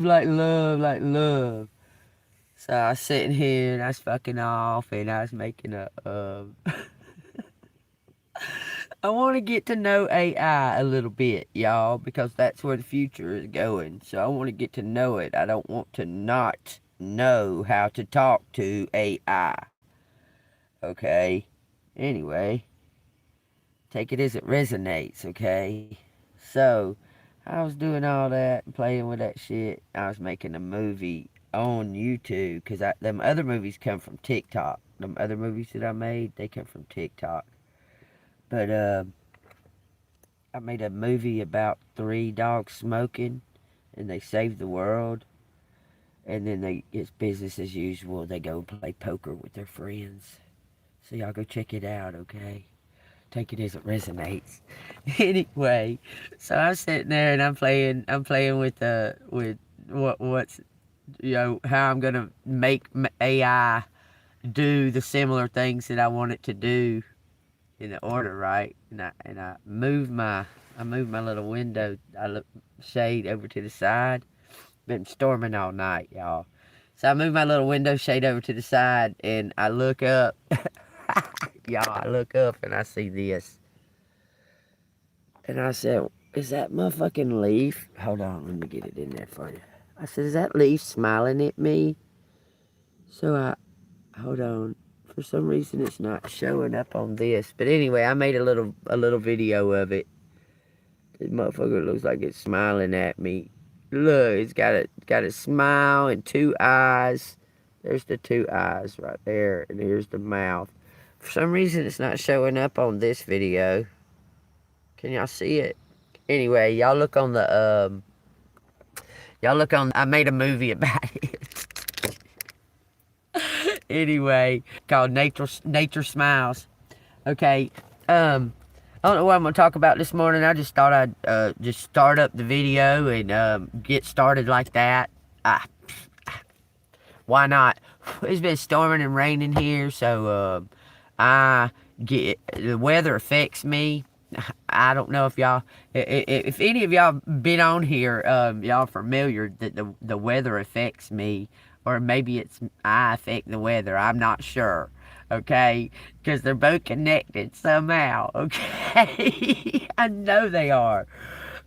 like love, like love. So I was sitting here and I was fucking off and I was making I want to get to know AI a little bit, y'all, because that's where the future is going. So I want to get to know it. I don't want to not know how to talk to AI. Okay? Anyway, take it as it resonates, okay? So, I was doing all that and playing with that shit. I was making a movie on YouTube because them other movies come from TikTok. Them other movies that I made, they come from TikTok. But I made a movie about three dogs smoking, and they saved the world. And then it's business as usual. They go play poker with their friends. So y'all go check it out, okay? Take it as it resonates. Anyway, so I'm sitting there and I'm playing with what's how I'm gonna make AI do the similar things that I want it to do in the order, right? And I move my little window, I look shade over to the side. Been storming all night, y'all. So I move my little window shade over to the side and I look up. Y'all, I look up and I see this. And I said, is that motherfucking Leaf? Hold on, let me get it in there for you. I said, is that Leaf smiling at me? So hold on. For some reason, it's not showing up on this. But anyway, I made a little video of it. This motherfucker looks like it's smiling at me. Look, it's got a smile and two eyes. There's the two eyes right there, and here's the mouth. For some reason, it's not showing up on this video. Can y'all see it? Anyway, y'all look on. I made a movie about it. Anyway, called Nature Smiles. Okay. I don't know what I'm gonna talk about this morning. I just thought I'd just start up the video and get started like that. Ah, why not? It's been storming and raining here, so I get the weather affects me. I don't know if y'all, if any of y'all been on here, y'all familiar that the weather affects me, or maybe it's I affect the weather. I'm not sure. Okay, because they're both connected somehow. Okay, I know they are.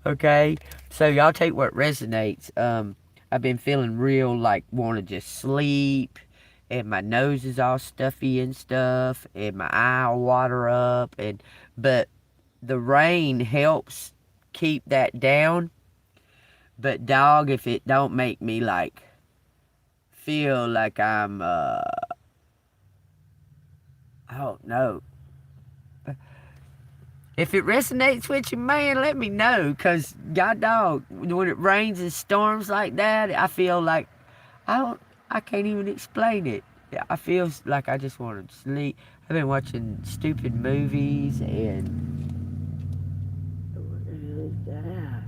Okay, so y'all take what resonates. I've been feeling real like want to just sleep, and my nose is all stuffy and stuff, and my eye will water up, and but the rain helps keep that down. But dog, if it don't make me like feel like I'm I don't know. If it resonates with you, man, let me know. Cause god dog, when it rains and storms like that, I feel like I don't I can't even explain it. I feel like I just want to sleep. I've been watching stupid movies and what the hell is that?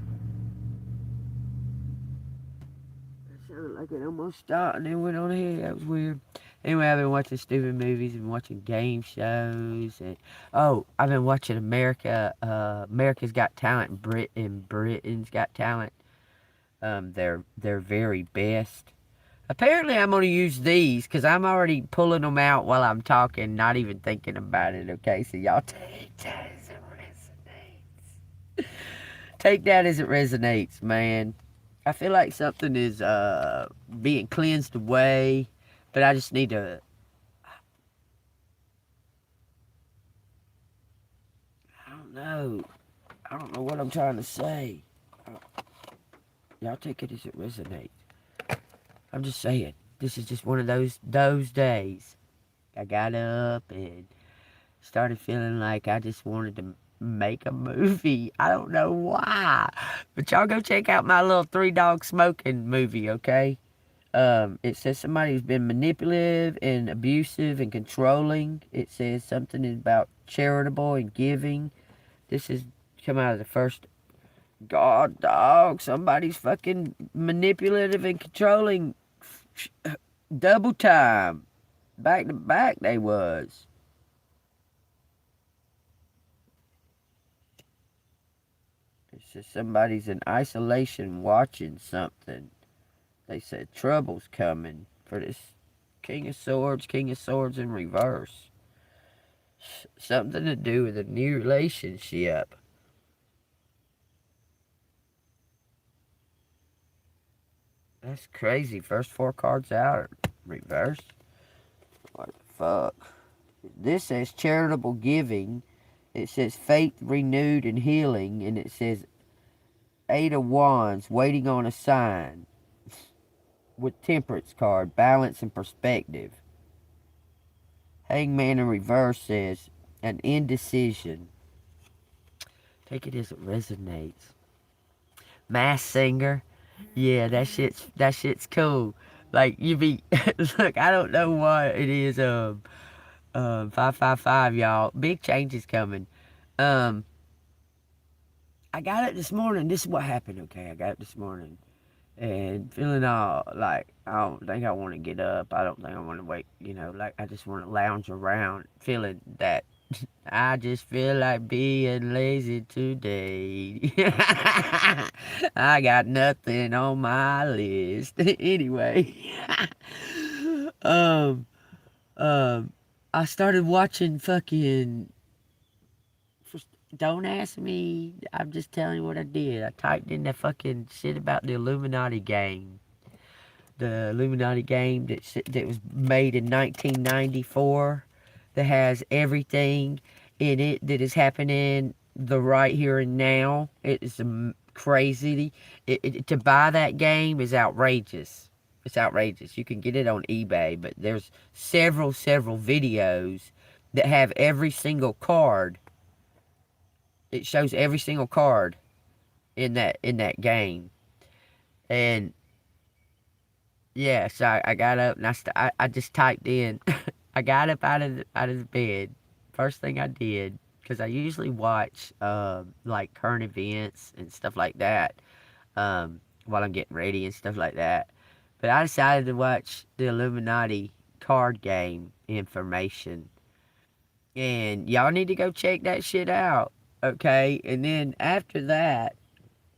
It sounded like it almost stopped and then went on ahead. That was weird. Anyway, I've been watching stupid movies and watching game shows and I've been watching America's Got Talent and Britain's Got Talent. Their very best. Apparently, I'm gonna use these because I'm already pulling them out while I'm talking, not even thinking about it. Okay, so y'all take that as it resonates. Take that as it resonates, man. I feel like something is being cleansed away, but I just need to. I don't know. I don't know what I'm trying to say. Y'all take it as it resonates. I'm just saying. This is just one of those days. I got up and started feeling like I just wanted to make a movie. I don't know why. But y'all go check out my little three dog smoking movie, okay? It says somebody's been manipulative and abusive and controlling. It says something about charitable and giving. This is come out of the first. God, dog, somebody's fucking manipulative and controlling. Double time. Back to back they was. It says somebody's in isolation watching something. They said trouble's coming for this King of Swords in reverse. Something to do with a new relationship. That's crazy. First 4 cards out are reversed. What the fuck? This says charitable giving. It says faith renewed and healing. And it says 8 of Wands, waiting on a sign. With Temperance card, balance and perspective. Hangman in reverse says an indecision. Take it as it resonates. Mass Singer. Yeah, that shit's cool. Like, you be, look, I don't know what it is, 555, y'all. Big changes coming. I got it this morning. This is what happened, okay? I got it this morning. And feeling all, like, I don't think I want to get up. I don't think I want to wake, like, I just want to lounge around. Feeling that I just feel like being lazy today. I got nothing on my list. Anyway. um, I started watching fucking. Don't ask me. I'm just telling you what I did. I typed in that fucking shit about the Illuminati game. The Illuminati game that was made in 1994. That has everything in it that is happening the right here and now. It is crazy. To buy that game is outrageous. It's outrageous. You can get it on eBay, but there's several videos that have every single card. It shows every single card in that game. And yeah, so I got up and I just typed in. I got up out of the bed. First thing I did, because I usually watch like current events and stuff like that while I'm getting ready and stuff like that. But I decided to watch the Illuminati card game information. And y'all need to go check that shit out. Okay? And then after that,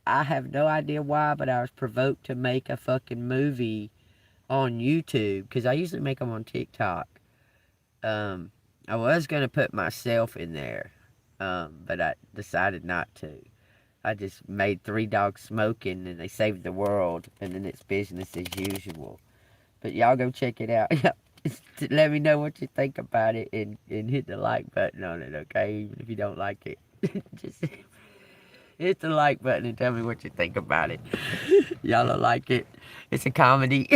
I have no idea why, but I was provoked to make a fucking movie on YouTube. Because I usually make them on TikTok. I was going to put myself in there. But I decided not to. I just made 3 dogs smoking and they saved the world. And then it's business as usual. But y'all go check it out. Let me know what you think about it and hit the like button on it, okay? Even if you don't like it. Just hit the like button and tell me what you think about it. Y'all will like it. It's a comedy.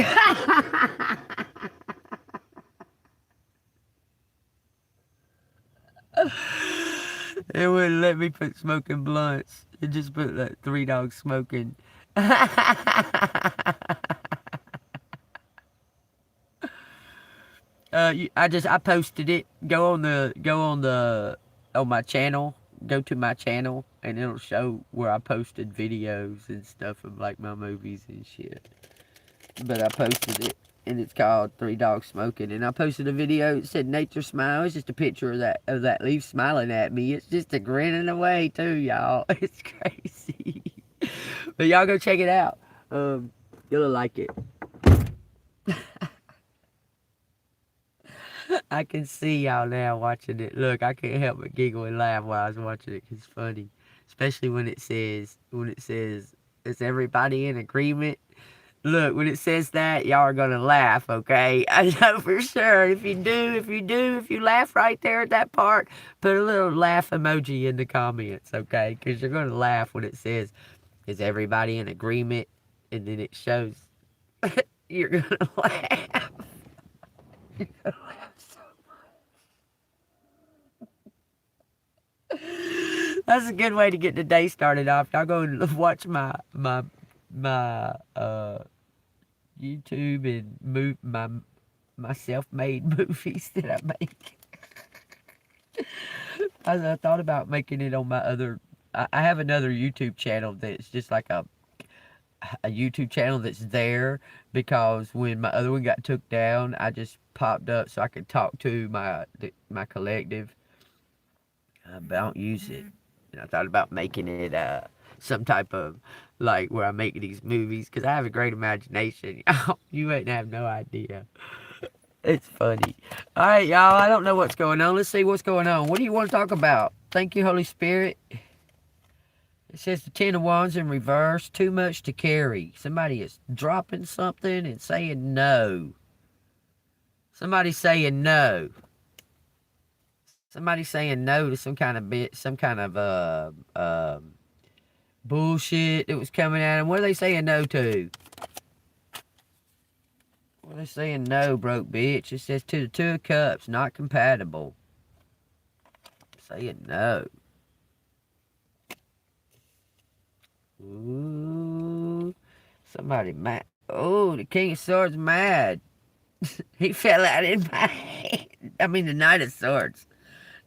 It wouldn't let me put smoking blunts. It just put like 3 dogs smoking. I posted it. Go on my channel. Go to my channel and it'll show where I posted videos and stuff of like my movies and shit. But I posted it and it's called 3 Dogs Smoking. And I posted a video that said Nature Smile. It's just a picture of that leaf smiling at me. It's just a grinning away too, y'all. It's crazy. But y'all go check it out. You'll like it. I can see y'all now watching it. Look, I can't help but giggle and laugh while I was watching it. It's funny. Especially when it says, is everybody in agreement? Look, when it says that, y'all are going to laugh, okay? I know for sure. If you laugh right there at that part, put a little laugh emoji in the comments, okay? Because you're going to laugh when it says, is everybody in agreement? And then it shows, you're going to laugh. You're going to laugh so much. That's a good way to get the day started off. Y'all go and watch my YouTube and my self-made movies that I make. I thought about making it on my other. I have another YouTube channel that's just like a YouTube channel that's there because when my other one got took down, I just popped up so I could talk to my collective. But I don't use it. And I thought about making it some type of, like, where I make these movies, because I have a great imagination. You ain't have no idea. It's funny. All right, y'all. I don't know what's going on. Let's see what's going on. What do you want to talk about? Thank you, Holy Spirit. It says the Ten of Wands in reverse. Too much to carry. Somebody is dropping something and saying no. Somebody's saying no. Somebody's saying no to some kind of bullshit that was coming at them. What are they saying no to? What are they saying no, broke bitch? It says to the Two of Cups, not compatible. Saying no. Ooh. Somebody mad. Oh, the King of Swords mad. He fell out in my hand. I mean, the Knight of Swords.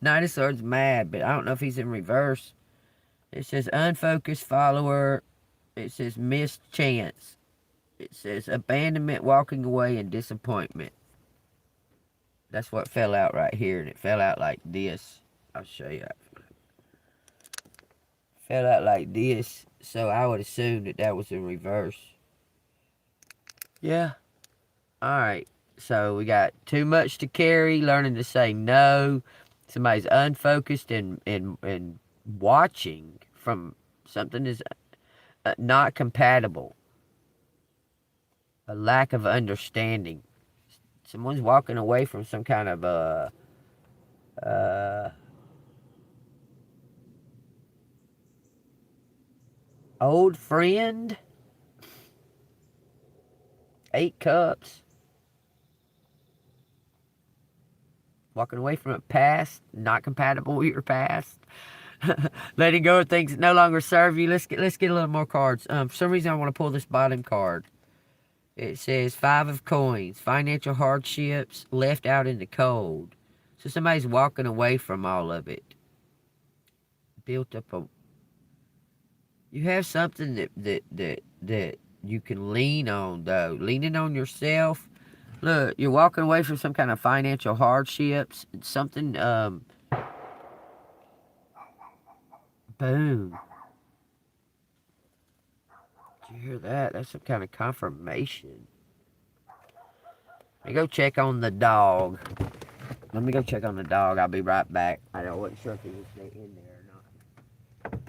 Knight of Swords mad, but I don't know if he's in reverse. It says unfocused follower. It says missed chance. It says abandonment, walking away, and disappointment. That's what fell out right here, and it fell out like this. I'll show you. Fell out like this, so I would assume that that was in reverse. Yeah. Alright, so we got too much to carry, learning to say no. Somebody's unfocused and watching from something is not compatible. A lack of understanding. Someone's walking away from some kind of old friend. 8 cups. Walking away from a past, not compatible with your past. Letting go of things that no longer serve you. Let's get a little more cards. For some reason I want to pull this bottom card. It says 5 of Coins. Financial hardships, left out in the cold. So somebody's walking away from all of it. Built up a... You have something that you can lean on, though. Leaning on yourself. Look, you're walking away from some kind of financial hardships. Something, boom. Did you hear that? That's some kind of confirmation. Let me go check on the dog. Let me go check on the dog. I'll be right back. I wasn't sure if he was in there or not.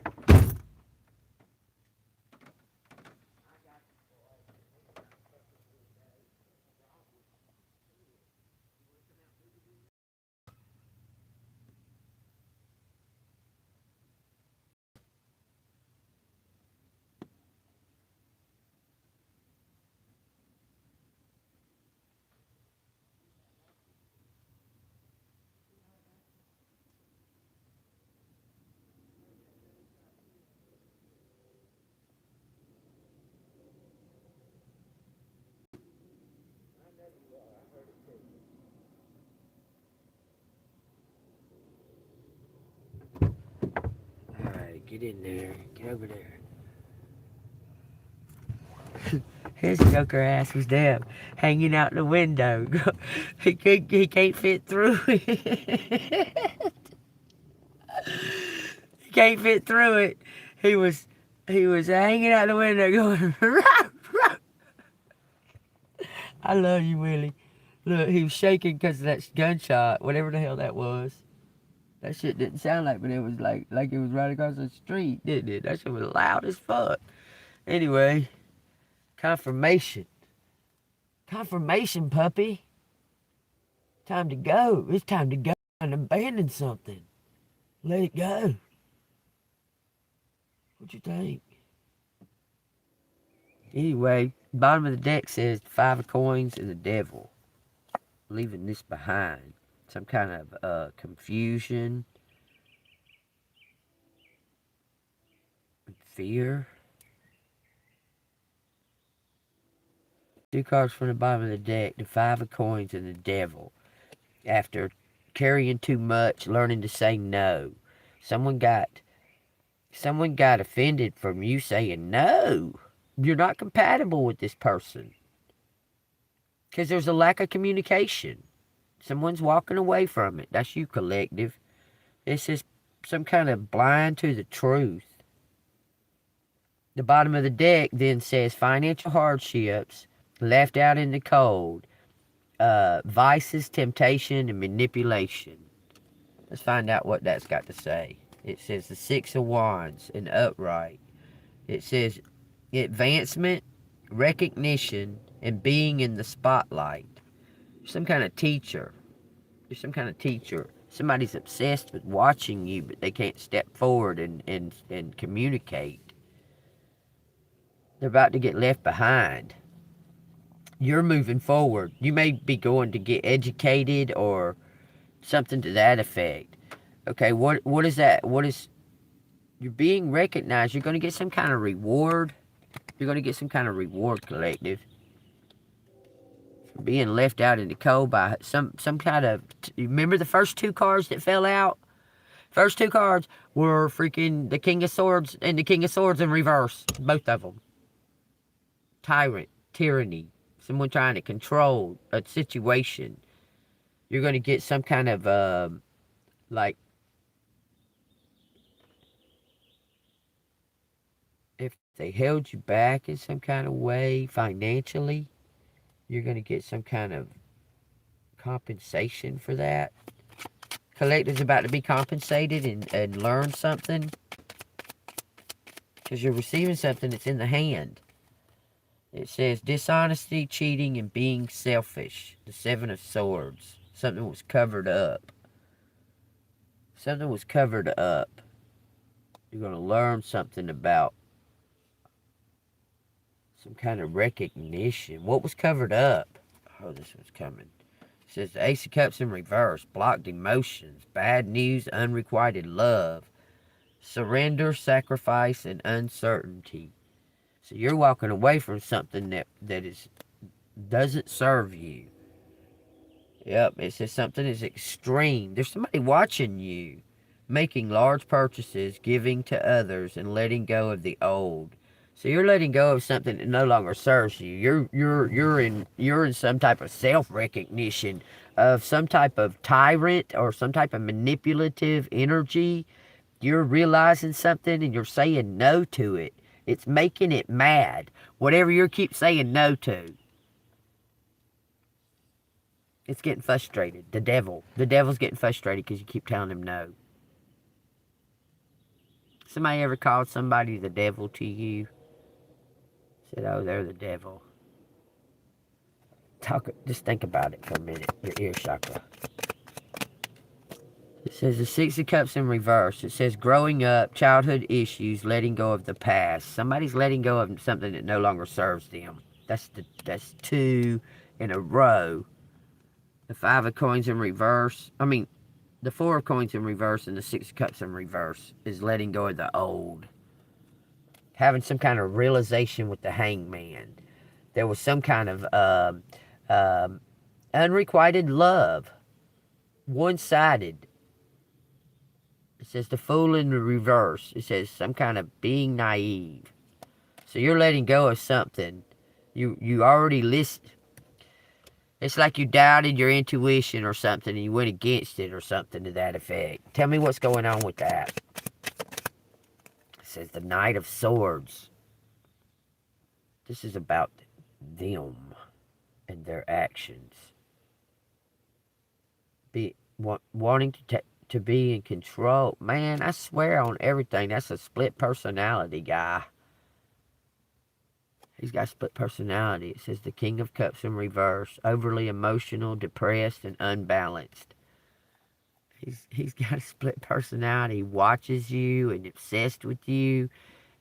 Alright, get in there. Get over there. His joker ass was there, hanging out the window. He can't fit through it. He can't fit through it. He was hanging out the window going, rah, rah. I love you, Willie. Look, he was shaking because of that gunshot, whatever the hell that was. That shit didn't sound like, but it was like it was right across the street, didn't it? That shit was loud as fuck. Anyway, confirmation. Confirmation, puppy. Time to go. It's time to go and abandon something. Let it go. What you think? Anyway, bottom of the deck says 5 of Coins and the Devil. Leaving this behind. Some kind of confusion. Fear. 2 cards from the bottom of the deck. The 5 of Coins and the Devil. After carrying too much, learning to say no. Someone got offended from you saying no. You're not compatible with this person. Because there's a lack of communication. Someone's walking away from it. That's you, collective. This is some kind of blind to the truth. The bottom of the deck then says financial hardships, left out in the cold, vices, temptation, and manipulation. Let's find out what that's got to say. It says the Six of Wands and upright. It says advancement, recognition, and being in the spotlight. You're some kind of teacher. You're some kind of teacher. Somebody's obsessed with watching you, but they can't step forward and communicate. They're about to get left behind. You're moving forward. You may be going to get educated or something to that effect. Okay, what is that? What is, you're being recognized. You're going to get some kind of reward. You're going to get some kind of reward, collective. For being left out in the cold by some kind of, remember the first two cards that fell out? First two cards were freaking the King of Swords and the King of Swords in reverse. Both of them. Tyrant, tyranny, someone trying to control a situation. You're going to get some kind of, like, if they held you back in some kind of way financially, you're going to get some kind of compensation for that. Collective's about to be compensated and learn something. Because you're receiving something that's in the hand. It says dishonesty, cheating, and being selfish. The Seven of Swords. Something was covered up. Something was covered up. You're going to learn something about some kind of recognition. What was covered up? Oh, this one's coming. It says the Ace of Cups in reverse. Blocked emotions. Bad news, unrequited love. Surrender, sacrifice, and uncertainty. So you're walking away from something that doesn't serve you. Yep, it says something is extreme. There's somebody watching you, making large purchases, giving to others, and letting go of the old. So you're letting go of something that no longer serves you. You're in some type of self-recognition of some type of tyrant or some type of manipulative energy. You're realizing something and you're saying no to it. It's making it mad. Whatever you keep saying no to. It's getting frustrated. The devil's getting frustrated because you keep telling him no. Somebody ever called somebody the devil to you? Said, oh, they're the devil. Just think about it for a minute. Your ear chakra. It says the Six of Cups in reverse. It says growing up, childhood issues, letting go of the past. Somebody's letting go of something that no longer serves them. That's two in a row. The Five of Coins in reverse. I mean, the Four of Coins in reverse and the Six of Cups in reverse is letting go of the old. Having some kind of realization with the Hangman. There was some kind of unrequited love. One-sided. It says the Fool in the reverse. It says some kind of being naive. So you're letting go of something. You already listen. It's like you doubted your intuition or something and you went against it or something to that effect. Tell me what's going on with that. It says the Knight of Swords. This is about them and their actions. Wanting to be in control. Man, I swear on everything, that's a split personality guy. He's got split personality. It says the King of Cups in reverse. Overly emotional, depressed, and unbalanced. He's got a split personality. He watches you and obsessed with you.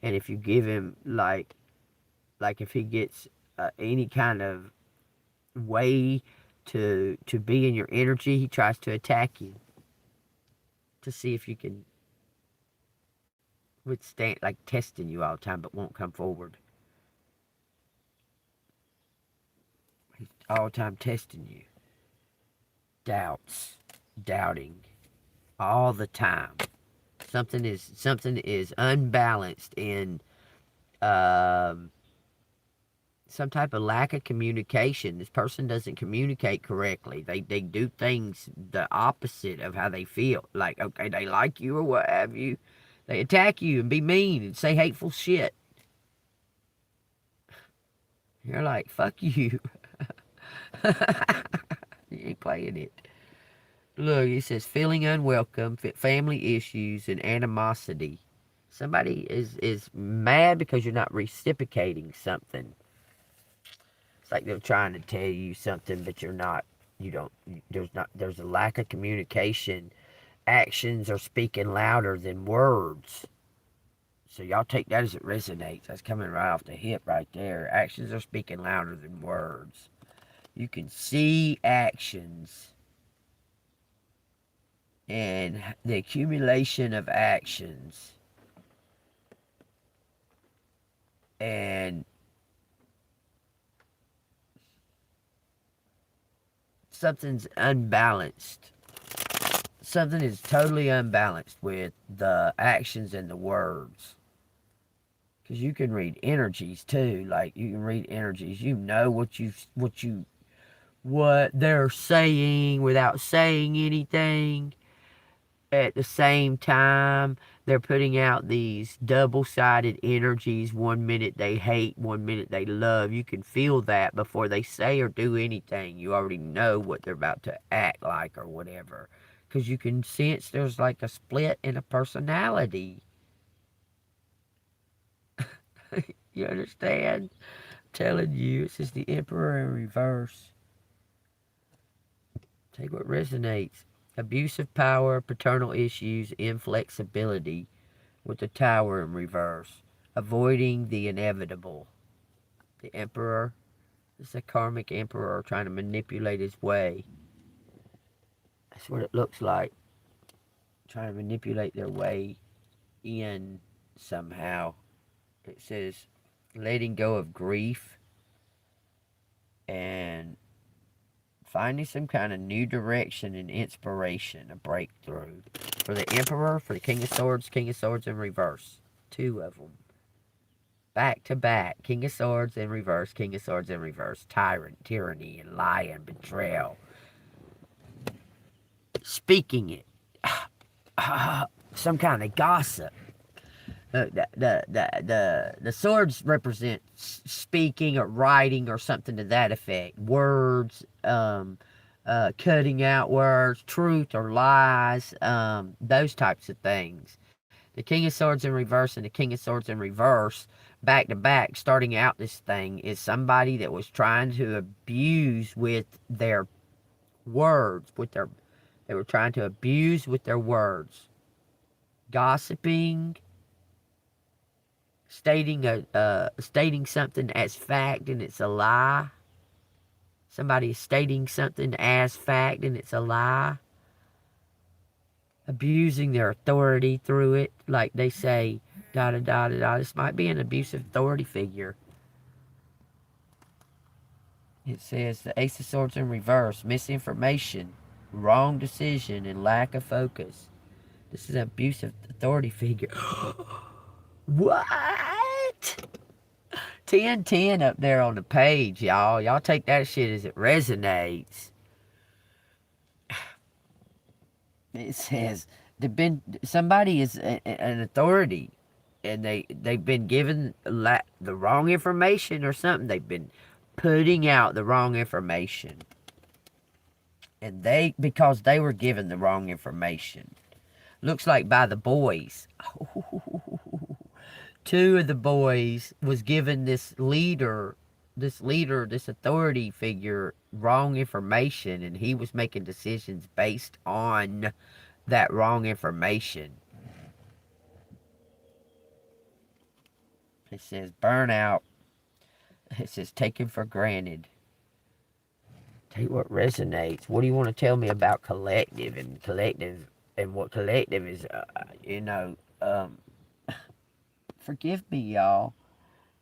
And if you give him, like if he gets any kind of way to be in your energy, he tries to attack you. To see if you can withstand, like testing you all the time, but won't come forward. He's all the time testing you. Doubting, all the time. Something is unbalanced in some type of lack of communication. This person doesn't communicate correctly. They do things the opposite of how they feel. Like, okay, they like you or what have you. They attack you and be mean and say hateful shit. You're like, fuck you. You ain't playing it. Look, it says feeling unwelcome, family issues, and animosity. Somebody is mad because you're not reciprocating something. It's like they're trying to tell you something, but you're not. You don't. There's a lack of communication. Actions are speaking louder than words. So y'all take that as it resonates. That's coming right off the hip right there. Actions are speaking louder than words. You can see actions, and the accumulation of actions, and something's unbalanced. Something is totally unbalanced with the actions and the words. Because you can read energies too. Like, you can read energies. You know what they're saying without saying anything. At the same time, they're putting out these double-sided energies. One minute they hate, one minute they love. You can feel that before they say or do anything. You already know what they're about to act like or whatever. Because you can sense there's like a split in a personality. You understand? I'm telling you, this is the Emperor in reverse. Take what resonates. Abuse of power, paternal issues, inflexibility with the Tower in reverse. Avoiding the inevitable. The Emperor is a karmic emperor trying to manipulate his way. That's what it looks like. Trying to manipulate their way in somehow. It says letting go of grief and finding some kind of new direction and inspiration, a breakthrough. For the Emperor, for the King of Swords in reverse. Two of them. Back to back. King of Swords in reverse, King of Swords in reverse. Tyrant, tyranny, and lion, betrayal. Speaking it. Some kind of gossip. The swords represent speaking or writing or something to that effect. Words, cutting out words, truth or lies, those types of things. The King of Swords in reverse and the King of Swords in reverse, back to back, starting out this thing, is somebody that was trying to abuse with their words, they were trying to abuse with their words. Gossiping, stating something as fact and it's a lie. Somebody is stating something as fact and it's a lie. Abusing their authority through it, like they say, da da da da da. This might be an abusive authority figure. It says the Ace of Swords in reverse, misinformation, wrong decision, and lack of focus. This is an abusive authority figure. What? 1010 up there on the page, y'all. Y'all take that shit as it resonates. It says somebody is an authority, and they've been given the wrong information or something. They've been putting out the wrong information, and because they were given the wrong information. Looks like by the boys. Two of the boys was given this authority figure, wrong information, and he was making decisions based on that wrong information. It says burnout. It says taken for granted. Take what resonates. What do you want to tell me about collective and what collective is? Forgive me, y'all,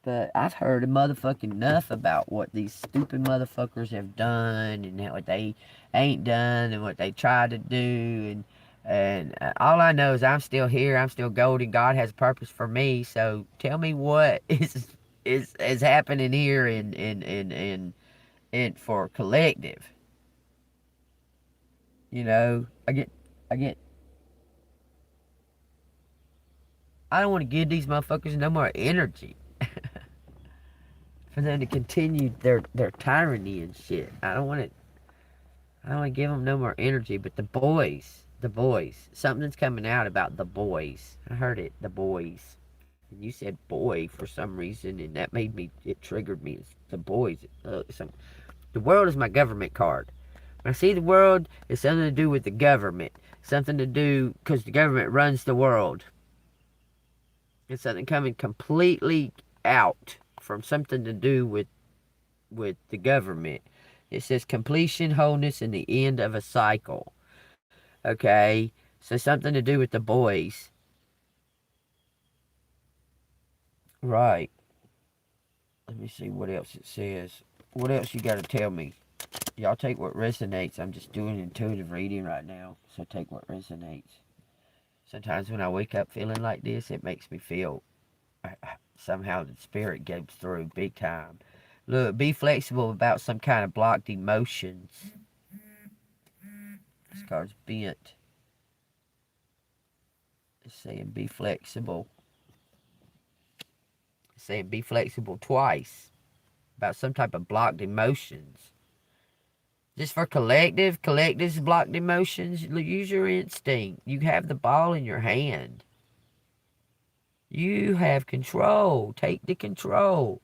but I've heard motherfucking enough about what these stupid motherfuckers have done and what they ain't done and what they tried to do, and all I know is I'm still here, I'm still golden. God has a purpose for me. So tell me what is happening here in for collective. I get I don't want to give these motherfuckers no more energy. for them to continue their tyranny and shit. I don't want to give them no more energy. But the boys, something's coming out about the boys. I heard it, the boys. And you said boy for some reason, and that made me. It triggered me. It's the boys. The world is my government card. When I see the world, it's something to do with the government. Something to do because the government runs the world. It's something coming completely out from something to do with the government. It says completion, wholeness, and the end of a cycle. Okay? So something to do with the boys. Right. Let me see what else it says. What else you got to tell me? Y'all take what resonates. I'm just doing intuitive reading right now. So take what resonates. Sometimes when I wake up feeling like this, it makes me feel somehow the spirit goes through big time. Look, be flexible about some kind of blocked emotions. This card's bent. It's saying be flexible. It's saying be flexible twice about some type of blocked emotions. Just for collectives blocked emotions, use your instinct. You have the ball in your hand. You have control. Take the control.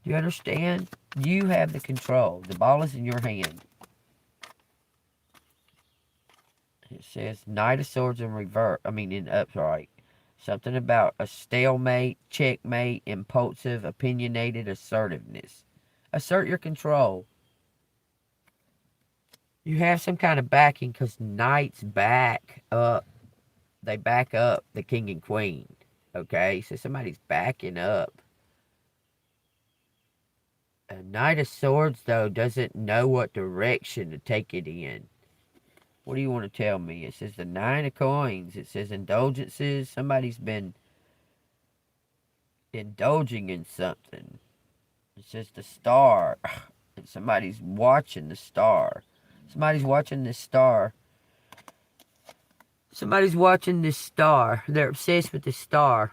Do you understand? You have the control. The ball is in your hand. It says Knight of Swords in reverse. In upright. Something about a stalemate, checkmate, impulsive, opinionated assertiveness. Assert your control. You have some kind of backing because knights back up. They back up the king and queen. Okay? So somebody's backing up. A Knight of Swords, though, doesn't know what direction to take it in. What do you want to tell me? It says the Nine of Coins. It says indulgences. Somebody's been indulging in something. It says the Star. And somebody's watching the star. Somebody's watching this star. Somebody's watching this star. They're obsessed with the star.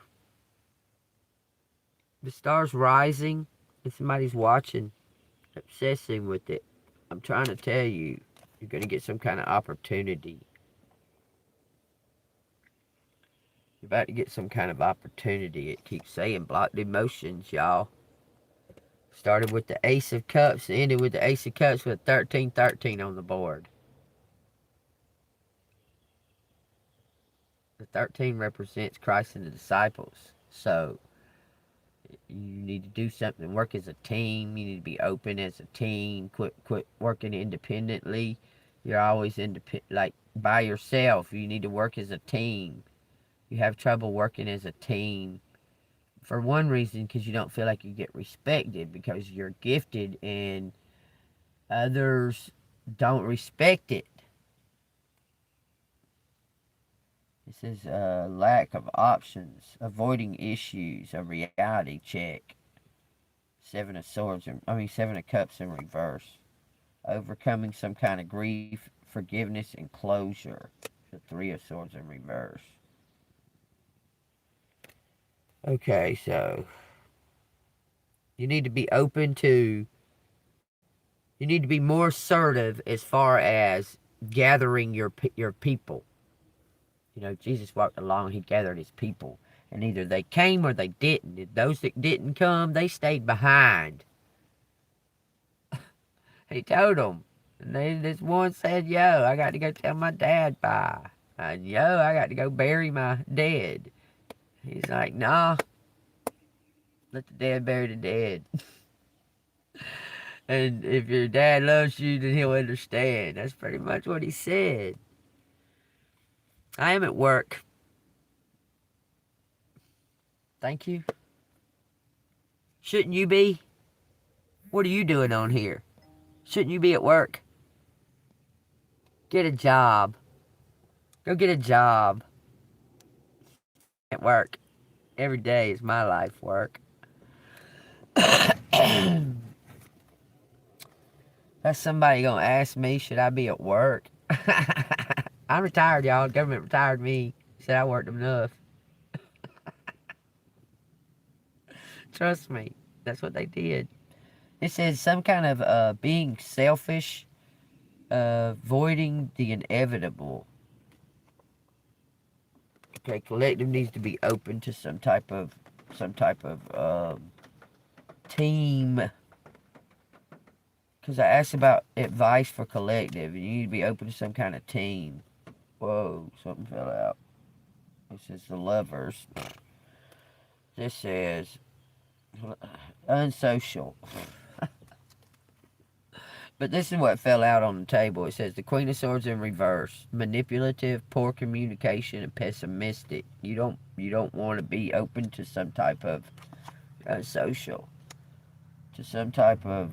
The star's rising, and somebody's watching, obsessing with it. I'm trying to tell you, you're going to get some kind of opportunity. You're about to get some kind of opportunity. It keeps saying blocked emotions, y'all. Started with the Ace of Cups, ended with the Ace of Cups with 1313 on the board. The 13 represents Christ and the disciples. So, you need to do something. Work as a team. You need to be open as a team. Quit working independently. You're always like by yourself. You need to work as a team. You have trouble working as a team. For one reason, because you don't feel like you get respected because you're gifted and others don't respect it. It says lack of options, avoiding issues, a reality check. Seven of Cups in reverse. Overcoming some kind of grief, forgiveness, and closure. The Three of Swords in reverse. Okay, so you need to be open to, you need to be more assertive as far as gathering your people. You know, Jesus walked along, he gathered his people. And either they came or they didn't. And those that didn't come, they stayed behind. He told them. And then this one said, yo, I got to go tell my dad bye. And yo, I got to go bury my dead. He's like, nah, let the dead bury the dead. And if your dad loves you, then he'll understand. That's pretty much what he said. I am at work. Thank you. Shouldn't you be? What are you doing on here? Shouldn't you be at work? Get a job. Go get a job. At work. Every day is my life work. That's somebody gonna ask me, should I be at work? I'm retired, y'all. Government retired me. Said I worked enough. Trust me. That's what they did. It says some kind of being selfish, avoiding the inevitable. Okay, collective needs to be open to some type of team. Because I asked about advice for collective, and you need to be open to some kind of team. Whoa, something fell out. This is the lovers. This says unsocial. But this is what fell out on the table. It says the Queen of Swords in reverse. Manipulative, poor communication, and pessimistic. You don't want to be open to some type of social. To some type of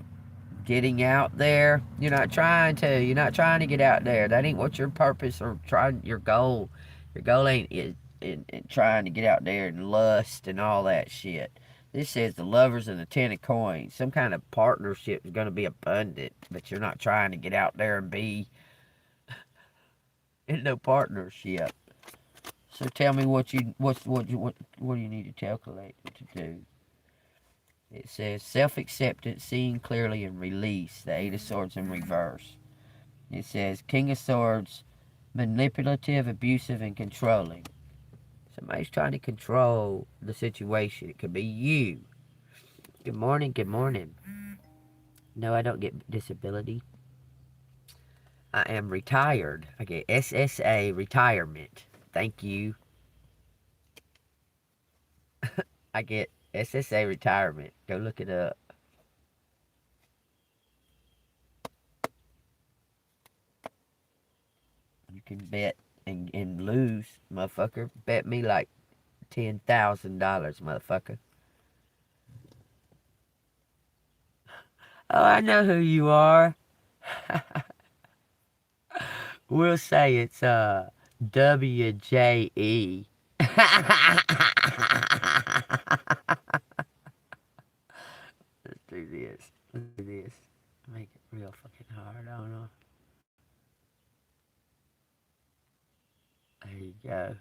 getting out there. You're not trying to. You're not trying to get out there. That ain't what your purpose or trying your goal. Your goal ain't in trying to get out there and lust and all that shit. This says the lovers and the 10 of coins. Some kind of partnership is going to be abundant, but you're not trying to get out there and be in no partnership. So tell me what do you need to tell collective to do? It says self-acceptance, seeing clearly, and release. The 8 of Swords in reverse. It says King of Swords, manipulative, abusive, and controlling. Somebody's trying to control the situation. It could be you. Good morning, good morning. No, I don't get disability. I am retired. I get SSA retirement. Thank you. I get SSA retirement. Go look it up. You can bet and lose, motherfucker. Bet me like $10,000, motherfucker. Oh, I know who you are. We'll say it's WJE. Let's do this. Let's do this. Make it real fucking hard. I don't know. There you go.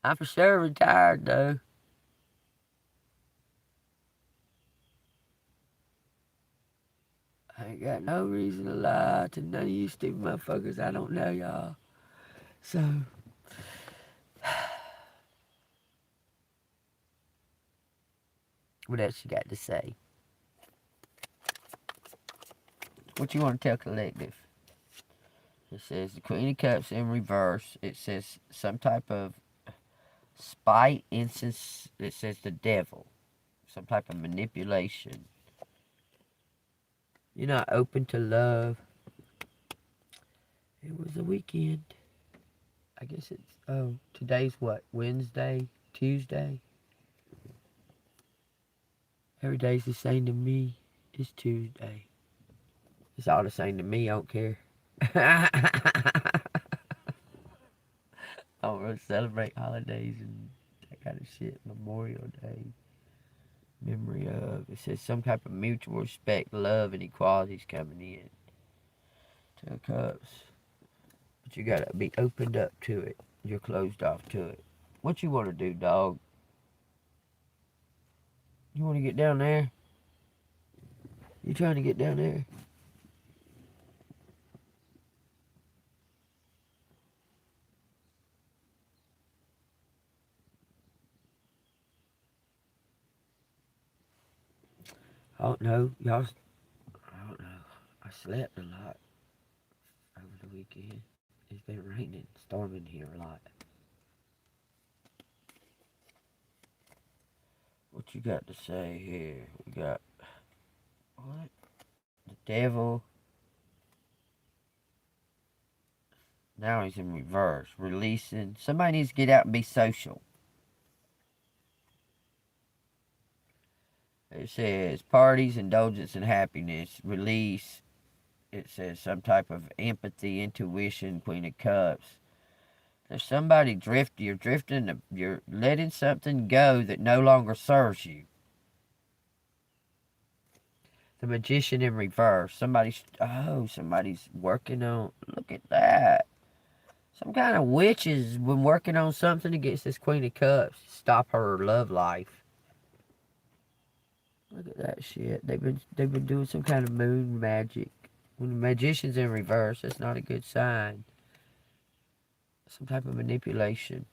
I'm for sure retired though. I ain't got no reason to lie to none of you stupid motherfuckers. I don't know y'all. So, what else you got to say? What you want to tell collective? It says the Queen of Cups in reverse. It says some type of spite, instance. It says the devil. Some type of manipulation. You're not open to love. It was a weekend. I guess it's, oh, today's what? Wednesday? Tuesday? Every day's the same to me. It's Tuesday. It's all the same to me. I don't care. I don't really celebrate holidays and that kind of shit. Memorial Day. Memory of. It says some type of mutual respect, love, and equality's coming in. 2 of Cups. But you gotta be opened up to it. You're closed off to it. What you want to do, dog? You want to get down there? You trying to get down there? I don't know. Y'all, I don't know. I slept a lot over the weekend. It's been raining, storming here a lot. What you got to say here? We got, what? The devil. Now he's in reverse. Releasing. Somebody needs to get out and be social. It says parties, indulgence, and happiness. Release. It says some type of empathy, intuition, Queen of Cups. There's somebody drifting. You're drifting. You're letting something go that no longer serves you. The Magician in reverse. Somebody's working on. Look at that. Some kind of witch has been working on something against this Queen of Cups to stop her love life. Look at that shit. They've been doing some kind of moon magic. When the magician's in reverse, that's not a good sign. Some type of manipulation.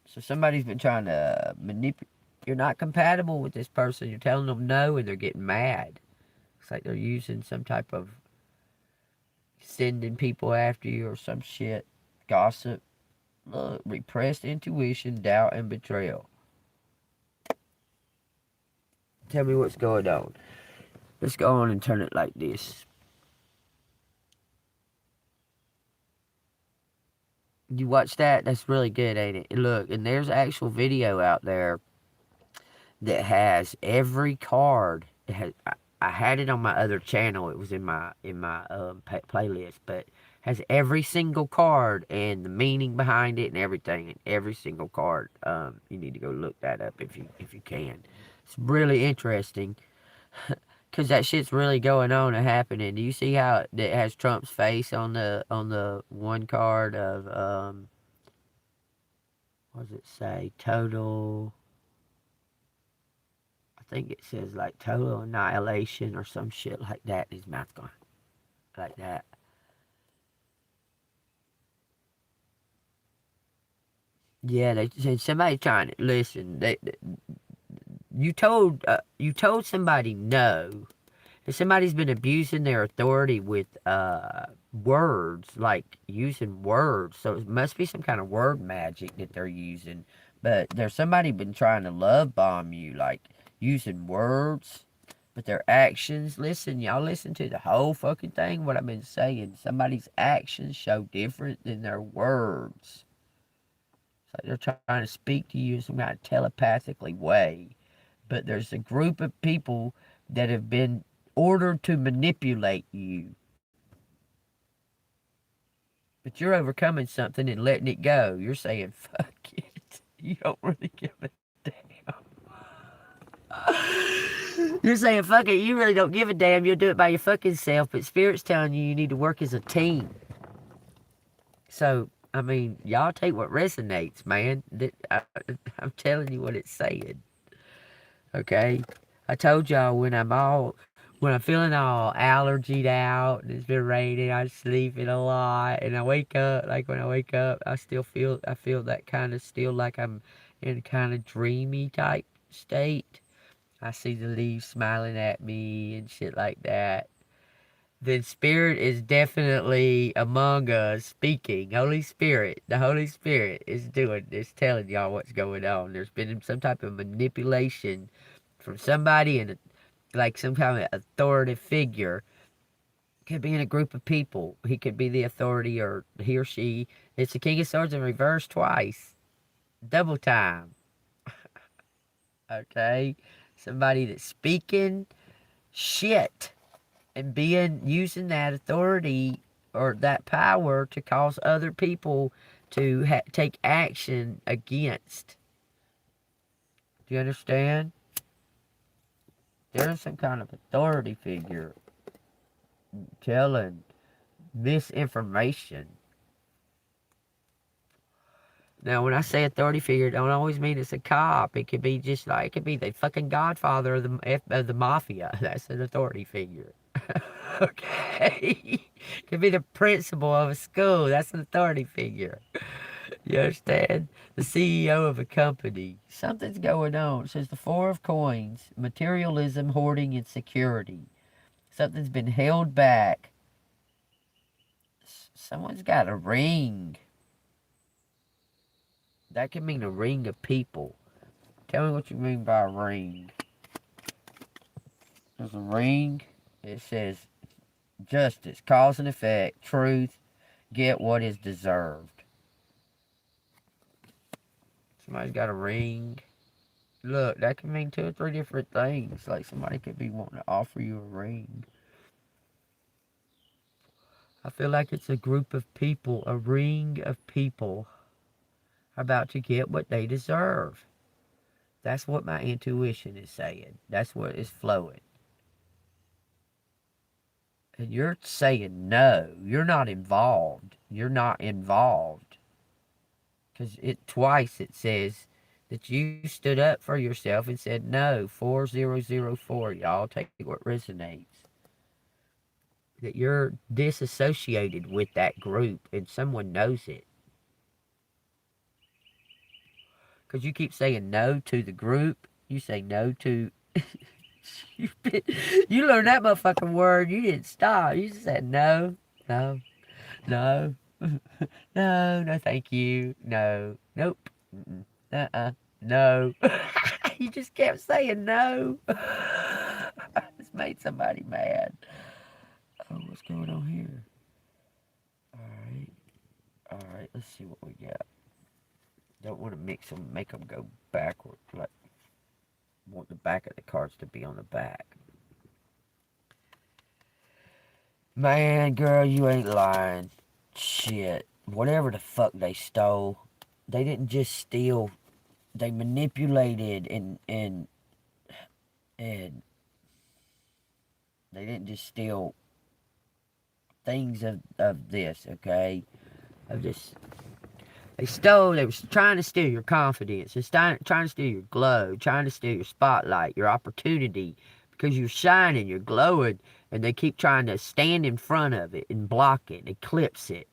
So somebody's been trying to manipulate. You're not compatible with this person. You're telling them no, and they're getting mad. It's like they're using some type of sending people after you or some shit. Gossip. Look, repressed intuition, doubt, and betrayal. Tell me what's going on. Let's go on and turn it like this. You watch that? That's really good, ain't it? Look, and there's actual video out there that has every card. It has, I had it on my other channel. It was in my playlist, but has every single card and the meaning behind it and everything. And every single card. You need to go look that up if you can. It's really interesting. Cause that shit's really going on and happening. Do you see how it has Trump's face on the one card of what does it say? Total. I think it says like total annihilation or some shit like that. His mouth going like that. Yeah, they said somebody trying to listen. You told somebody no. If somebody's been abusing their authority with words, like using words, so it must be some kind of word magic that they're using. But there's somebody been trying to love bomb you, like using words, but their actions. Listen, y'all listen to the whole fucking thing. What I've been saying. Somebody's actions show different than their words. It's like they're trying to speak to you in some kind of telepathically way. But there's a group of people that have been ordered to manipulate you. But you're overcoming something and letting it go. You're saying, fuck it. You don't really give a damn. You're saying, fuck it. You really don't give a damn. You'll do it by your fucking self. But Spirit's telling you need to work as a team. So, I mean, y'all take what resonates, man. I'm telling you what it's saying. Okay? I told y'all when I'm feeling all allergied out and it's been raining, I'm sleeping a lot, and I wake up, like when I wake up, I feel that kind of still like I'm in a kind of dreamy type state. I see the leaves smiling at me and shit like that. Then Spirit is definitely among us speaking. Holy Spirit, the Holy Spirit is telling y'all what's going on. There's been some type of manipulation from somebody in like some kind of authoritative figure. Could be in a group of people. He could be the authority, or he or she. It's the King of Swords in reverse twice. Double time. Okay? Somebody that's speaking shit and using that authority or that power to cause other people to take action against. Do you understand? There's some kind of authority figure telling misinformation. Now, when I say authority figure, it don't always mean it's a cop. It could be just like, it could be the fucking godfather of the mafia. That's an authority figure. Okay? It could be the principal of a school. That's an authority figure. You understand? The CEO of a company. Something's going on. It says the Four of Coins. Materialism, hoarding, and security. Something's been held back. Someone's got a ring. That could mean a ring of people. Tell me what you mean by a ring. There's a ring. It says justice, cause and effect, truth, get what is deserved. Somebody's got a ring. Look, that can mean 2 or 3 different things. Like somebody could be wanting to offer you a ring. I feel like it's a group of people, a ring of people about to get what they deserve. That's what my intuition is saying. That's what is flowing. And you're saying no. You're not involved. You're not involved. Because twice it says that you stood up for yourself and said no. 4004, y'all. Take what resonates. That you're disassociated with that group and someone knows it. Because you keep saying no to the group. You say no to. You learned that motherfucking word. You didn't stop. You just said no, no, no, no, no, thank you. No, nope. No. You just kept saying no. It's made somebody mad. Oh, what's going on here? Alright. Alright, let's see what we got. Don't want to mix them, make them go backward. Like, want the back of the cards to be on the back. Man, girl, you ain't lying. Shit. Whatever the fuck they stole, they didn't just steal. They manipulated and they didn't just steal things of this, okay? Of this. They were trying to steal your confidence. They're trying to steal your glow, trying to steal your spotlight, your opportunity. Because you're shining, you're glowing, and they keep trying to stand in front of it and block it, eclipse it,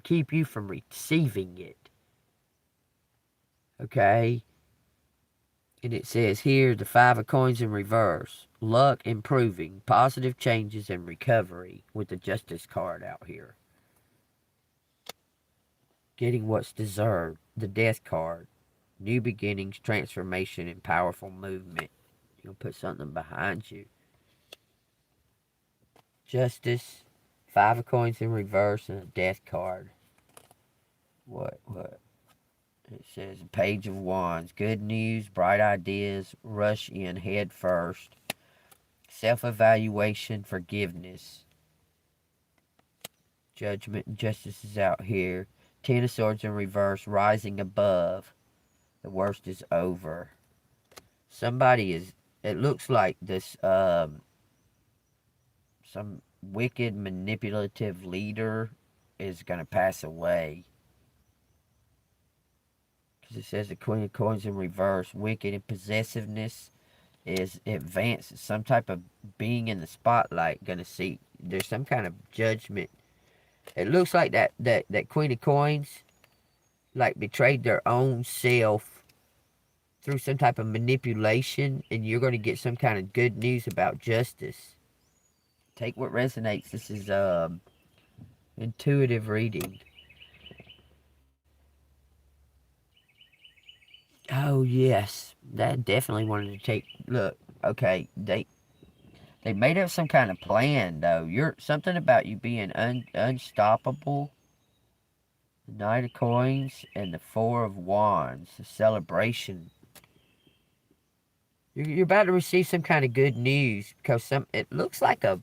keep you from receiving it. Okay? And it says here, the 5 of coins in reverse. Luck improving, positive changes and recovery with the Justice card out here. Getting what's deserved, the Death card. New beginnings, transformation, and powerful movement. You'll put something behind you. Justice, 5 of coins in reverse, and a Death card. What? It says Page of Wands. Good news, bright ideas, rush in head first. Self-evaluation, forgiveness. Judgment and justice is out here. 10 of Swords in reverse, rising above. The worst is over. Somebody is, it looks like this, some wicked, manipulative leader is going to pass away. Because it says the Queen of Coins in reverse. Wicked and possessiveness is advanced. Some type of being in the spotlight going to see. There's some kind of judgment. It looks like that Queen of Coins like betrayed their own self through some type of manipulation, and you're going to get some kind of good news about justice. Take what resonates. This is intuitive reading. Oh yes, that definitely wanted to take. Look, okay, they made up some kind of plan though. You're something about you being unstoppable. The Knight of Coins and the 4 of Wands. A celebration. You're about to receive some kind of good news because it looks like a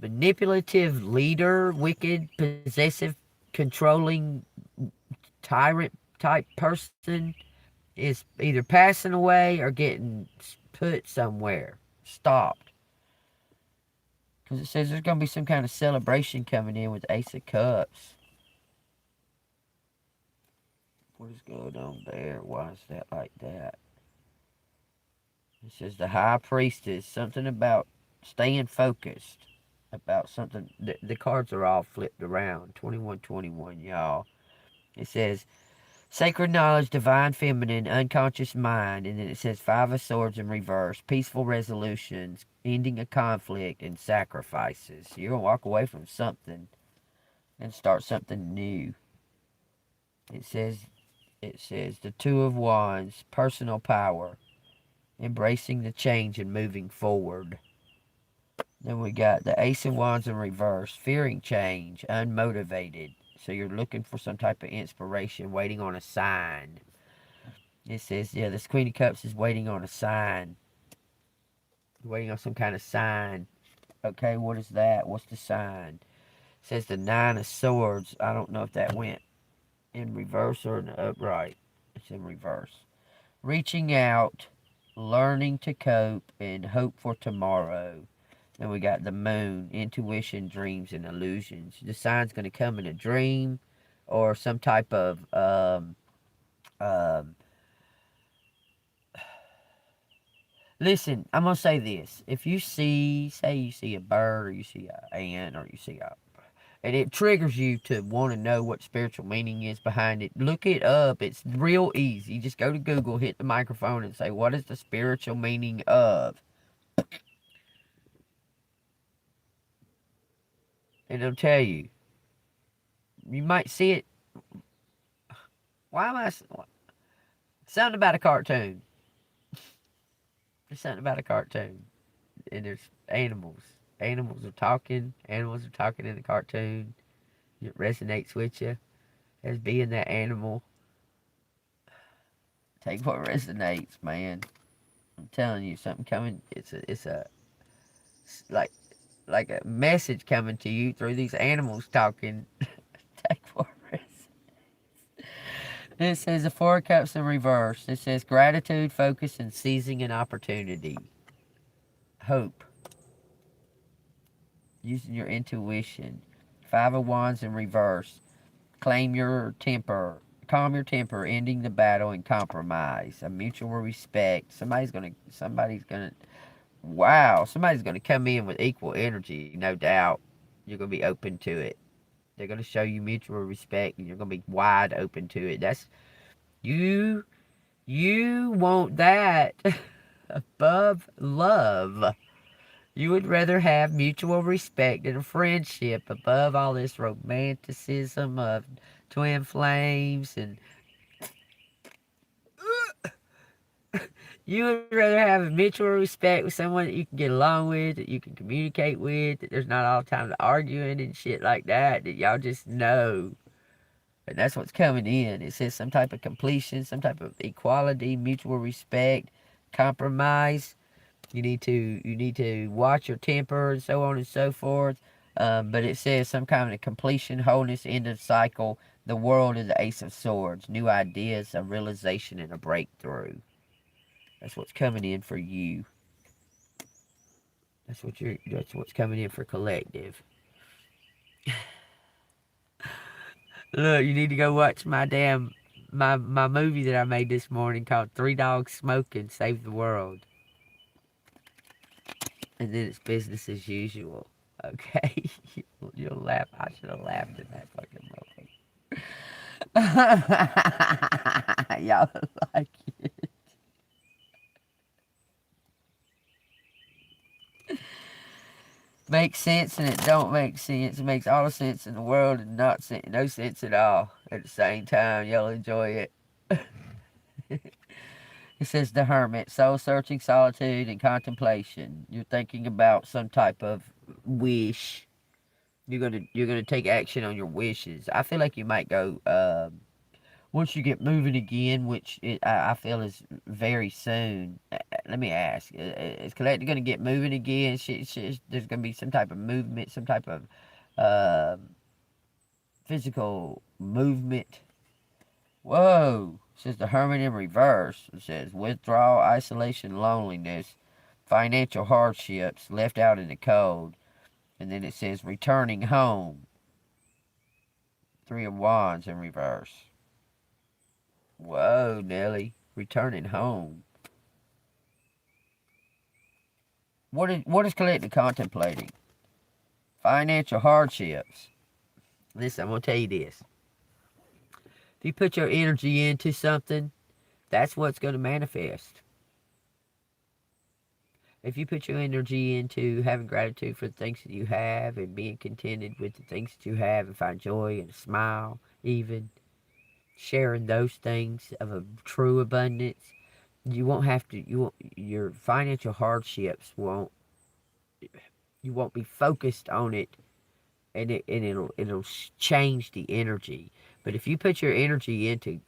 manipulative leader, wicked, possessive, controlling, tyrant type person is either passing away or getting put somewhere, stopped. Because it says there's going to be some kind of celebration coming in with Ace of Cups. What is going on there? Why is that like that? It says the High Priestess, something about staying focused. About something, the cards are all flipped around. 2121, y'all. It says sacred knowledge, divine feminine, unconscious mind, and then it says 5 of Swords in reverse, peaceful resolutions, ending a conflict, and sacrifices. You're going to walk away from something and start something new. It says the 2 of Wands, personal power, embracing the change and moving forward. Then we got the Ace of Wands in reverse, fearing change, unmotivated. So you're looking for some type of inspiration, waiting on a sign. It says, yeah, this Queen of Cups is waiting on a sign. Waiting on some kind of sign. Okay, what is that? What's the sign? It says the 9 of Swords. I don't know if that went in reverse or in the upright. It's in reverse. Reaching out, learning to cope, and hope for tomorrow. Then we got the Moon, intuition, dreams, and illusions. The sign's going to come in a dream, or some type of um, listen, I'm gonna say this. If you see, say you see a bird or you see an ant or you see a, and it triggers you to want to know what spiritual meaning is behind it, look it up. It's real easy. Just go to Google, hit the microphone, and say, what is the spiritual meaning of? And it'll tell you. You might see it. Why am I? Something about a cartoon. There's something about a cartoon. And there's animals. Animals are talking. Animals are talking in the cartoon. It resonates with you as being that animal. Take what resonates, man. I'm telling you, something coming. It's like like a message coming to you through these animals talking. Take what resonates. It says the Four of Cups in reverse. It says gratitude, focus, and seizing an opportunity. Hope. Using your intuition. Five of Wands in reverse. Claim your temper. Calm your temper, ending the battle, and compromise. A mutual respect. Wow, somebody's gonna come in with equal energy, no doubt. You're gonna be open to it. They're gonna show you mutual respect, and you're gonna be wide open to it. That's you. You want that above love. You would rather have mutual respect and a friendship above all this romanticism of twin flames and you would rather have a mutual respect with someone that you can get along with, that you can communicate with, that there's not all the time to arguing and shit like that, that y'all just know. And that's what's coming in. It says some type of completion, some type of equality, mutual respect, compromise. You need to watch your temper and so on and so forth. But it says some kind of completion, wholeness, end of cycle. The world is the Ace of Swords. New ideas, a realization, and a breakthrough. That's what's coming in for you. That's what's coming in for collective. Look, you need to go watch my movie that I made this morning called Three Dogs Smoking Save the World. And then it's business as usual. Okay? You'll laugh. I should have laughed at that fucking movie. Y'all like it. Makes sense and it don't make sense. It makes all the sense in the world and no sense at all. At the same time, y'all enjoy it. It says the hermit, soul searching, solitude, and contemplation. You're thinking about some type of wish. You're gonna take action on your wishes. I feel like you might go once you get moving again, which I feel is very soon. Let me ask: is Collector gonna get moving again? There's gonna be some type of movement, some type of uh, physical movement. Whoa! It says the hermit in reverse. It says withdrawal, isolation, loneliness, financial hardships, left out in the cold. And then it says returning home. Three of Wands in reverse. Whoa, Nelly. Returning home. What is Collector contemplating? Financial hardships. Listen, I'm going to tell you this. If you put your energy into something, that's what's going to manifest. If you put your energy into having gratitude for the things that you have and being contented with the things that you have and find joy and a smile, even sharing those things of a true abundance, you won't have to. Your financial hardships won't. You won't be focused on it, and it'll change the energy. But if you put your energy into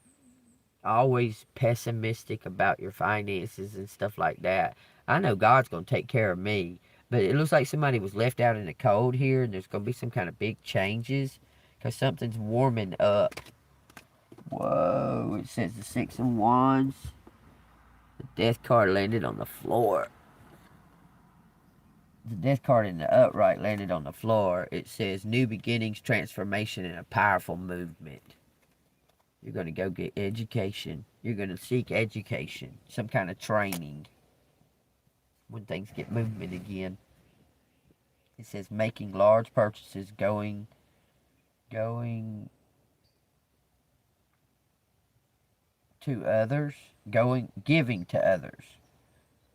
always pessimistic about your finances and stuff like that, I know God's going to take care of me. But it looks like somebody was left out in the cold here, and there's going to be some kind of big changes because something's warming up. Whoa, it says the Six of Wands. The Death card landed on the floor. the death card in the upright landed on the floor. It says new beginnings, transformation, and a powerful movement. You're going to go get education. You're going to seek education, some kind of training when things get movement again. It says making large purchases, going to others, giving to others,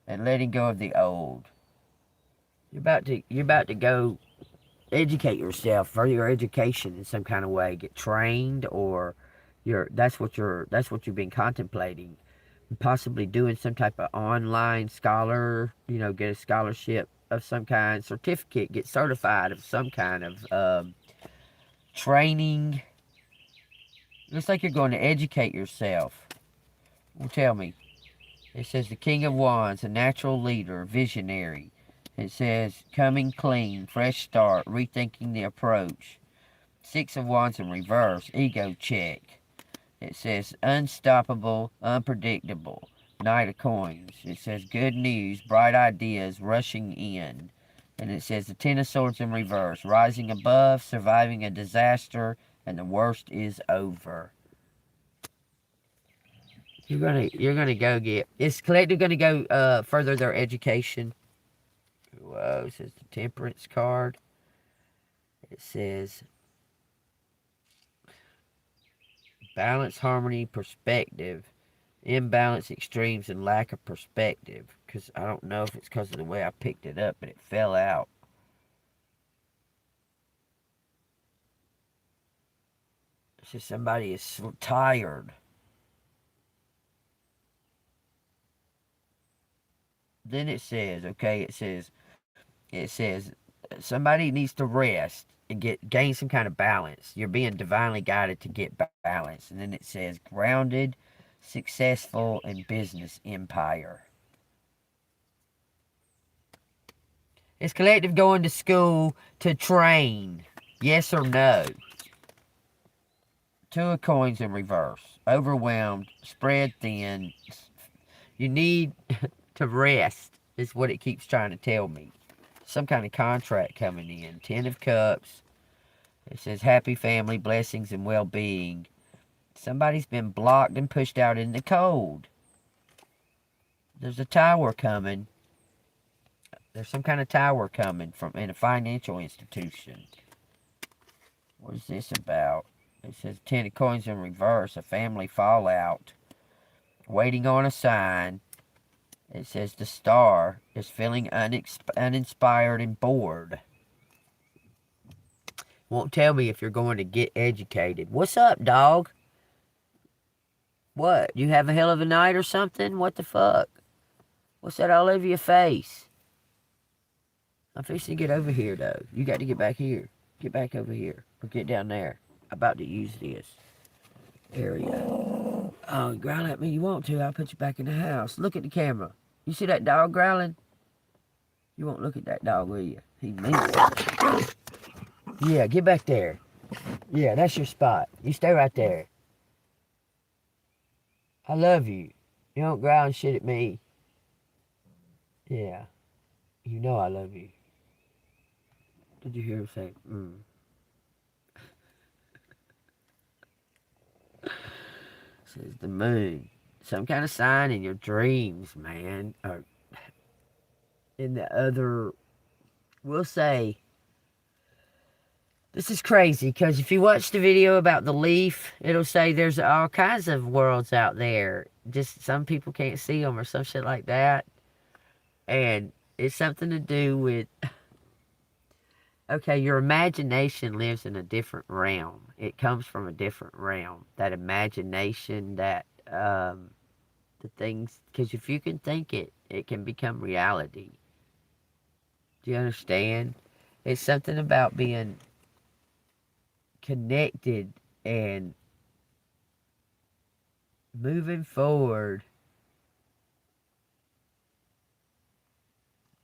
and letting go of the old. You're about to go educate yourself, for your education in some kind of way, get trained, or that's what you've been contemplating, possibly doing some type of online get a scholarship of some kind, certificate, get certified of some kind of training. Looks like you're going to educate yourself. Well, tell me. It says the King of Wands, a natural leader, visionary. It says coming clean, fresh start, rethinking the approach. Six of Wands in reverse, ego check. It says unstoppable, unpredictable. Knight of Coins. It says good news, bright ideas rushing in. And it says the Ten of Swords in reverse, rising above, surviving a disaster, and the worst is over. You're gonna go get. Is collective gonna go further their education? Whoa! It says the Temperance card. It says balance, harmony, perspective, imbalance, extremes, and lack of perspective. Because I don't know if it's because of the way I picked it up, but it fell out. It says somebody is tired. Then it says, okay, it says somebody needs to rest and gain some kind of balance. You're being divinely guided to get balance. And then it says grounded, successful, and business empire. Is collective going to school to train? Yes or no? Two of coins in reverse. Overwhelmed, spread thin. You need to rest, is what it keeps trying to tell me. Some kind of contract coming in. Ten of Cups. It says happy family, blessings, and well-being. Somebody's been blocked and pushed out in the cold. There's a tower coming. There's some kind of tower coming from in a financial institution. What is this about? It says Ten of Coins in reverse, a family fallout. Waiting on a sign. It says the Star is feeling uninspired and bored. Won't tell me if you're going to get educated. What's up, dog? What? You have a hell of a night or something? What the fuck? What's that all over your face? I'm fixing to get over here, though. You got to get back here. Get back over here. Or get down there. I'm about to use this area. Oh, growl at me you want to. I'll put you back in the house. Look at the camera. You see that dog growling? You won't look at that dog, will you? He means it. Yeah, get back there. Yeah, that's your spot. You stay right there. I love you. You don't growl and shit at me. Yeah. You know I love you. Did you hear him say, Says the moon. Some kind of sign in your dreams, man. Or in the other, we'll say, this is crazy, because if you watch the video about the leaf, it'll say there's all kinds of worlds out there. Just some people can't see them or some shit like that. And it's something to do with, okay, your imagination lives in a different realm. It comes from a different realm. That imagination, that, the things, because if you can think it, it can become reality. Do you understand? It's something about being connected and moving forward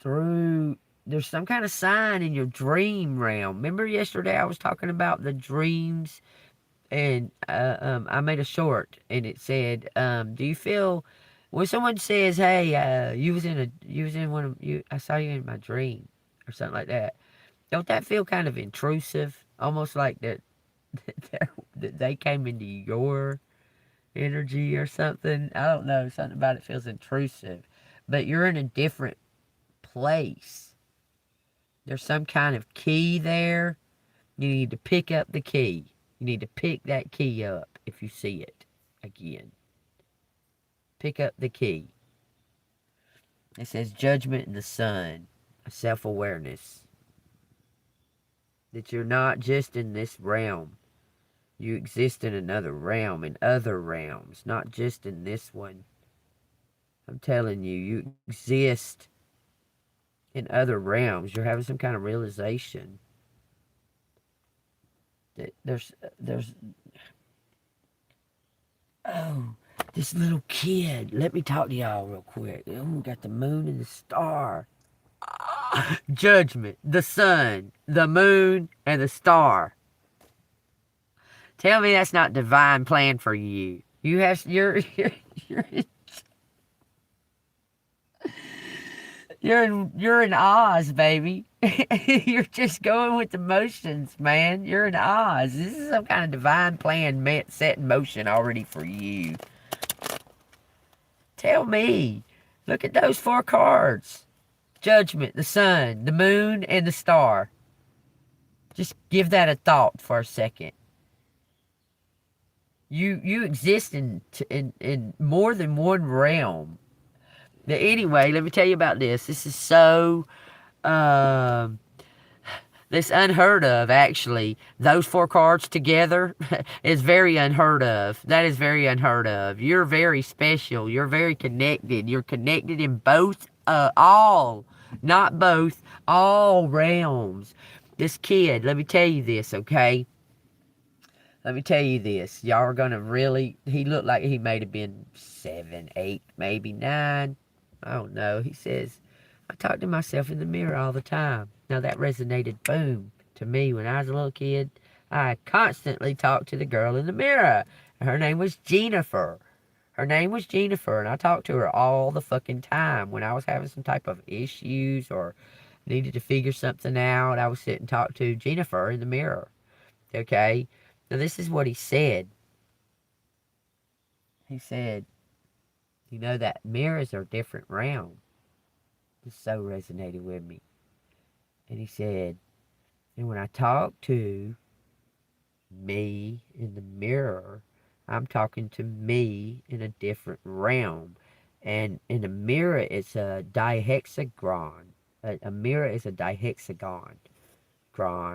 through. There's some kind of sign in your dream realm. Remember yesterday I was talking about the dreams, and I made a short, and it said, do you feel when someone says, hey, you was in one of you, I saw you in my dream, or something like that. Don't that feel kind of intrusive? Almost like that, that they came into your energy or something. I don't know. Something about it feels intrusive. But you're in a different place. There's some kind of key there. You need to pick up the key. You need to pick that key up if you see it again. Pick up the key. It says judgment in the sun, self-awareness. That you're not just in this realm. You exist in another realm, in other realms, not just in this one. I'm telling you, you exist in other realms. You're having some kind of realization that there's oh, this little kid. Let me talk to y'all real quick. Oh, we got the moon and the star. Judgment, the sun, the moon, and the star. Tell me that's not divine plan for you. You have you're in Oz, baby. You're just going with the motions, man. You're in Oz. This is some kind of divine plan set in motion already for you. Tell me. Look at those 4 cards. Judgment, the sun, the moon, and the star. Just give that a thought for a second. You exist in more than one realm. Now, anyway, let me tell you about this. This is so this unheard of, actually. Those 4 cards together is very unheard of. That is very unheard of. You're very special. You're very connected. You're connected in both, all, not both, all realms. This kid, let me tell you this, okay? Let me tell you this. Y'all are going to really... He looked like he might have been 7, 8, maybe 9. I don't know. He says, I talk to myself in the mirror all the time. Now that resonated, boom, to me when I was a little kid. I constantly talked to the girl in the mirror. Her name was Jennifer. Her name was Jennifer, and I talked to her all the fucking time. When I was having some type of issues or needed to figure something out, I would sit and talk to Jennifer in the mirror. Okay? Now this is what he said. He said, you know that mirrors are different realms. This so resonated with me. And he said, and when I talk to me in the mirror, I'm talking to me in a different realm. And in a mirror, it's a dihexagon. A mirror is a dihexagon,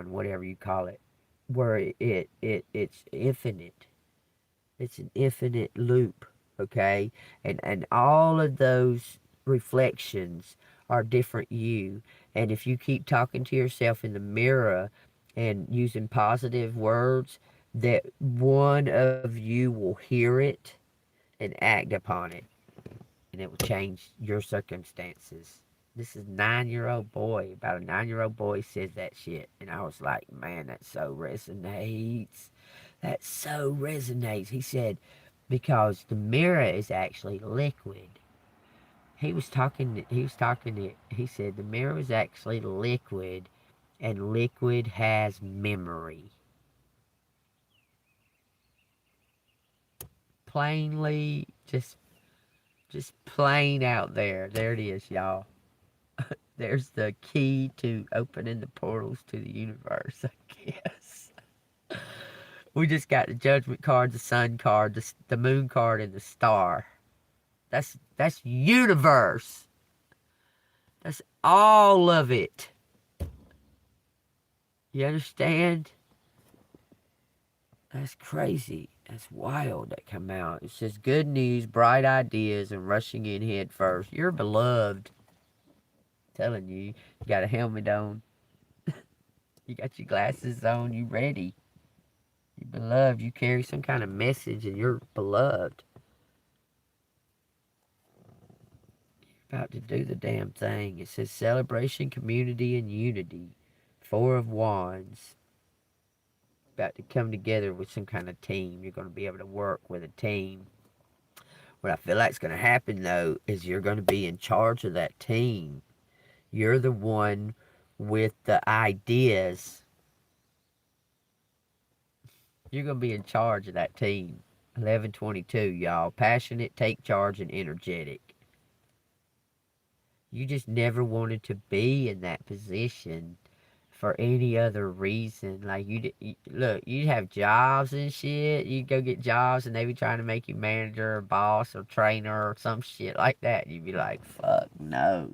whatever you call it, where it's infinite. It's an infinite loop, okay? And all of those reflections are different you. And if you keep talking to yourself in the mirror and using positive words, that one of you will hear it and act upon it. And it will change your circumstances. This is a 9-year-old boy. About a 9-year-old boy says that shit. And I was like, man, that so resonates. That so resonates. He said, because the mirror is actually liquid. He said the mirror is actually liquid, and liquid has memory. Plainly, just plain out there. There it is, y'all. There's the key to opening the portals to the universe, I guess. We just got the judgment card, the sun card, the moon card, and the star. That's universe. That's all of it. You understand? That's crazy. That's wild that come out. It says good news, bright ideas, and rushing in head first. You're beloved. I'm telling you, you got a helmet on. You got your glasses on. You ready. You're beloved. You carry some kind of message, and you're beloved. You're about to do the damn thing. It says celebration, community, and unity. 4 of Wands. About to come together with some kind of team. You're going to be able to work with a team. What I feel like is going to happen, though, is you're going to be in charge of that team. You're the one with the ideas. You're going to be in charge of that team. 1122, y'all. Passionate, take charge, and energetic. You just never wanted to be in that position for any other reason. Like, look, you'd have jobs and shit. You'd go get jobs and they'd be trying to make you manager or boss or trainer or some shit like that. You'd be like, fuck no.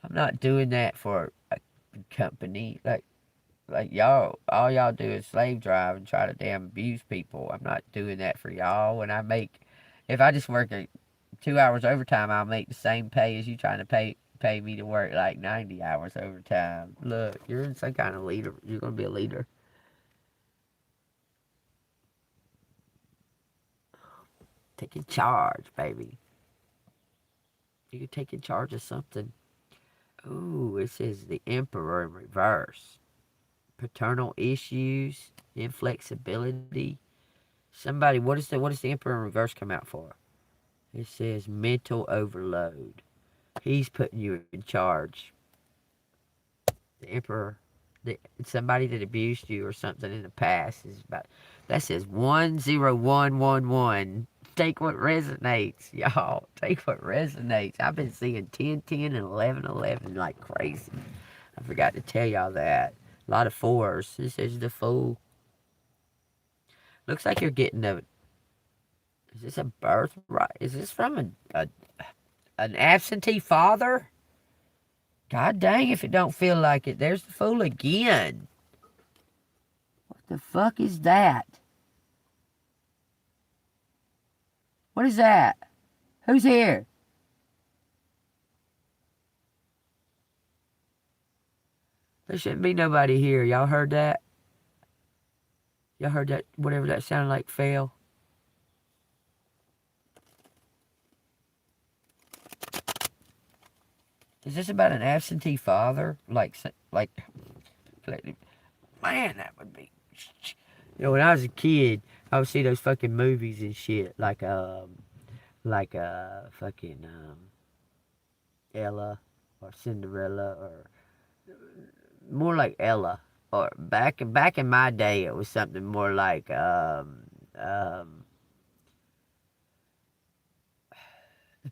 I'm not doing that for a company. Like y'all, all y'all do is slave drive and try to damn abuse people. I'm not doing that for y'all. If I just work 2 hours overtime, I'll make the same pay as you trying to pay me to work like 90 hours overtime. Look, you're in some kind of leader. You're gonna be a leader. Taking charge, baby. You can take in charge of something. Ooh, it says the Emperor in reverse. Paternal issues, inflexibility. Somebody, what does the Emperor in reverse come out for? It says mental overload. He's putting you in charge. The Emperor, somebody that abused you or something in the past is about. That says 10111. Take what resonates, y'all. Take what resonates. I've been seeing 1010 and 1111 like crazy. I forgot to tell y'all that. A lot of fours. This is the Fool. Looks like you're getting a. Is this a birthright? Is this from an absentee father? God dang if it don't feel like it. There's the Fool again. What the fuck is that? What is that? Who's here? There shouldn't be nobody here. Y'all heard that? Y'all heard that? Whatever that sounded like fell. Is this about an absentee father? Like, man, that would be. You know, when I was a kid, I would see those fucking movies and shit, fucking Ella or Cinderella or more like Ella. Or back in my day, it was something more like the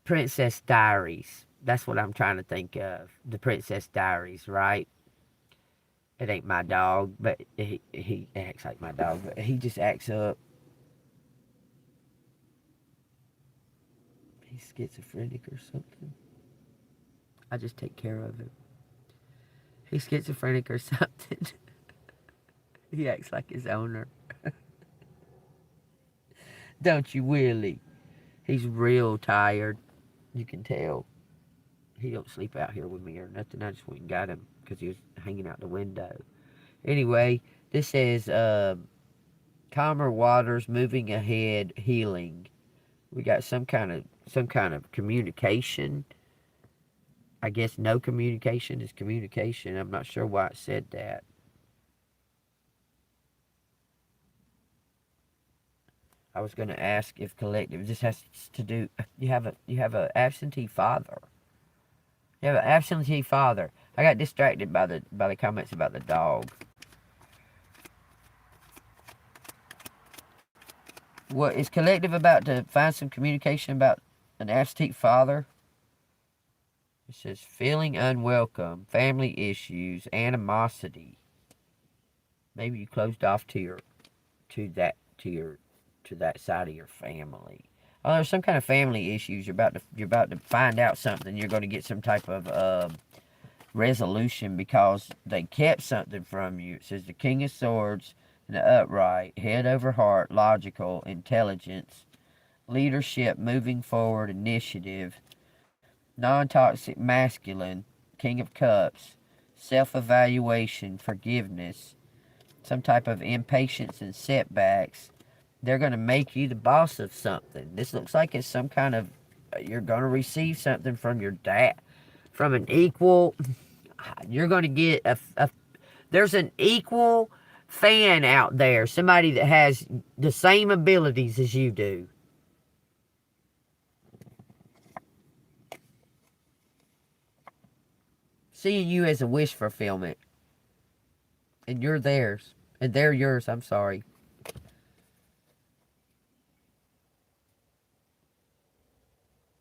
Princess Diaries. That's what I'm trying to think of. The Princess Diaries, right? It ain't my dog, but he acts like my dog, but he just acts up. He's schizophrenic or something. I just take care of him. He's schizophrenic or something. He acts like his owner. Don't you, Willie? He's real tired. You can tell. He don't sleep out here with me or nothing. I just went and got him because he was hanging out the window. Anyway, this says calmer waters, moving ahead, healing. We got some kind of communication. I guess no communication is communication. I'm not sure why it said that. I was going to ask if collective. This has to do. You have a absentee father. You have an absentee father. I got distracted by the comments about the dog. What is collective about to find some communication about an absentee father? It says feeling unwelcome, family issues, animosity. Maybe you closed off to that side of your family. Oh, there's some kind of family issues. You're about to find out something. You're going to get some type of resolution because they kept something from you. It says the King of Swords and the upright, head over heart, logical, intelligence, leadership, moving forward, initiative, non-toxic masculine, King of Cups, self-evaluation, forgiveness, some type of impatience and setbacks. They're going to make you the boss of something. This looks like it's some kind of, you're going to receive something from your dad, from an equal, you're going to get there's an equal fan out there, somebody that has the same abilities as you do. seeing you as a wish fulfillment. And you're theirs. And they're yours, I'm sorry.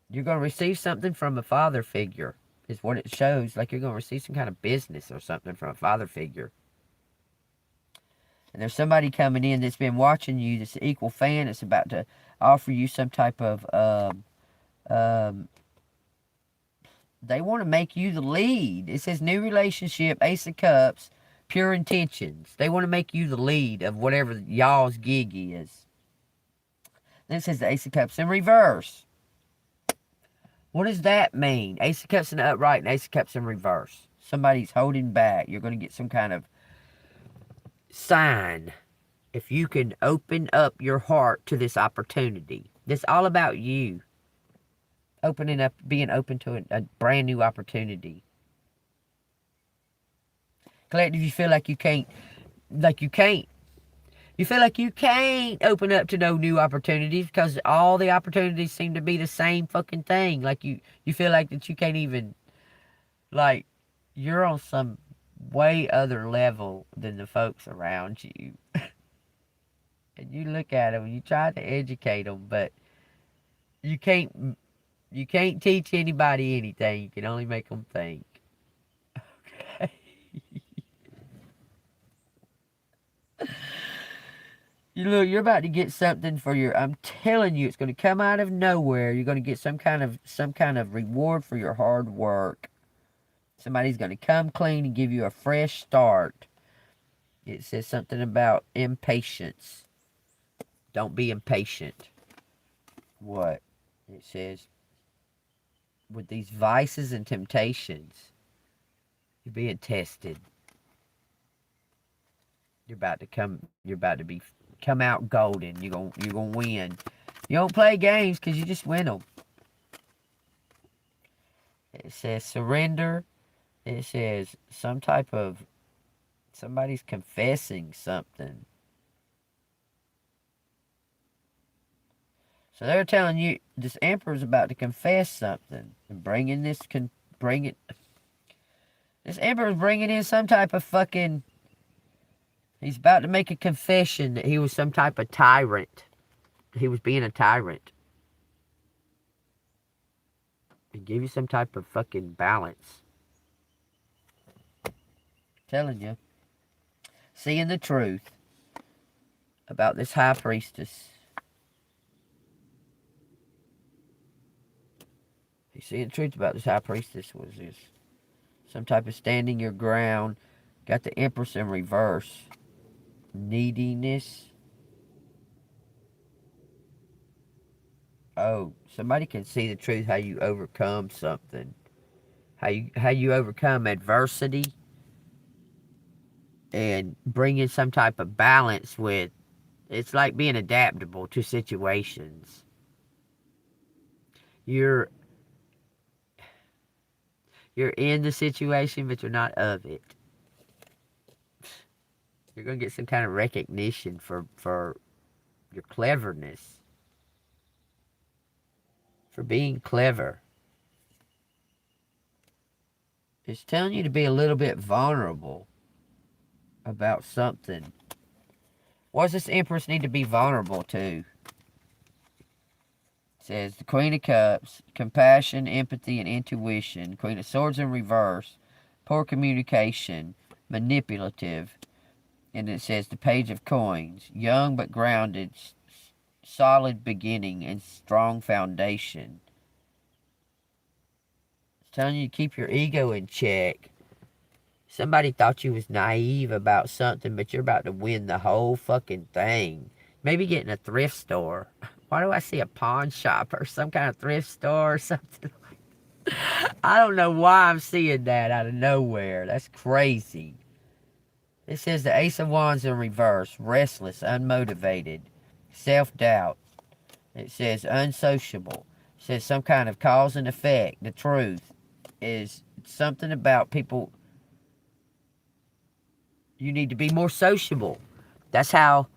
You're going to receive something from a father figure, is what it shows. Like you're going to receive some kind of business or something from a father figure. And there's somebody coming in that's been watching you, that's an equal fan, that's about to offer you some type of, they want to make you the lead. It says new relationship, Ace of Cups, pure intentions. They want to make you the lead of whatever y'all's gig is. Then it says the Ace of Cups in reverse. What does that mean? Ace of Cups in the upright and Ace of Cups in reverse. Somebody's holding back. You're going to get some kind of sign if you can open up your heart to this opportunity. It's all about you. Opening up, being open to a brand new opportunity. Collective, you feel like you can't, you feel like you can't open up to no new opportunities because all the opportunities seem to be the same fucking thing. Like you feel like that you can't even, like, you're on some way other level than the folks around you. And you look at them and you try to educate them, but you can't teach anybody anything. You can only make them think. Okay. You're about to get something for your, I'm telling you, it's going to come out of nowhere. You're going to get some kind of reward for your hard work. Somebody's going to come clean and give you a fresh start. It says something about impatience. Don't be impatient. What? It says, with these vices and temptations, you're being tested. You're about to come out golden. You're gonna win. You don't play games because you just win them. It says surrender. It says some type of, somebody's confessing something. So they're telling you this emperor's about to confess something and bringing this this emperor's bringing in some type of fucking, he's about to make a confession that he was some type of tyrant. He was being a tyrant. And give you some type of fucking balance. I'm telling you. Seeing the truth about this high priestess. He's seeing the truth about this high priestess was this. Some type of standing your ground. Got the Empress in reverse. Neediness. Oh, somebody can see the truth, how you overcome something. How you overcome adversity. And bring in some type of balance with, it's like being adaptable to situations. You're in the situation, but you're not of it. You're going to get some kind of recognition for your cleverness. For being clever. It's telling you to be a little bit vulnerable about something. What does this Empress need to be vulnerable to? It says the Queen of Cups, compassion, empathy, and intuition. Queen of Swords in reverse, poor communication, manipulative. And it says the Page of Coins, young but grounded, solid beginning, and strong foundation. It's telling you to keep your ego in check. Somebody thought you was naive about something, but you're about to win the whole fucking thing. Maybe get in a thrift store. Why do I see a pawn shop or some kind of thrift store or something? I don't know why I'm seeing that out of nowhere. That's crazy. It says the Ace of Wands in reverse. Restless, unmotivated, self-doubt. It says unsociable. It says some kind of cause and effect. The truth is something about people. You need to be more sociable. That's how.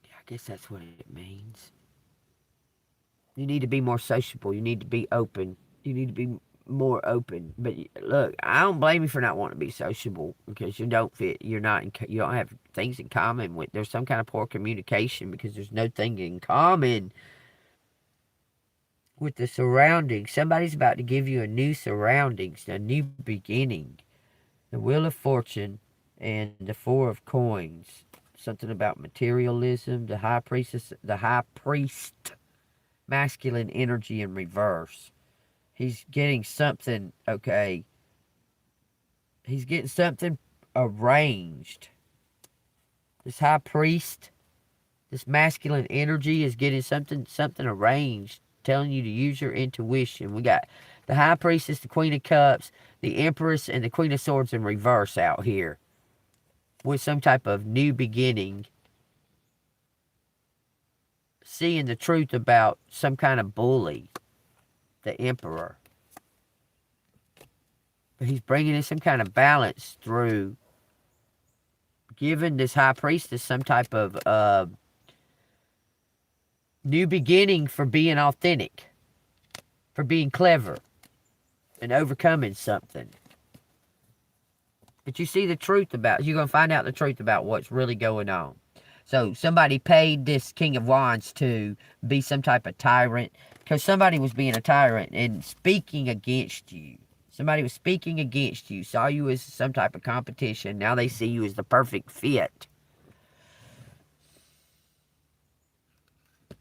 I guess that's what it means. You need to be more sociable. You need to be open. You need to be more open. But look, I don't blame you for not wanting to be sociable because you don't fit. You're not. You don't have things in common with. There's some kind of poor communication because there's no thing in common with the surroundings. Somebody's about to give you a new surroundings, a new beginning. The Wheel of Fortune and the Four of Coins. Something about materialism. The High Priestess. The High Priest. Masculine energy in reverse. He's getting something, okay. He's getting something arranged. This high priest, this masculine energy is getting something arranged, telling you to use your intuition. We got the high priestess, the queen of cups, the empress, and the queen of swords in reverse out here. With some type of new beginning. Seeing the truth about some kind of bully. The emperor. But he's bringing in some kind of balance through giving this high priestess some type of new beginning for being authentic, for being clever, and overcoming something. But you see the truth about, you're going to find out the truth about what's really going on. So somebody paid this King of Wands to be some type of tyrant because somebody was being a tyrant and speaking against you. Somebody was speaking against you, saw you as some type of competition. Now they see you as the perfect fit.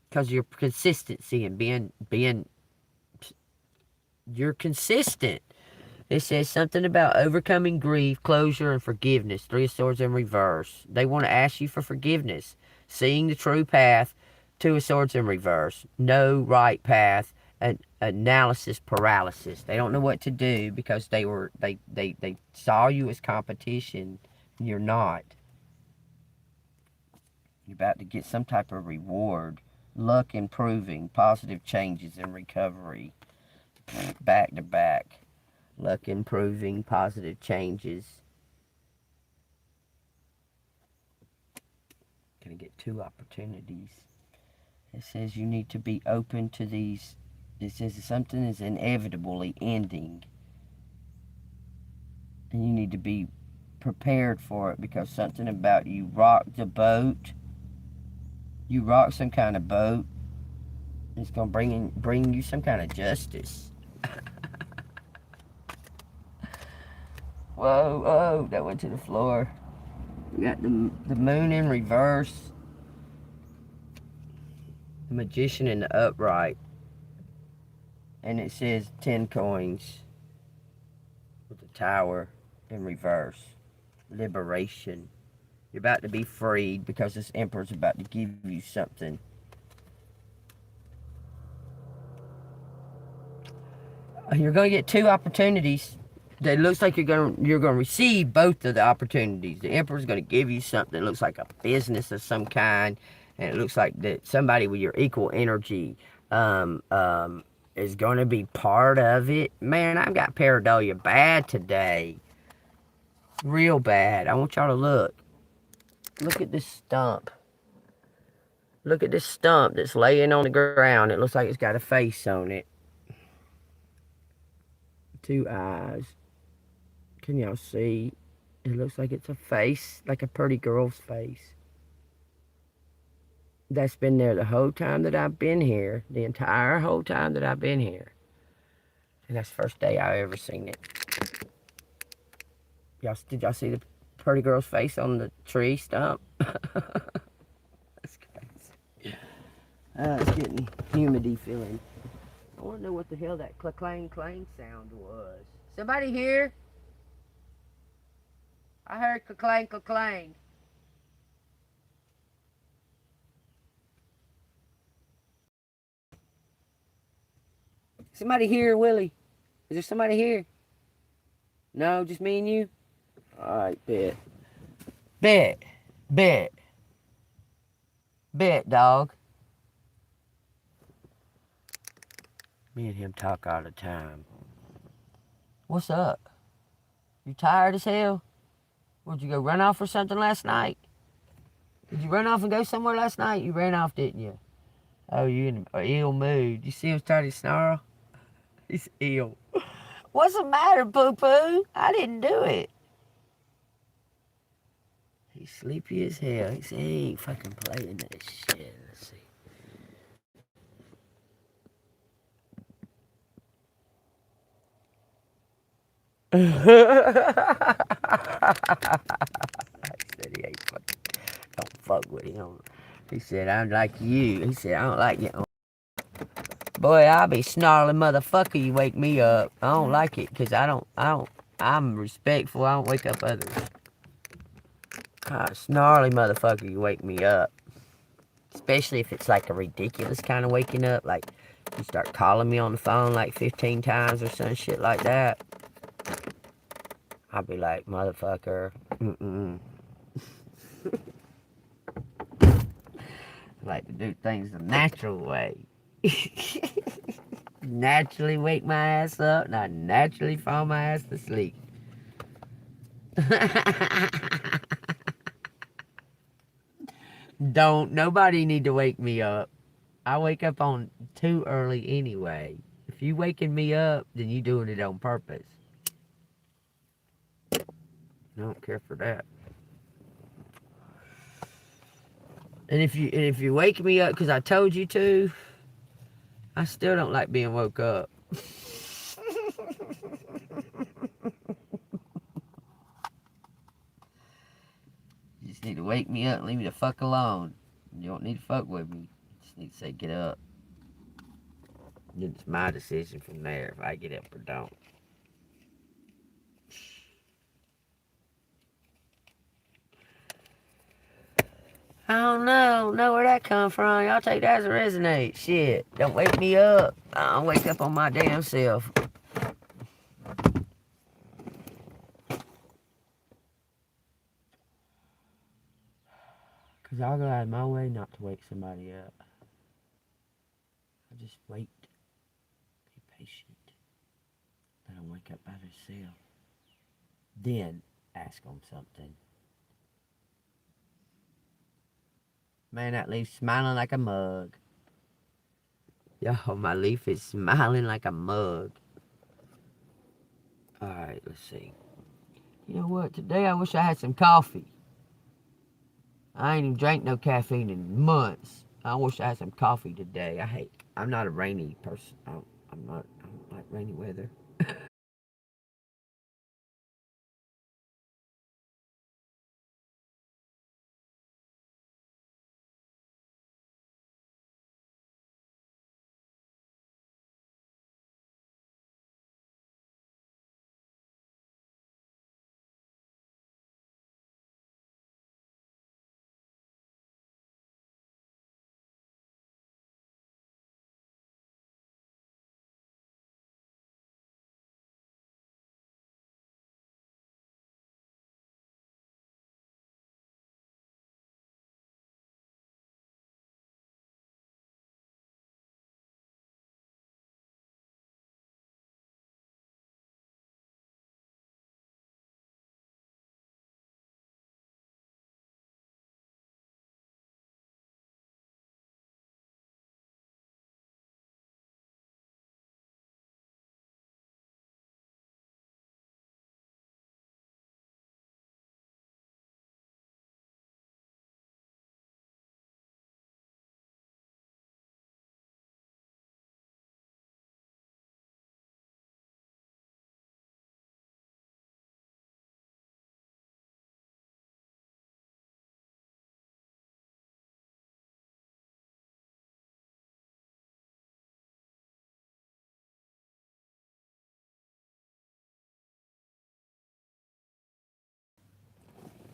Because your consistency and being, you're consistent. It says something about overcoming grief, closure, and forgiveness. Three of Swords in reverse. They want to ask you for forgiveness. Seeing the true path. Two of Swords in reverse. No right path. An analysis paralysis. They don't know what to do because they saw you as competition. And you're not. You're about to get some type of reward. Luck improving. Positive changes and recovery. Back to back. Luck improving, positive changes. Gonna get 2 opportunities. It says you need to be open to these. It says something is inevitably ending. And you need to be prepared for it because something about you rocked the boat. You rock some kind of boat. It's gonna bring you some kind of justice. Whoa, whoa, that went to the floor. We got the moon in reverse. The magician in the upright. And it says 10 coins. With the tower in reverse. Liberation. You're about to be freed because this emperor's about to give you something. You're going to get 2 opportunities. It looks like you're gonna receive both of the opportunities. The emperor's gonna give you something that looks like a business of some kind, and it looks like that somebody with your equal energy is gonna be part of it. Man, I've got pareidolia bad today, real bad. I want y'all to look. Look at this stump. Look at this stump that's laying on the ground. It looks like it's got a face on it. 2 eyes. Can y'all see? It looks like it's a face, like a pretty girl's face. That's been there the whole time that I've been here. The entire whole time that I've been here. And that's the first day I ever seen it. Did y'all see the pretty girl's face on the tree stump? That's crazy. It's getting humidity feeling. I want to know what the hell that clang clang sound was. Somebody here? I heard clang clang. Somebody here, Willie? Is there somebody here? No, just me and you? Alright, bet. Bet. Bet. Bet, dog. Me and him talk all the time. What's up? You tired as hell? Would you go run off or something last night? Did you run off and go somewhere last night? You ran off, didn't you? Oh, you in an ill mood. You see him starting to snarl? He's ill. What's the matter, Poo-Poo? I didn't do it. He's sleepy as hell. He ain't fucking playing that shit. Let's see. He said he ain't fucking. Don't fuck with him. He said, I'm like you. He said, I don't like you. Boy, I'll be snarling motherfucker, you wake me up. I don't like it, because I'm respectful. I don't wake up others. God, snarly motherfucker, you wake me up. Especially if it's like a ridiculous kind of waking up. Like, you start calling me on the phone like 15 times or some shit like that. I'll be like, motherfucker. I like to do things the natural way. Naturally wake my ass up, and I naturally fall my ass to sleep. Don't nobody need to wake me up. I wake up on too early anyway. If you waking me up, then you doing it on purpose. I don't care for that. And if you wake me up because I told you to, I still don't like being woke up. You just need to wake me up and leave me the fuck alone. You don't need to fuck with me. You just need to say get up. And it's my decision from there if I get up or don't. I don't know where that come from. Y'all take that as a resonate. Shit, don't wake me up. I'll wake up on my damn self. Because I'll go out of my way not to wake somebody up. I just wait. Be patient. Let them wake up by themselves. Then ask them something. Man, that leaf's smiling like a mug. Yo, my leaf is smiling like a mug. Alright, let's see. You know what? Today I wish I had some coffee. I ain't even drank no caffeine in months. I wish I had some coffee today. I'm not a rainy person. I don't like rainy weather.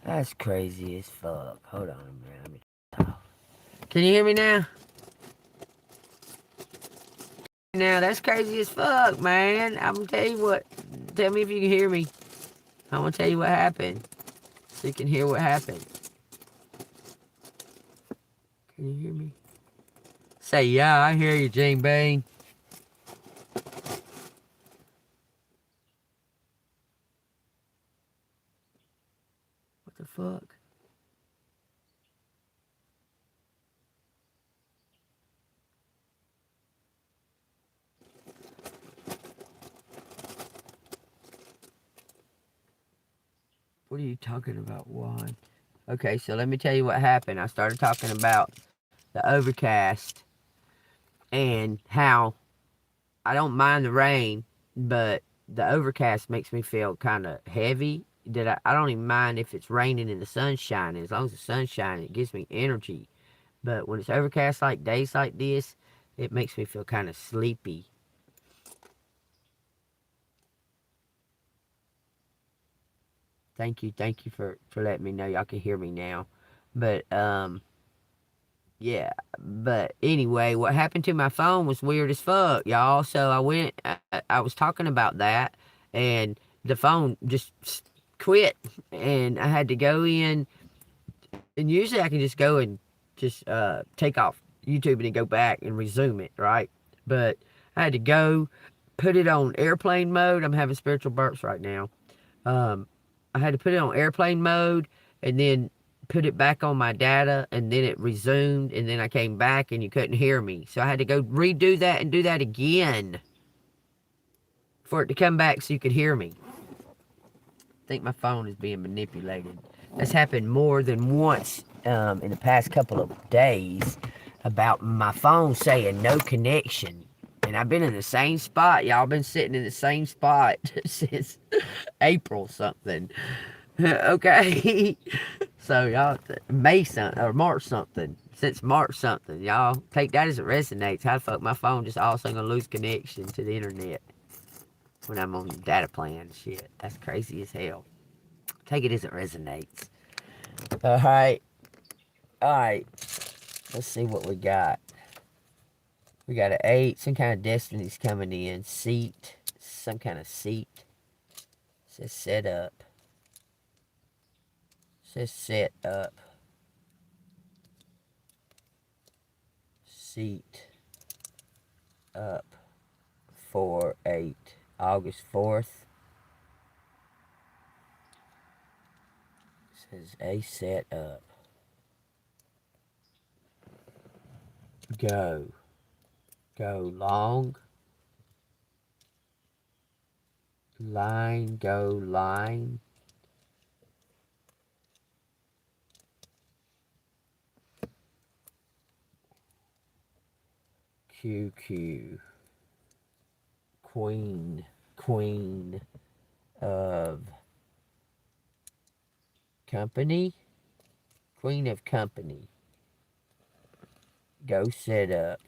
That's crazy as fuck. Hold on a minute. Let me talk. Can you hear me now? Now, that's crazy as fuck, man. I'm gonna tell you what. Tell me if you can hear me. I'm gonna tell you what happened. So you can hear what happened. Can you hear me? Say, yeah, I hear you, JEANBEAN. What the fuck? What are you talking about, Juan? Okay, so let me tell you what happened. I started talking about the overcast and how I don't mind the rain, but the overcast makes me feel kind of heavy. That I don't even mind if it's raining and the sun's shining. As long as the sun's shining, it gives me energy. But when it's overcast like days like this, it makes me feel kind of sleepy. Thank you for letting me know y'all can hear me now. But yeah, but anyway, what happened to my phone was weird as fuck, y'all. So I was talking about that, and the phone just quit, and I had to go in, and usually I can just go and just take off YouTube and go back and resume it, right? But I had to go put it on airplane mode. I'm having spiritual burps right now. Um, I had to put it on airplane mode and then put it back on my data, and then it resumed, and then I came back and you couldn't hear me. So I had to go redo that and do that again for it to come back so you could hear me. I think my phone is being manipulated. That's happened more than once in the past couple of days about my phone saying no connection. And I've been in the same spot. Y'all been sitting in the same spot since April something. Okay. So y'all, May something, or March something. Since March something. Y'all take that as it resonates. How the fuck my phone just all of a sudden gonna lose connection to the internet when I'm on data plan? Shit. That's crazy as hell. Take it as it resonates. Alright. Alright. Let's see what we got. We got an 8. Some kind of destiny's coming in. Seat. Some kind of seat. It says set up. It says set up. Seat up for 8. August 4th. It says a set up. Go. Go long. Line. Go line. QQ. Queen. Queen of company. Queen of company. Go set up.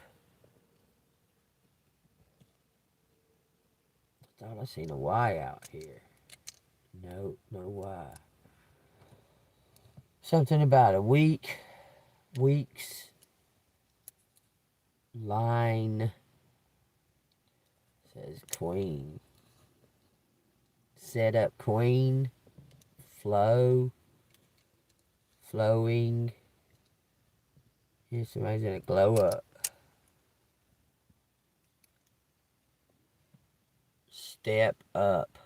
Thought I seen a Y out here. No, no Y. Something about a week. Weeks. Line. Says queen. Set up queen. Flow. Flowing. Here's somebody's gonna glow up. Step up.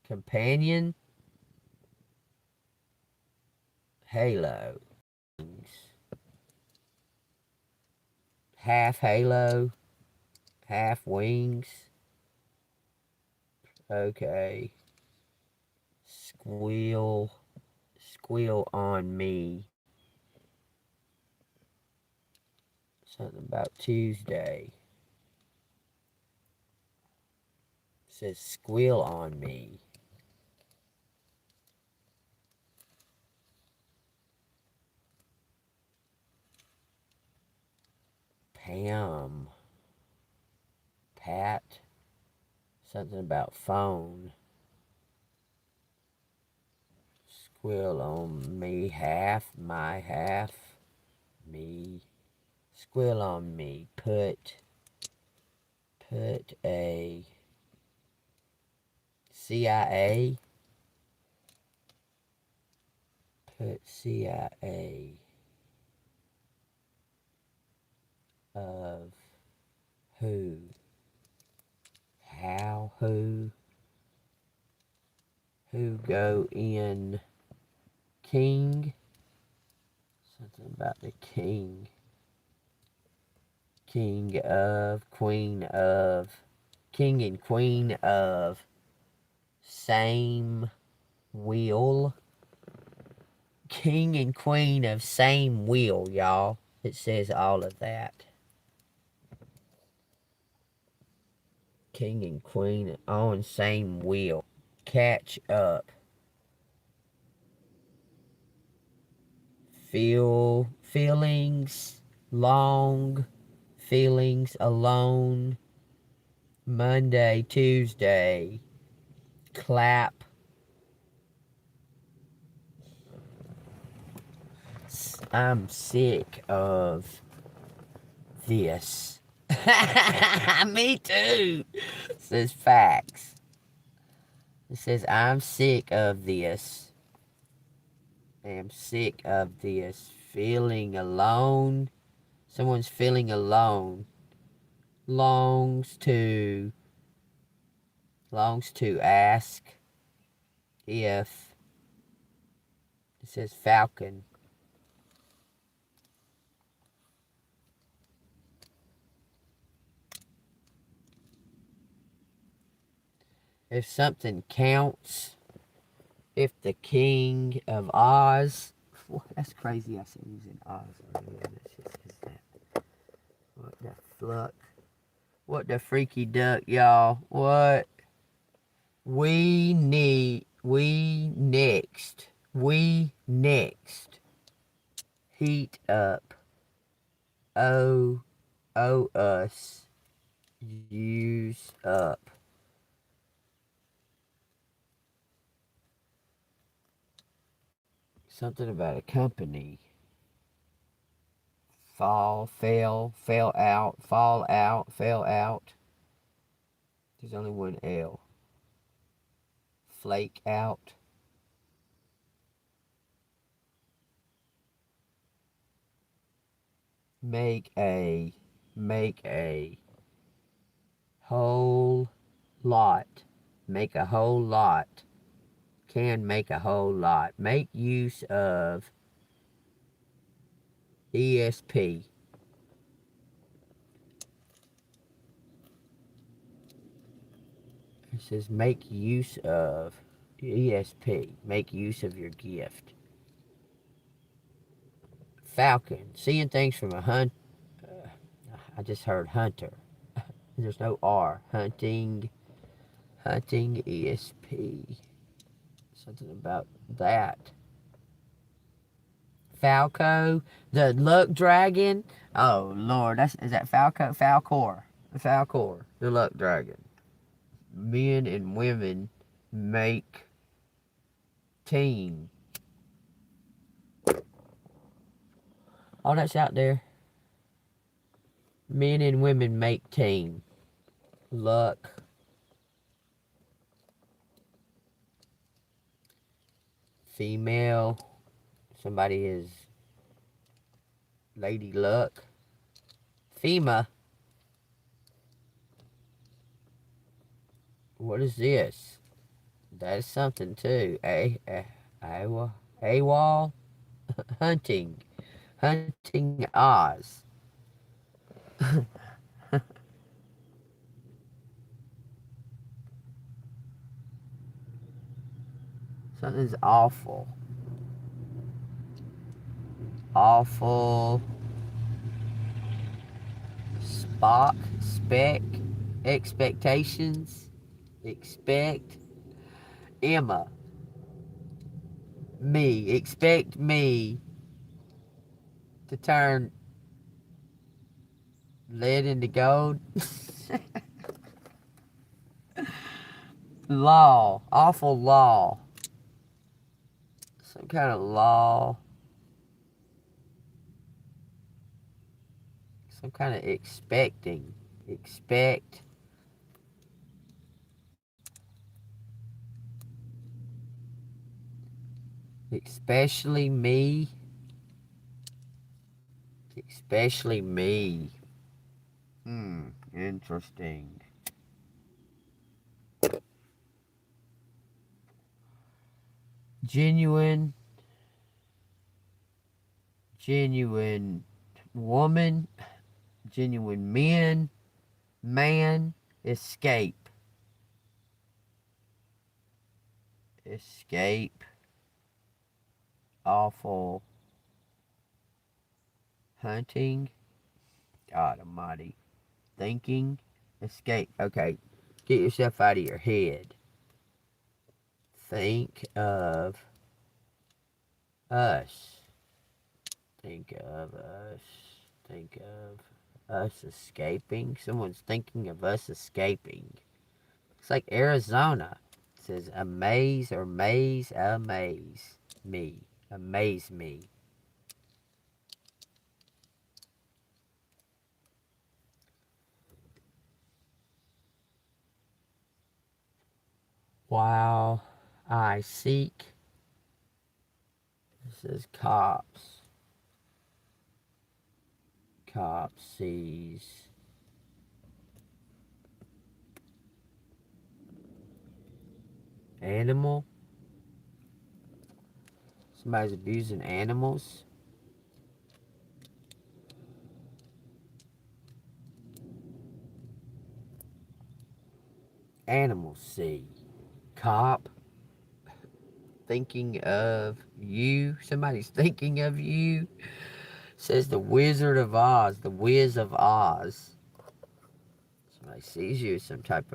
Companion. Halo. Half halo. Half wings. Okay. Squeal. Squeal on me. Something about Tuesday. It says squeal on me. Pam. Pat. Something about phone. Squeal on me. Half. My half. Me. Squeal on me. Put a CIA. Put CIA of who? How? Who? Who go in king? Something about the king. King of, queen of, king and queen of same wheel. King and queen of same wheel, y'all. It says all of that. King and queen on same wheel. Catch up. Feelings. Long. Feelings alone. Monday, Tuesday. Clap. I'm sick of this. Me too. It says facts. It says I'm sick of this. I'm sick of this. Feeling alone. Someone's feeling alone. Longs to ask if. It says falcon. If something counts. If the King of Oz. That's crazy. I said he was in Oz already. That's just that. What the fluck? What the freaky duck, y'all? What? We next. Heat up. Us. Use up. Something about a company. Fell out. There's only one L. Flake out. Make a whole lot. Make a whole lot. Can make a whole lot. Make use of ESP. It says make use of ESP. Make use of your gift. Falcon. Seeing things from a hunt. I just heard hunter. There's no R. Hunting ESP. Something about that. Falco, the luck dragon. Oh Lord, is that Falcor, the luck dragon. Men and women make team. All that's out there. Men and women make team. Luck. Female. Somebody is Lady Luck. FEMA. What is this? That is something too. AWOL. Hunting Oz. Something's awful. Spec, expectations, expect, Emma, expect me to turn lead into gold. Law, awful law, some kind of law, some kind of expect, especially me. Interesting. Genuine woman, genuine man, escape. escape, awful, hunting, God almighty, thinking, escape. Okay, get yourself out of your head. Think of us. Think of us. Think of us escaping. Someone's thinking of us escaping. It's like Arizona. It says amaze or maze, amaze me. Amaze me. While I seek, this is cops. Cop sees. Animal. Somebody's abusing animals. Animals see. Cop. Thinking of you. Somebody's thinking of you. Says the Wizard of Oz. The Wiz of Oz. Somebody sees you as some type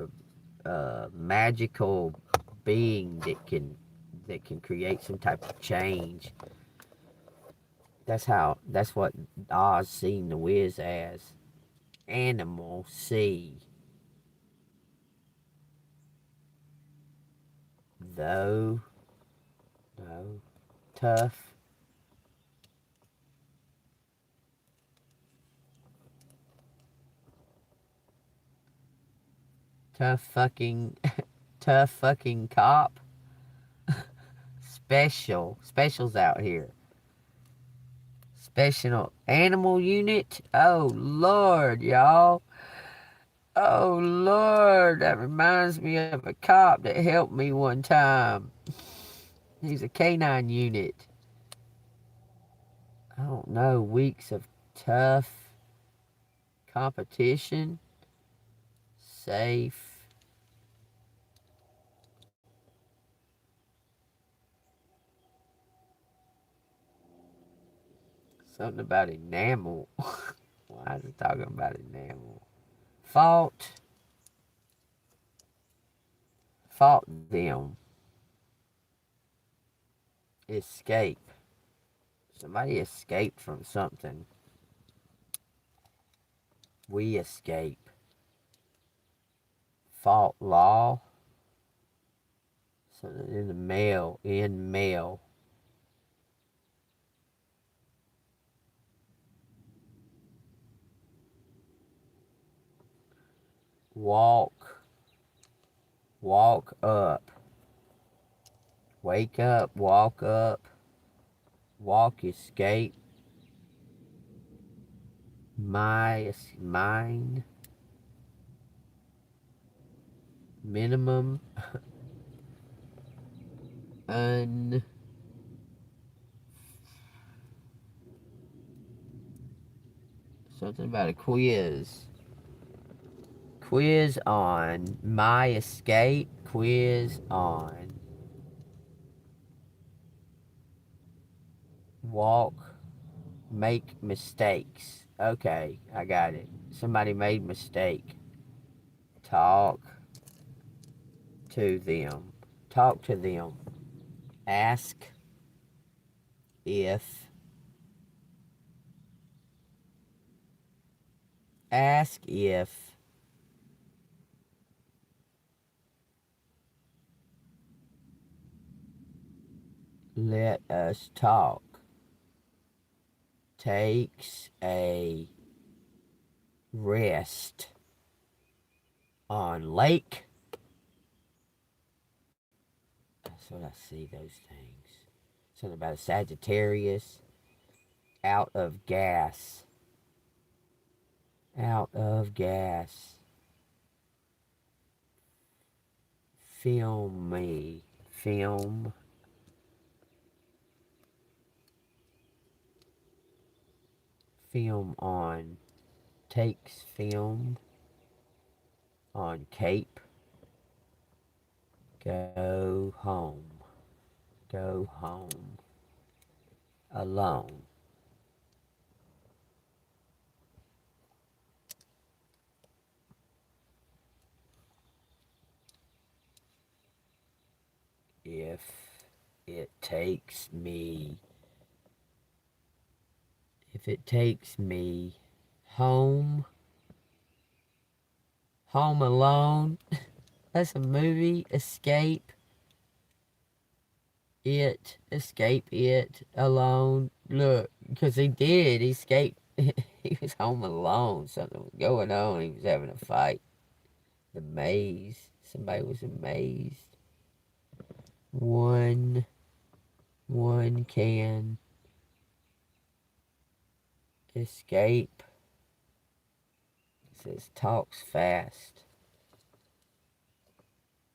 of magical being that can create some type of change. That's what Oz seen the Wiz as. Animal see. Though, no, tough. Tough fucking, tough fucking cop. Specials out here. Special animal unit. Oh Lord, y'all. Oh Lord, that reminds me of a cop that helped me one time. He's a canine unit. I don't know, weeks of tough competition. Safe. Something about enamel. Why is it talking about enamel? Fault. Fault them. Escape. Somebody escaped from something. We escape. Fault law. Something in the mail. In mail. Walk. Walk up. Wake up. Walk up. Walk, escape. Mine. Minimum. Un. Something about a quiz. Quiz on my escape. Quiz on walk. Make mistakes. Okay, I got it. Somebody made mistake. Talk to them. Talk to them. Ask if. Ask if. Let us talk. Takes a rest on lake. That's what I see, those things. Something about a Sagittarius. Out of gas. Out of gas. Film me. Film. Film on. Takes film on cape. Go home. Go home alone. If it takes me home alone. That's a movie. Escape it alone. Look, because he did. He escaped. He was home alone. Something was going on. He was having a fight. The maze. Somebody was amazed. One can escape. It says talks fast.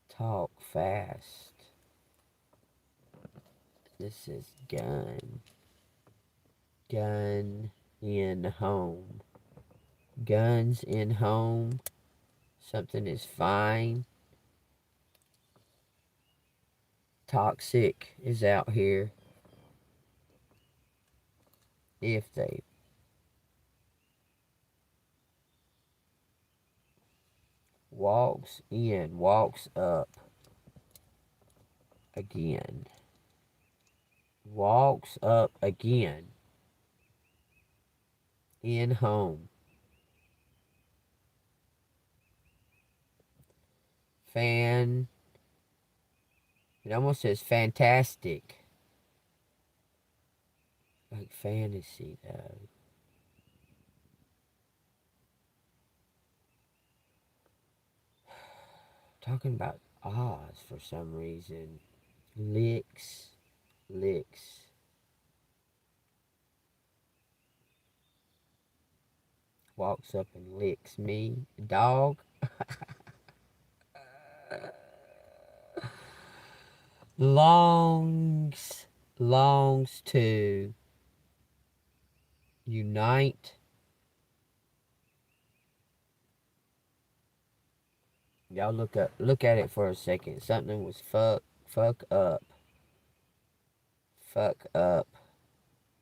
Talk fast. This is gun. Gun in home. Guns in home. Something is fine. Toxic is out here. If they walks in, walks up again. Walks up again. In home. Fan. It almost says fantastic. Like fantasy, though. Talking about Oz for some reason. Licks. Walks up and licks me. Dog. Longs to unite. Y'all look at it for a second. Something was fuck up.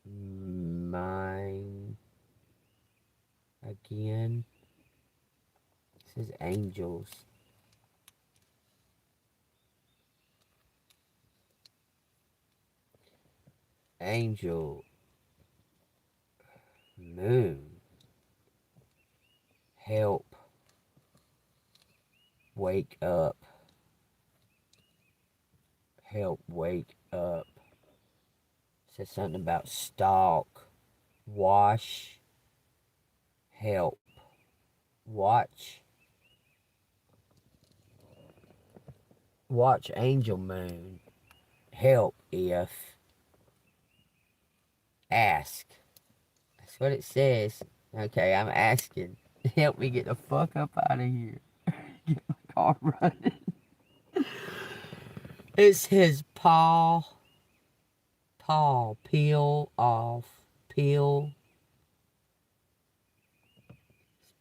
Mine again. It says angels. Angel moon. Help. Wake up. Help wake up. Says something about stalk. Wash. Help. Watch. Watch angel moon. Help if. Ask. That's what it says. Okay, I'm asking. Help me get the fuck up out of here. Get my car running. It says paw. Peel off. Peel.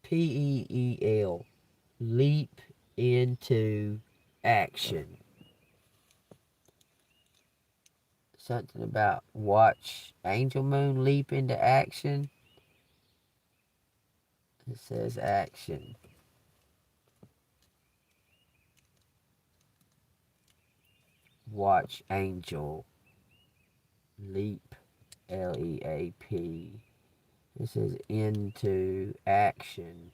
P-E-E-L. Leap into action. Something about watch angel moon leap into action. It says action. Watch angel leap. L-E-A-P. It says into action.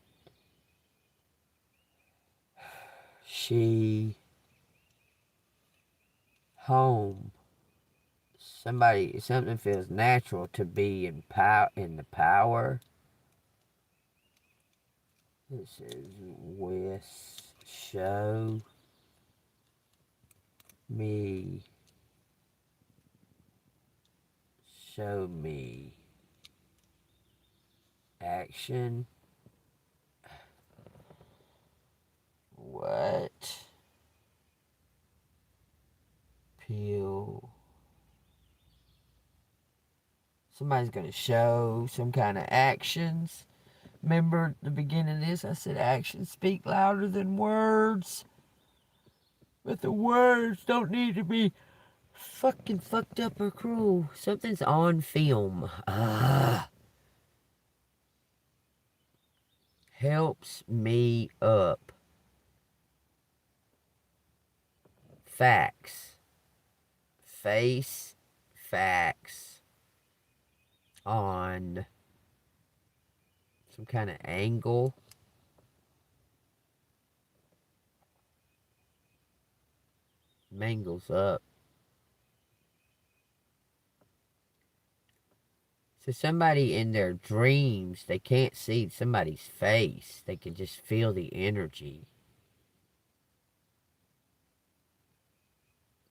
She. Home. Something feels natural to be in the power. This is with show me action. What? Peel. Somebody's gonna show some kind of actions. Remember at the beginning of this, I said actions speak louder than words. But the words don't need to be Fucking fucked up or cruel. Something's on film. Helps me up. Facts. Face facts on some kind of angle. Mangles up. So somebody in their dreams, they can't see somebody's face. They can just feel the energy.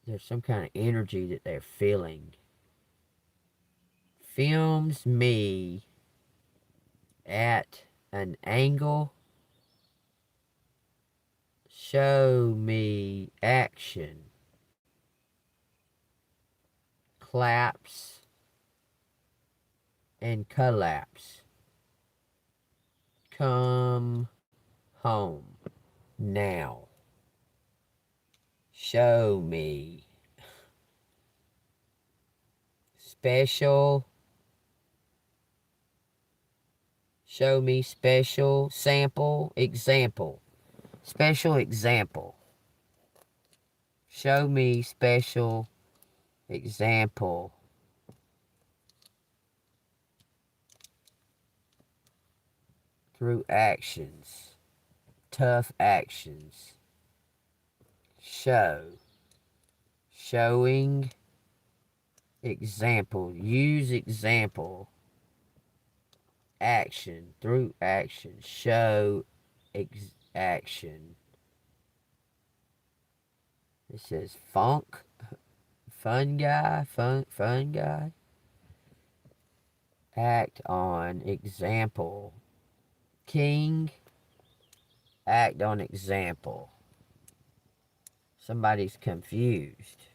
There's some kind of energy that they're feeling. Films me at an angle. Show me action. Claps and collapse. Come home now. Show me. Special. Show me special sample example. Special example. Show me special example. Through actions. Tough actions. Show. Showing. Example. Use example. Action. Through action. Show action. It says funk. Fun guy. Fun guy. Act on example. King. Act on example. Somebody's confused.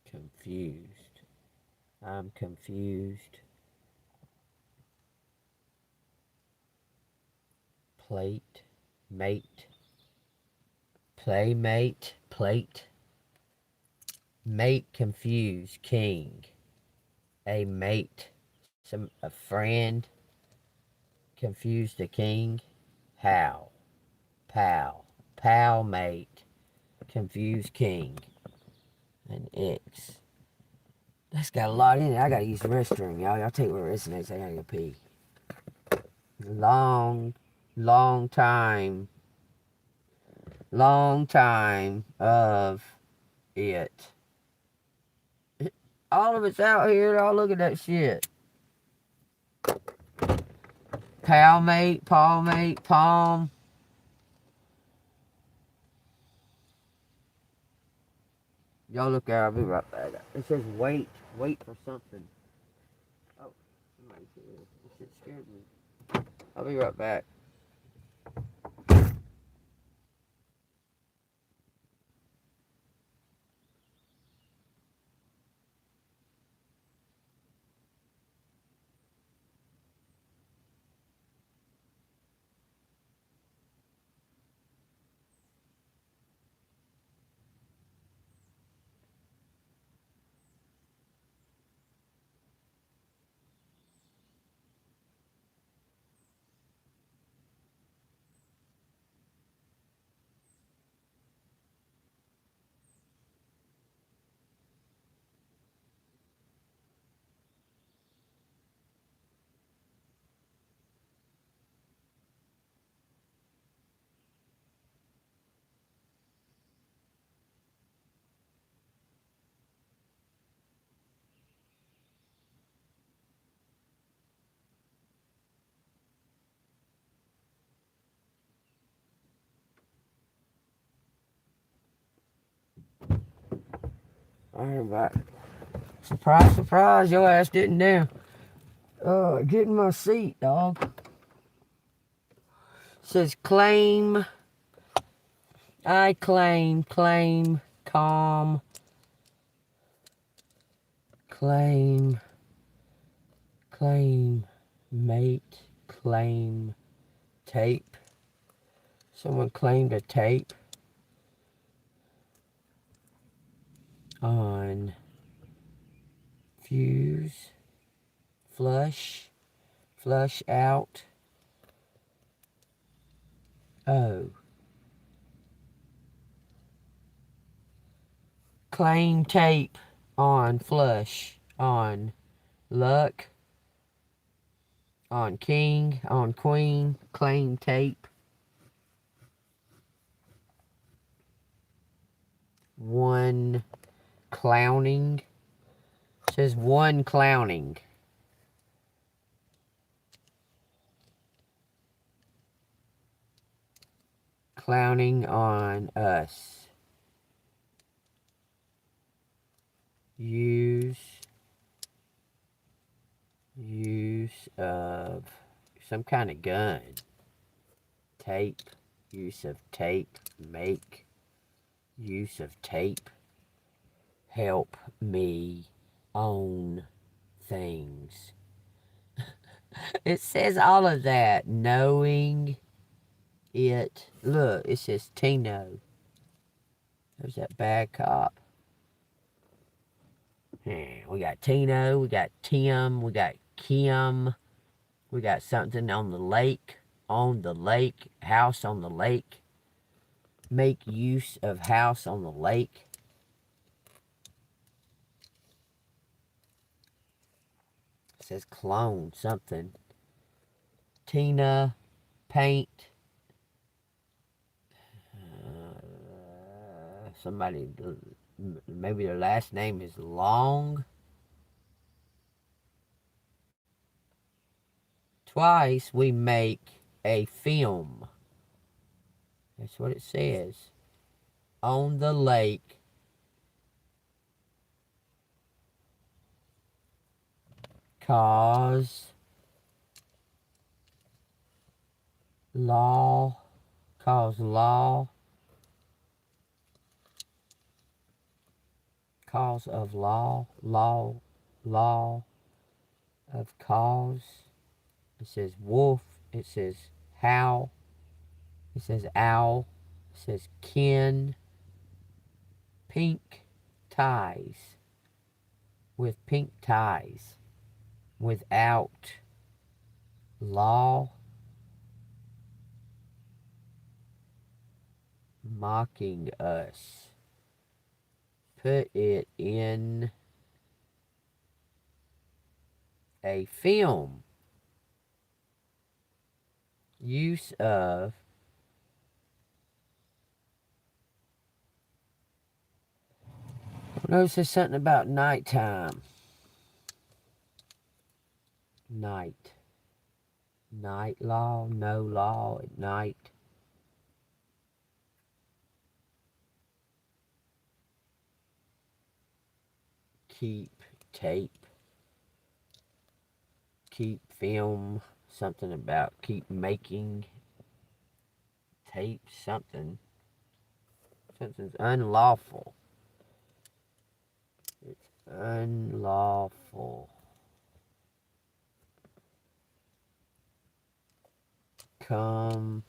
Confused. I'm confused. Plate. Mate. Playmate. Plate. Mate confused. King. A mate. A friend. Confused the king. How. Pal. Pal mate. Confused king. An X. That's got a lot in it. I gotta use the restroom, y'all. Y'all take where it's next. I gotta go pee. Long time of it. All of it's out here. Y'all look at that shit. Palmate, palmate, palm. Y'all look out. I'll be right back. It says wait for something. Oh, somebody's here. This shit scared me. I'll be right back. Alright, back. Surprise, surprise, your ass didn't now. Get in my seat, dog. It says claim. I claim, calm. Claim, mate, claim, tape. Someone claimed a tape on fuse, flush out. Oh. Claim tape on flush, on luck, on king, on queen, claim tape. One clowning. It says one clowning. Clowning on us. Use of some kind of gun. Tape. Use of tape. Make use of tape. Help me own things. It says all of that. Knowing it. Look, it says Tino. There's that bad cop. We got Tino, we got Tim, we got Kim. We got something on the lake. On the lake. House on the lake. Make use of house on the lake. It says clone something. Tina, paint. Somebody, maybe their last name is Long. Twice we make a film. That's what it says. On the lake. Cause law. Cause law. Cause of law. Law of cause. It says wolf. It says how. It says owl. It says kin. Pink ties. With pink ties. Without law. Mocking us. Put it in a film. Use of notice there's something about nighttime. Night law, no law at night. Keep tape. Keep film. Something about keep making tape. Something's unlawful. It's unlawful. Come.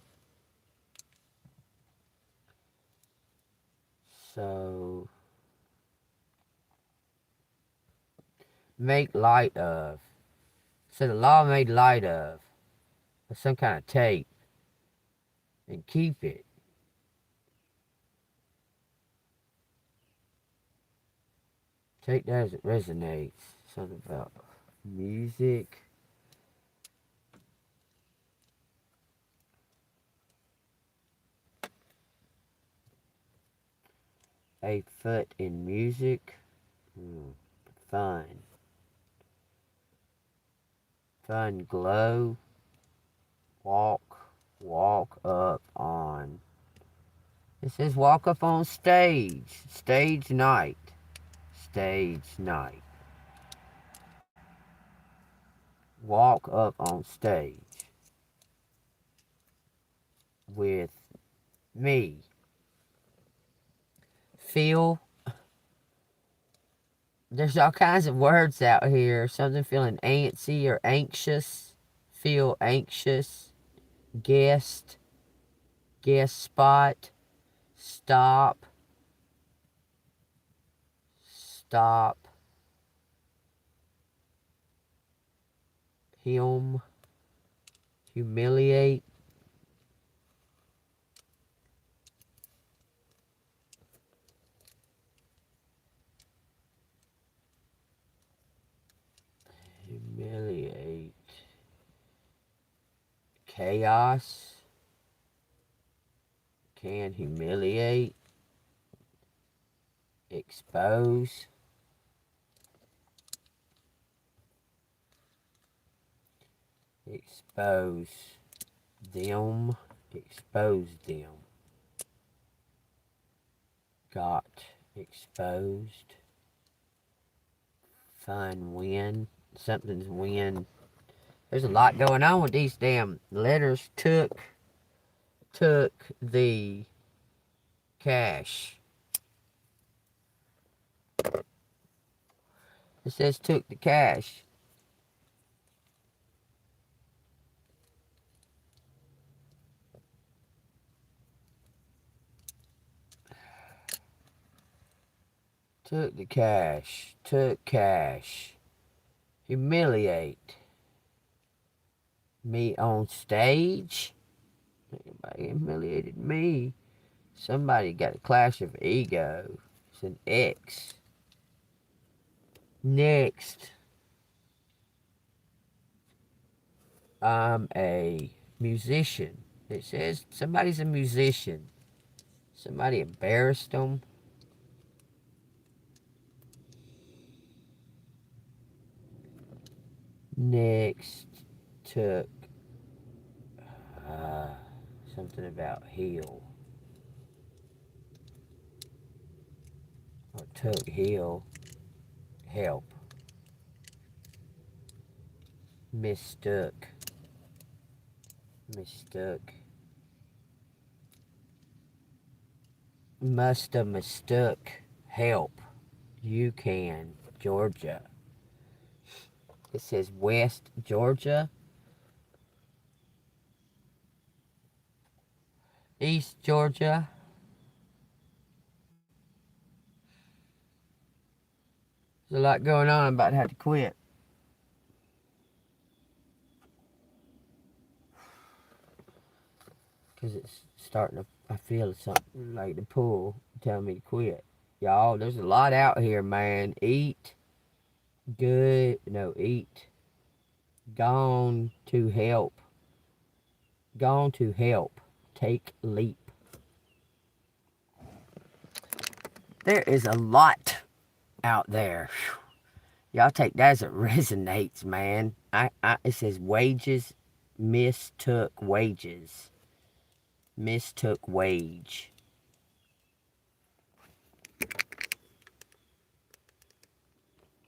So. Make light of. So the law made light of some kind of tape. And keep it. Take that as it resonates. Something about music. A foot in music. Fun. Fun glow. Walk up on. It says walk up on stage. Stage night. Stage night. Walk up on stage. With me. Feel. There's all kinds of words out here. Something feeling antsy or anxious. Feel anxious. Guest. guest spot, stop, stop, him, humiliate, humiliate, chaos, can humiliate, expose, expose them, expose them, got exposed, find win, something's win. There's a lot going on with these damn letters. Took the cash. It says took the cash. Took the cash. Took cash. Humiliate. Me on stage. Nobody humiliated me. Somebody got a clash of ego. It's an X. Next. I'm a musician. It says somebody's a musician. Somebody embarrassed them. Next. Took something about heal. Or took heal. Help. Mistook. Mistook. Musta mistook. Help. You can. Georgia. It says West Georgia. East Georgia. There's a lot going on. I'm about to have to quit. Because it's starting to, I feel something like the pull telling me to quit. Y'all, there's a lot out here, man. Eat. Good. No, eat. Gone to help. Gone to help. Take leap. There is a lot out there. Y'all take that as it resonates, man. It says wages, mistook wages. Mistook wage.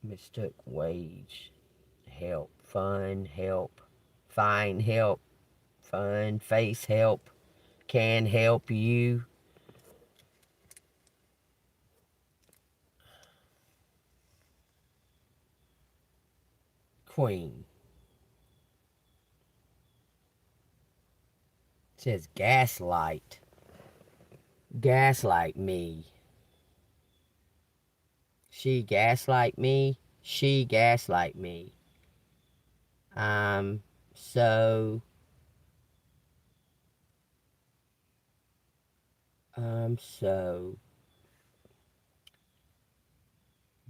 Mistook wage. Help. Fun. Help. Find help. Fun. Face help. Can help you. Queen. It says gaslight. Gaslight me. She gaslight me. She gaslight me. So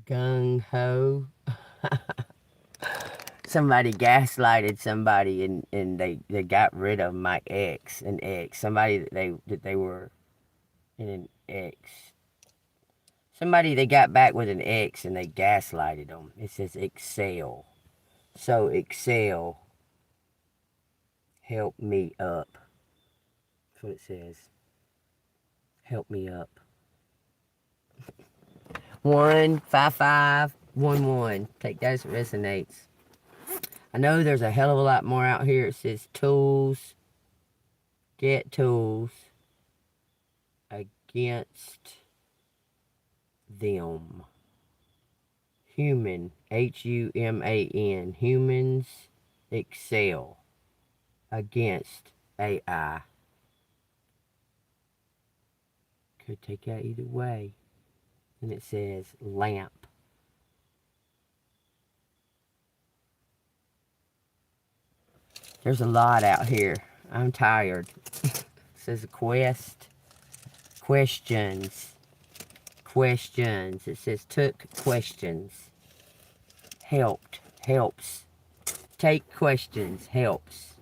gung-ho. Somebody gaslighted somebody and they got rid of my ex, an ex. Somebody that they were in an ex. Somebody they got back with an ex and they gaslighted them. It says excel. So excel. Help me up. That's what it says. Help me up. 15511. Take that as it resonates. I know there's a hell of a lot more out here. It says tools. Get tools. Against them. Human. Human. Humans excel. Against AI. Could take that either way. And it says lamp. There's a lot out here. I'm tired. It says quest. Questions. Questions. It says took questions. Helped. Helps. Take questions. Helps.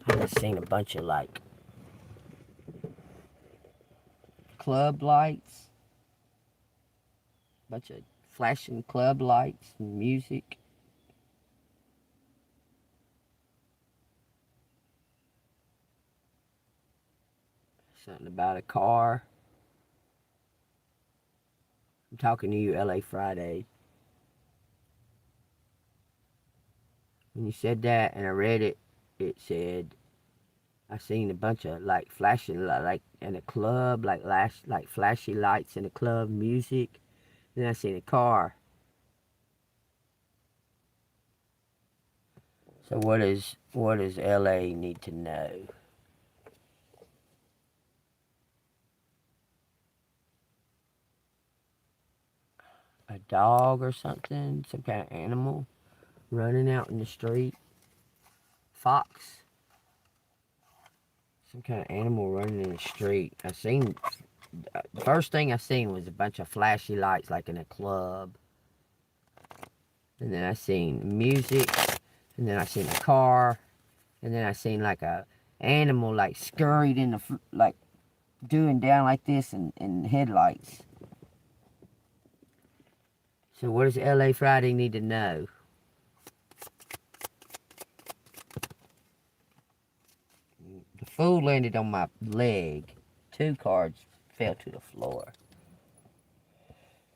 I've just seen a bunch of like club lights. Bunch of flashing club lights and music. Something about a car. I'm talking to you, LA Friday. When you said that and I read it, it said, I seen a bunch of like flashing, like in a club, like flashy lights in a club, music. Then I seen a car. So what does LA need to know? A dog or something? Some kind of animal running out in the street? Fox? Some kind of animal running in the street. I seen, the first thing I seen was a bunch of flashy lights like in a club. And then I seen music. And then I seen a car. And then I seen like a animal like scurried in the, like doing down like this in headlights. So what does LA Friday need to know? The fool landed on my leg. 2 cards fell to the floor.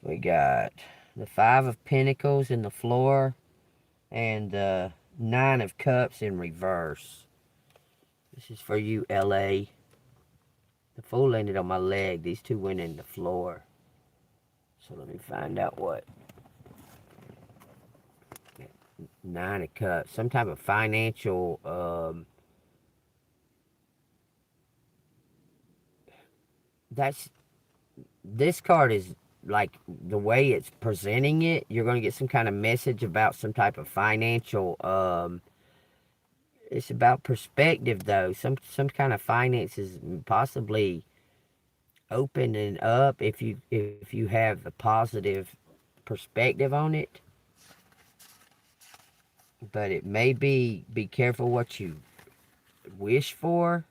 We got the 5 of Pentacles in the floor and the 9 of Cups in reverse. This is for you, LA. The fool landed on my leg. These 2 went in the floor. So let me find out what. 9 of Cups. Some type of financial this card is like the way it's presenting it, you're going to get some kind of message about some type of financial it's about perspective though, some kind of finances possibly opening up if you have a positive perspective on it. But it may be careful what you wish for.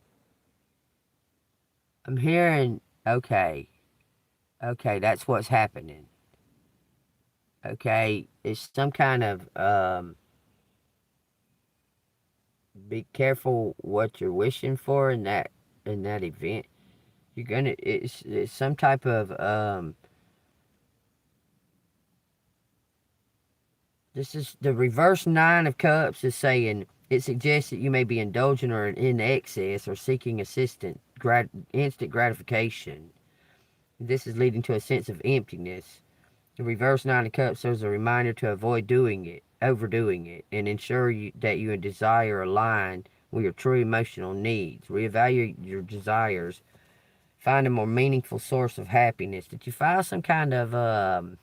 I'm hearing okay, that's what's happening. Okay, it's some kind of be careful what you're wishing for in that event. You're gonna it's some type of this is the reverse 9 of Cups is saying it suggests that you may be indulgent or in excess or seeking instant gratification. This is leading to a sense of emptiness. The reverse 9 of Cups serves a reminder to avoid overdoing it, and ensure that you and desire align with your true emotional needs. Reevaluate your desires. Find a more meaningful source of happiness. Did you file some kind of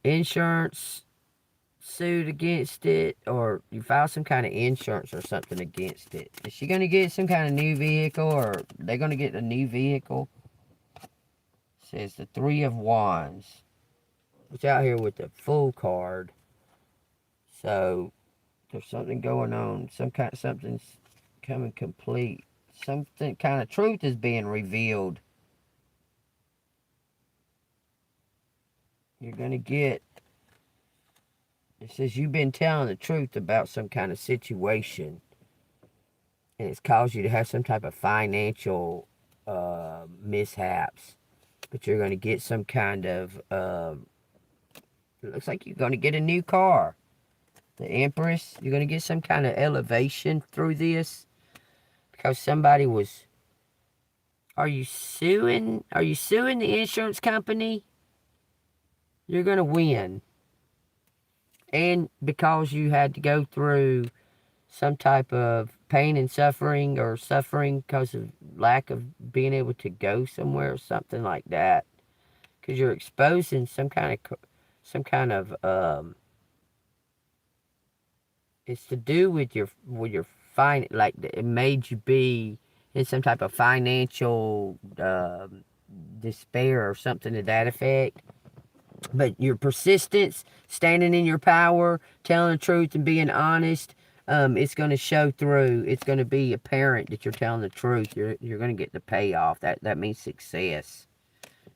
insurance suit against it, or you file some kind of insurance or something against it? Is she going to get some kind of new vehicle, or they're going to get a new vehicle? It says the 3 of Wands. It's out here with the Full card. So there's something going on. Something's coming complete. Something kind of truth is being revealed. You're going to get, it says you've been telling the truth about some kind of situation, and it's caused you to have some type of financial mishaps. But you're going to get some kind of, it looks like you're going to get a new car. The Empress, you're going to get some kind of elevation through this. Because somebody was, are you suing the insurance company? You're going to win. And because you had to go through some type of pain and suffering, or suffering because of lack of being able to go somewhere or something like that, because you're exposing some kind of it's to do with your like it made you be in some type of financial despair or something to that effect. But your persistence, standing in your power, telling the truth and being honest, it's going to show through. It's going to be apparent that you're telling the truth. You're going to get the payoff. That means success.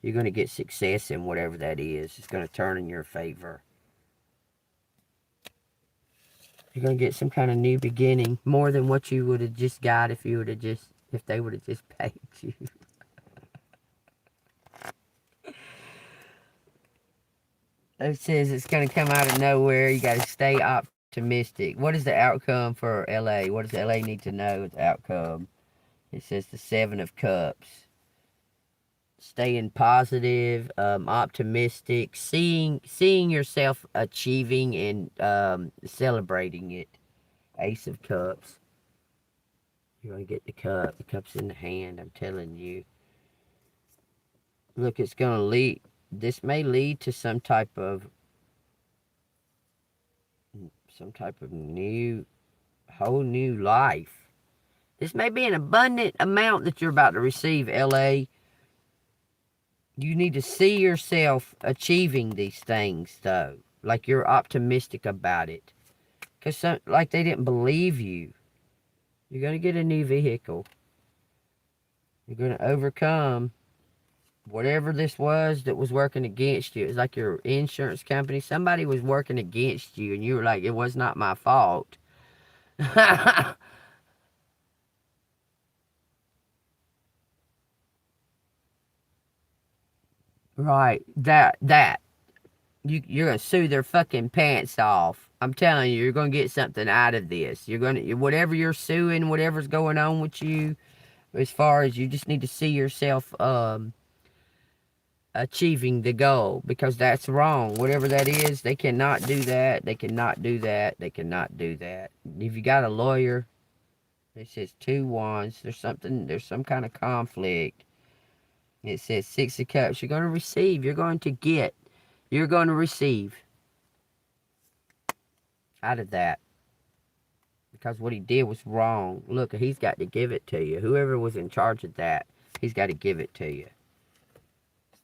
You're going to get success in whatever that is. It's going to turn in your favor. You're going to get some kind of new beginning, more than what you would have just got if they would have just paid you. It says it's going to come out of nowhere. You got to stay optimistic. What is the outcome for LA? What does LA need to know as outcome? It says the Seven of Cups. Staying positive, optimistic, seeing yourself achieving and celebrating it. Ace of Cups. You're going to get the cup. The cup's in the hand, I'm telling you. Look, it's going to lead. This may lead to some type of whole new life. This may be an abundant amount that you're about to receive, LA. You need to see yourself achieving these things, though. Like you're optimistic about it. Because like they didn't believe you. You're going to get a new vehicle. You're going to overcome whatever this was that was working against you. It's like your insurance company. Somebody was working against you, and you were like, it was not my fault. Right. You're going to sue their fucking pants off. I'm telling you, you're going to get something out of this. You're going to, whatever you're suing, whatever's going on with you, as far as you just need to see yourself achieving the goal, because that's wrong. Whatever that is, they cannot do that. They cannot do that. They cannot do that. If you got a lawyer, it says 2 wands. There's some kind of conflict. It says 6 of cups. You're going to receive. You're going to get. You're going to receive out of that. Because what he did was wrong. Look, he's got to give it to you. Whoever was in charge of that, he's got to give it to you.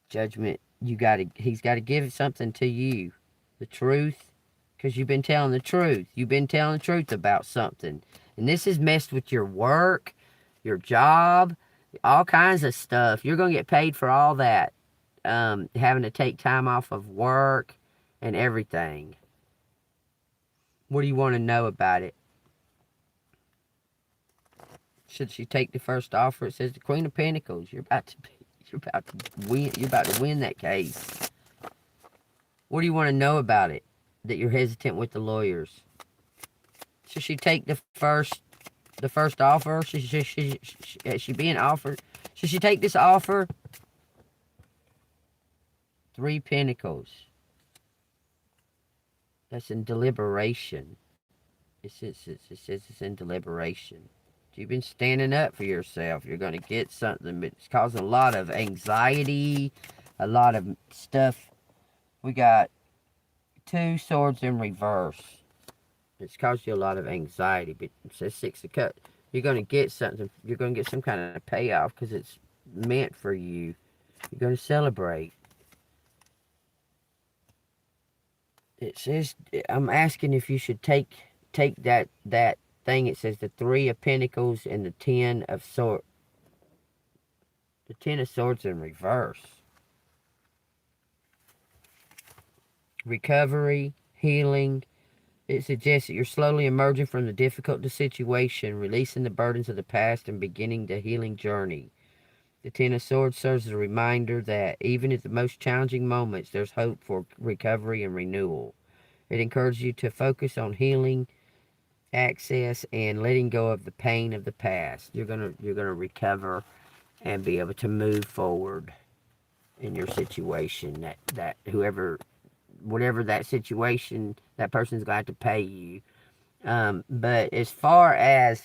Judgment, he's got to give something to you. The truth, because you've been telling the truth. You've been telling the truth about something. And this has messed with your work, your job, all kinds of stuff. You're going to get paid for all that. Having to take time off of work and everything. What do you want to know about it? Should she take the first offer? It says the Queen of Pentacles. You're about to win that case. What do you want to know about it that you're hesitant with the lawyers? Should she take the first offer? Should she being offered? Should she take this offer? 3 Pentacles. That's in deliberation. It says it's in deliberation. You've been standing up for yourself. You're going to get something, but it's causing a lot of anxiety, a lot of stuff. We got 2 swords in reverse. It's caused you a lot of anxiety, but it says 6 of cups. You're going to get something. You're going to get some kind of payoff because it's meant for you. You're going to celebrate. It says, I'm asking if you should take that thing. It says the 3 of Pentacles and the 10 of Swords. The 10 of Swords in reverse. Recovery, healing. It suggests that you're slowly emerging from the difficult situation, releasing the burdens of the past and beginning the healing journey. The 10 of Swords serves as a reminder that even at the most challenging moments, there's hope for recovery and renewal. It encourages you to focus on healing, access, and letting go of the pain of the past. You're gonna recover and be able to move forward in your situation. That whoever whatever that situation, that person's going to have to pay you. But as far as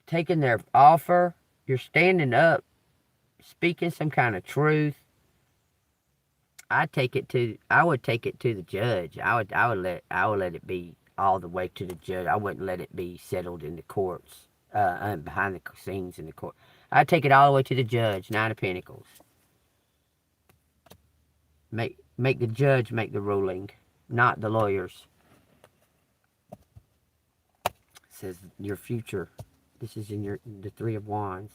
taking their offer, you're standing up, speaking some kind of truth. I would take it to the judge. I would let it be all the way to the judge. I wouldn't let it be settled in the courts, behind the scenes in the court. I'd take it all the way to the judge, Nine of Pentacles. Make the judge make the ruling, not the lawyers. It says your future. This is in the Three of Wands.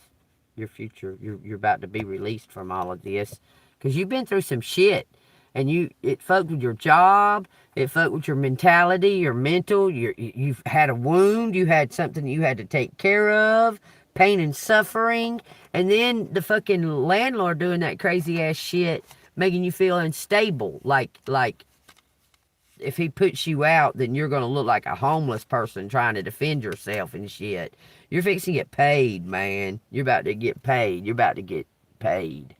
Your future. You're about to be released from all of this. Because you've been through some shit. And it fucked with your job. It fucked with your mentality, your mental. You've had a wound. You had something you had to take care of. Pain and suffering. And then the fucking landlord doing that crazy ass shit, making you feel unstable. Like if he puts you out, then you're going to look like a homeless person trying to defend yourself and shit. You're fixing to get paid, man. You're about to get paid. You're about to get paid.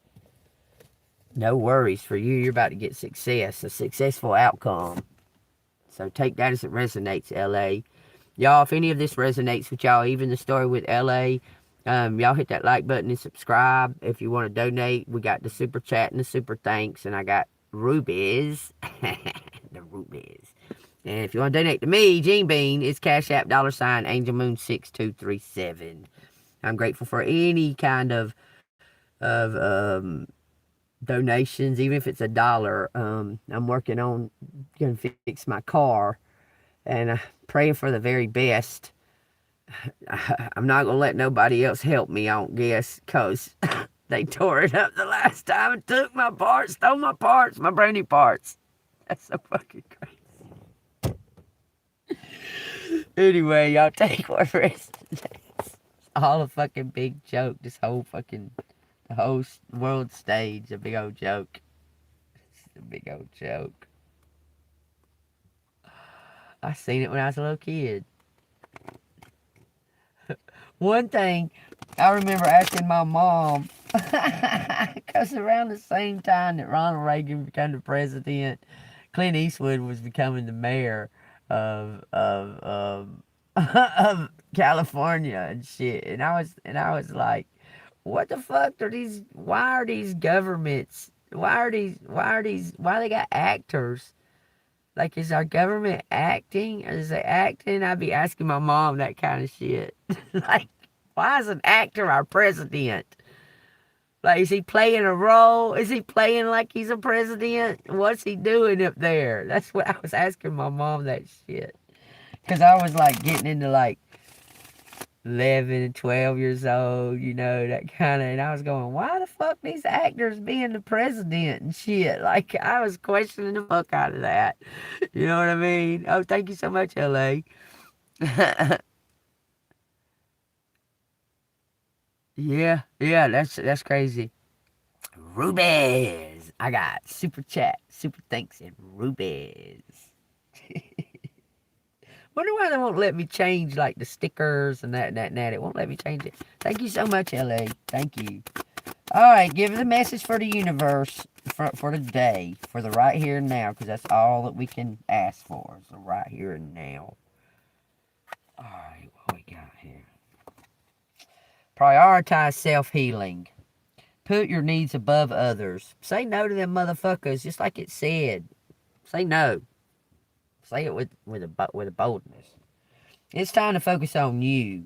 No worries for you. You're about to get success, a successful outcome. So take that as it resonates, LA. Y'all, if any of this resonates with y'all, even the story with LA, y'all hit that like button and subscribe. If you want to donate, we got the super chat and the super thanks, and I got rubies. The rubies. And if you want to donate to me, JEANBEAN, it's Cash App, $ ANGELMOON6237. I'm grateful for any kind of donations, even if it's $1. I'm working on going to fix my car, and praying for the very best. I'm not going to let nobody else help me, I don't guess, because they tore it up the last time and took my parts, stole my parts, my brand new parts. That's so fucking crazy. Anyway, y'all take whatever it's all a fucking big joke. This whole fucking, the whole world stage, a big old joke. It's a big old joke. I seen it when I was a little kid. One thing, I remember asking my mom, because around the same time that Ronald Reagan became the president, Clint Eastwood was becoming the mayor of of California and shit. And I was like, what the fuck are these? Why are these governments? Why they got actors? Like, is our government acting? Is they acting? I'd be asking my mom that kind of shit. Like, why is an actor our president? Like, is he playing a role? Is he playing like he's a president? What's he doing up there? That's what I was asking my mom that shit. Because I was, like, getting into, like, 11 and 12 years old, you know, that kind of, and I was going, why the fuck these actors being the president and shit? Like, I was questioning the fuck out of that. You know what I mean? Oh, thank you so much, LA. Yeah, that's crazy. Rubies. I got super chat, super thanks, and rubies. Wonder why they won't let me change, like, the stickers and that. It won't let me change it. Thank you so much, LA. Thank you. All right, give the message for the universe for the day, for the right here and now, because that's all that we can ask for, is the right here and now. All right, what we got here? Prioritize self-healing. Put your needs above others. Say no to them motherfuckers, just like it said. Say no. Say it with a boldness. It's time to focus on you.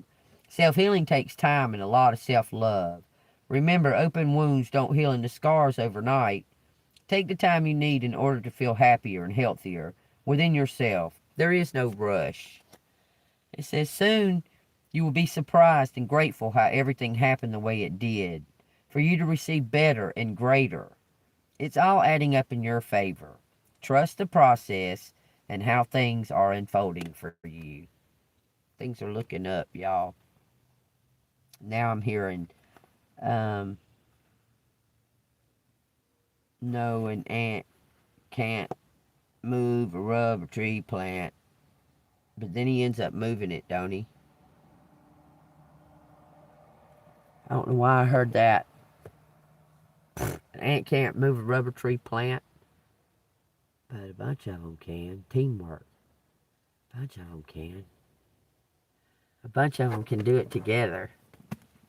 Self-healing takes time and a lot of self-love. Remember, open wounds don't heal into scars overnight. Take the time you need in order to feel happier and healthier within yourself. There is no rush. It says, soon you will be surprised and grateful how everything happened the way it did, for you to receive better and greater. It's all adding up in your favor. Trust the process and how things are unfolding for you. Things are looking up, y'all. Now I'm hearing, no, an ant can't move a rubber tree plant. But then he ends up moving it, don't he? I don't know why I heard that. An ant can't move a rubber tree plant, but a bunch of them can. Teamwork. A bunch of them can. A bunch of them can do it together.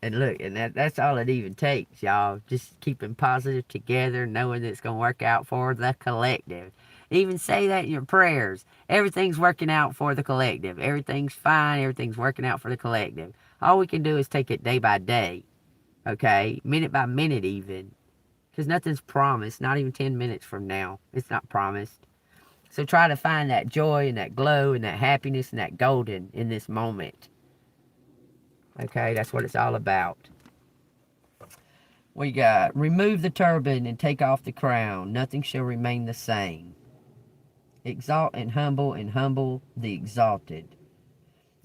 And look, and that's all it even takes, y'all. Just keeping positive together, knowing that it's going to work out for the collective. Even say that in your prayers. Everything's working out for the collective. Everything's fine. Everything's working out for the collective. All we can do is take it day by day. Okay? Minute by minute even. Because nothing's promised. Not even 10 minutes from now. It's not promised. So try to find that joy and that glow and that happiness and that golden in this moment. Okay, that's what it's all about. We got, remove the turban and take off the crown. Nothing shall remain the same. Exalt and humble the exalted.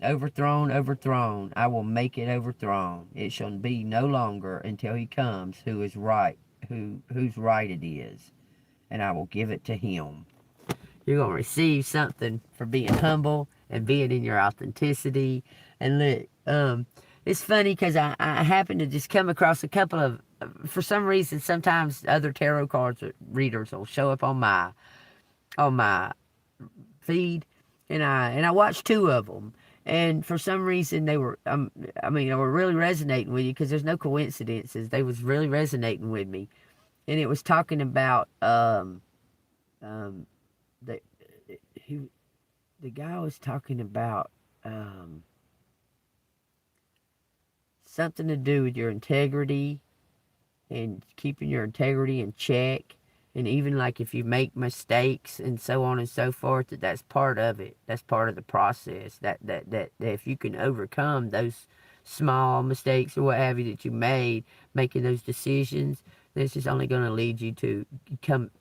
Overthrown, overthrown, I will make it overthrown. It shall be no longer until he comes who is right, whose right it is, and I will give it to him. You're going to receive something for being humble and being in your authenticity. And look, it's funny because I happen to just come across a couple of, for some reason, sometimes other tarot cards readers will show up on my feed, and I watched two of them, and for some reason they were, they were really resonating with you because there's no coincidences. They was really resonating with me, and it was talking about the guy was talking about something to do with your integrity and keeping your integrity in check. And even like if you make mistakes and so on and so forth, that's part of it. That's part of the process. That if you can overcome those small mistakes or what have you that you made, making those decisions, then it's just only going to lead you to come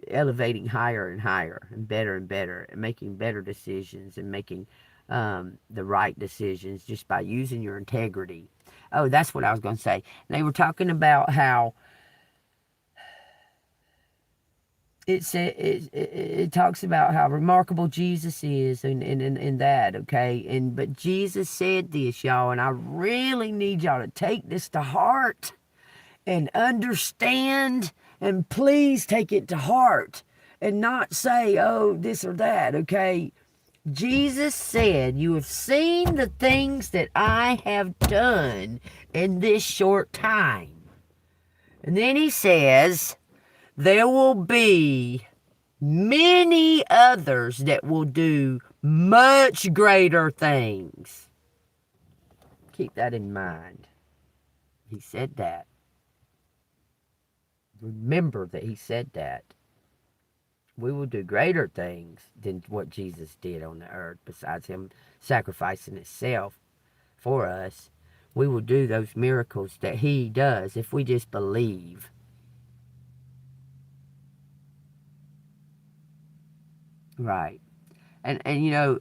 elevating higher and higher and better and making better decisions and making the right decisions just by using your integrity. Oh, that's what I was going to say. They were talking about how it talks about how remarkable Jesus is in that, okay? But Jesus said this, y'all, and I really need y'all to take this to heart and understand, and please take it to heart and not say, oh, this or that, okay? Jesus said, you have seen the things that I have done in this short time. And then he says, there will be many others that will do much greater things. Keep that in mind. He said that. Remember that he said that. We will do greater things than what Jesus did on the earth, besides him sacrificing himself for us. We will do those miracles that he does if we just believe. Right. And you know,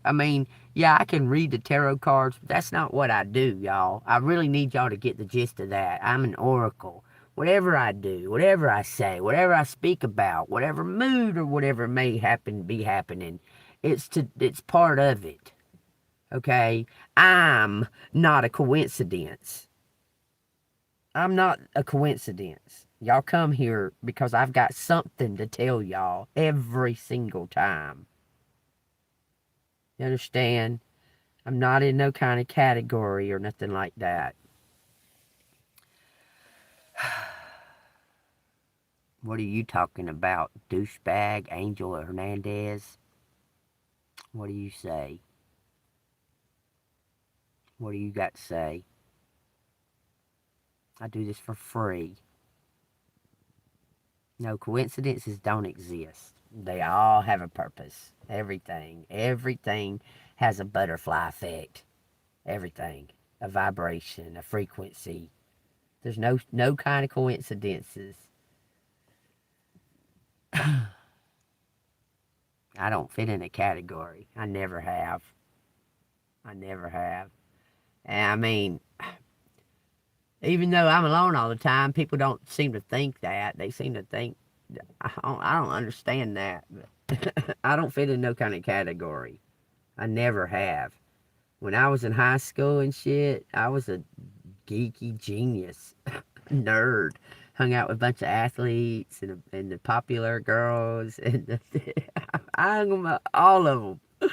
yeah, I can read the tarot cards, but that's not what I do, y'all. I really need y'all to get the gist of that. I'm an oracle. Whatever I do, whatever I say, whatever I speak about, whatever mood or whatever may be happening, it's part of it. Okay? I'm not a coincidence. I'm not a coincidence. Y'all come here because I've got something to tell y'all every single time. You understand? I'm not in no kind of category or nothing like that. What are you talking about, douchebag Angel Hernandez? What do you say? What do you got to say? I do this for free. No, coincidences don't exist. They all have a purpose. Everything has a butterfly effect. Everything. A vibration, a frequency. There's no kind of coincidences. I don't fit in a category. I never have. And even though I'm alone all the time, people don't seem to think that. They seem to think, I don't understand that. But I don't fit in no kind of category. I never have. When I was in high school and shit, I was a geeky genius. Nerd. hung out with a bunch of athletes and the popular girls, and I hung them, all of them.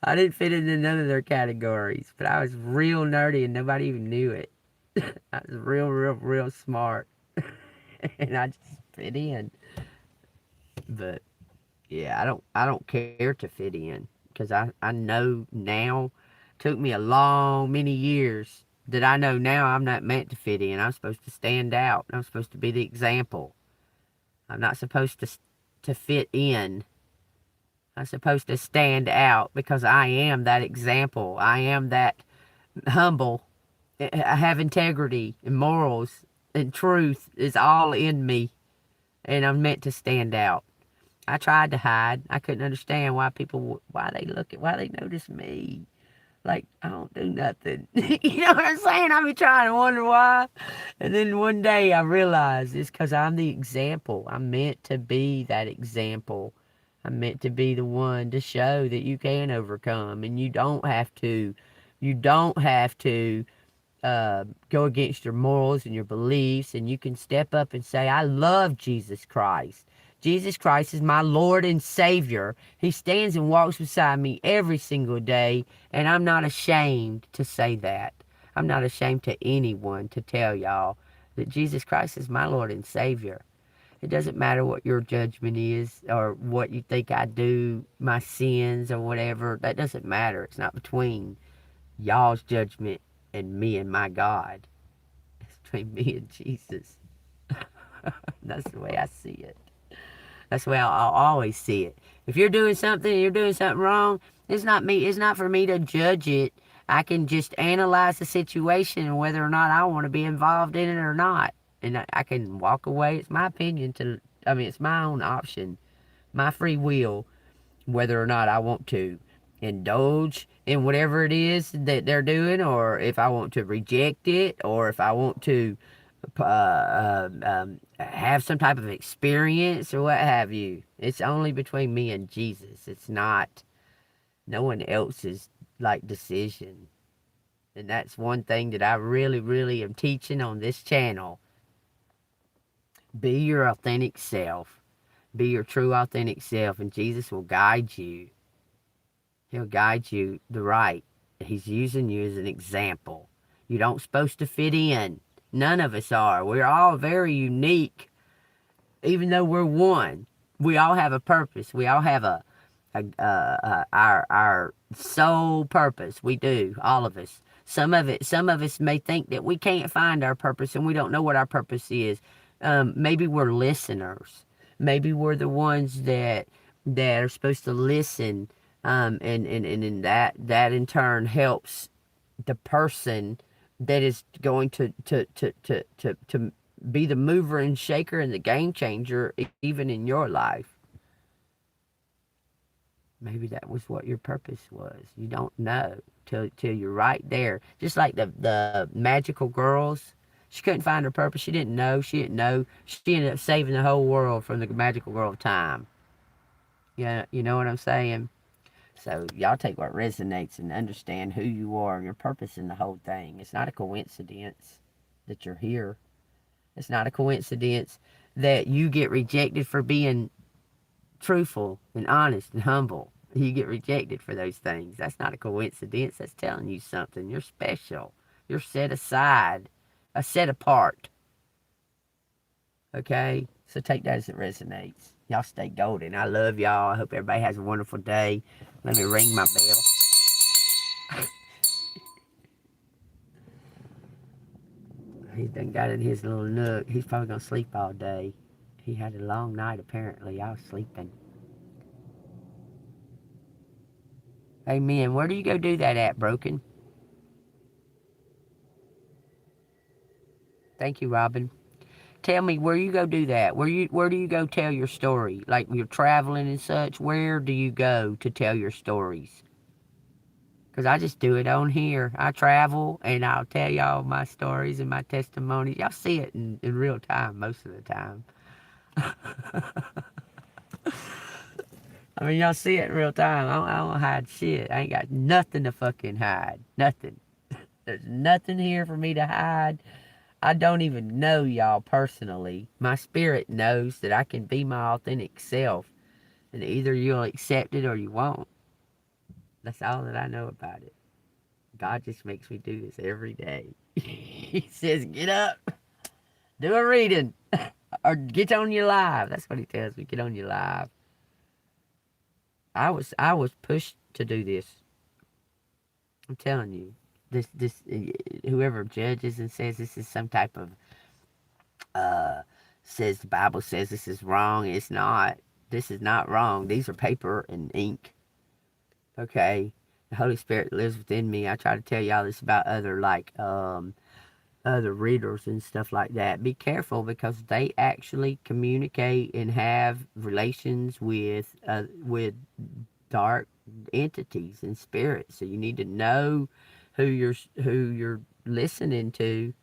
I didn't fit into none of their categories, but I was real nerdy and nobody even knew it. I was real smart, and I just fit in. But yeah, I don't care to fit in because I know now. Took me a long many years that I know now I'm not meant to fit in. I'm supposed to stand out. I'm supposed to be the example. I'm not supposed to fit in. I'm supposed to stand out because I am that example. I am that humble. I have integrity and morals and truth is all in me, and I'm meant to stand out. I tried to hide. I couldn't understand why why they notice me. Like, I don't do nothing. You know what I'm saying? I've been trying to wonder why. And then one day I realized it's because I'm the example. I'm meant to be that example. I'm meant to be the one to show that you can overcome. And you don't have to. You don't have to go against your morals and your beliefs, and you can step up and say, I love Jesus Christ. Jesus Christ is my Lord and Savior. He stands and walks beside me every single day, and I'm not ashamed to say that. I'm not ashamed to anyone to tell y'all that Jesus Christ is my Lord and Savior. It doesn't matter what your judgment is or what you think I do, my sins or whatever. That doesn't matter. It's not between y'all's judgment and me and my God. It's between me and Jesus. That's the way I see it. That's the way I'll always see it. If you're doing something and you're doing something wrong, it's not me. It's not for me to judge it. I can just analyze the situation and whether or not I want to be involved in it or not. And I can walk away. It's my opinion it's my own option, my free will, whether or not I want to indulge in whatever it is that they're doing, or if I want to reject it, or if I want to have some type of experience or what have you. It's only between me and Jesus. It's not no one else's decision. And that's one thing that I really am teaching on this channel. Be your authentic self. Be your true authentic self, and Jesus will guide you. He'll guide you the right. He's using you as an example. You don't supposed to fit in. None of us are. We're all very unique. Even though we're one, we all have a purpose. We all have our sole purpose. We do, all of us. Some of us may think that we can't find our purpose and we don't know what our purpose is. Maybe we're listeners. Maybe we're the ones that are supposed to listen, and that in turn helps the person that is going to be the mover and shaker and the game changer even in your life. Maybe that was what your purpose was. You don't know till you're right there. Just like the magical girls. She couldn't find her purpose. She didn't know. She ended up saving the whole world from the magical girl of time. Yeah, you know what I'm saying? So y'all take what resonates and understand who you are and your purpose in the whole thing. It's not a coincidence that you're here. It's not a coincidence that you get rejected for being truthful and honest and humble. You get rejected for those things. That's not a coincidence. That's telling you something. You're special. You're set aside. Set apart. Okay? So take that as it resonates. Y'all stay golden. I love y'all. I hope everybody has a wonderful day. Let me ring my bell. He's done got in his little nook. He's probably going to sleep all day. He had a long night, apparently. I was sleeping. Amen. Where do you go do that at, Broken? Thank you, Robin. Tell me, where you go do that? Where do you go tell your story? Like, you're traveling and such, where do you go to tell your stories? Because I just do it on here. I travel, and I'll tell y'all my stories and my testimonies. Y'all see it in real time most of the time. I mean, y'all see it in real time. I don't hide shit. I ain't got nothing to fucking hide. Nothing. There's nothing here for me to hide I don't even know y'all personally. My spirit knows that I can be my authentic self, and either you'll accept it or you won't. That's all that I know about it. God just makes me do this every day. He says, get up, do a reading, or get on your live. That's what he tells me, get on your live. I was pushed to do this. I'm telling you. This whoever judges and says this is some type of says the Bible says this is wrong. It's not. This is not wrong. These are paper and ink. Okay. The Holy Spirit lives within me. I try to tell y'all this about other other readers and stuff like that. Be careful because they actually communicate and have relations with dark entities and spirits. So you need to know who you're listening to.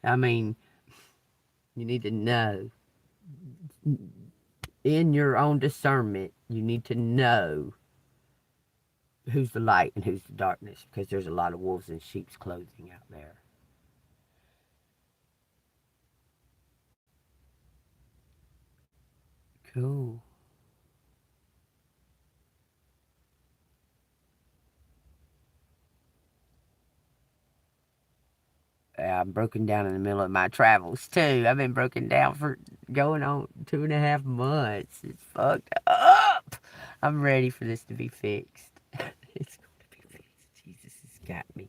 I mean, you need to know in your own discernment. You need to know who's the light and who's the darkness, because there's a lot of wolves in sheep's clothing out there. Cool. I'm broken down in the middle of my travels too. I've been broken down for going on 2.5 months. It's fucked up. I'm ready for this to be fixed. It's going to be fixed. Jesus has got me.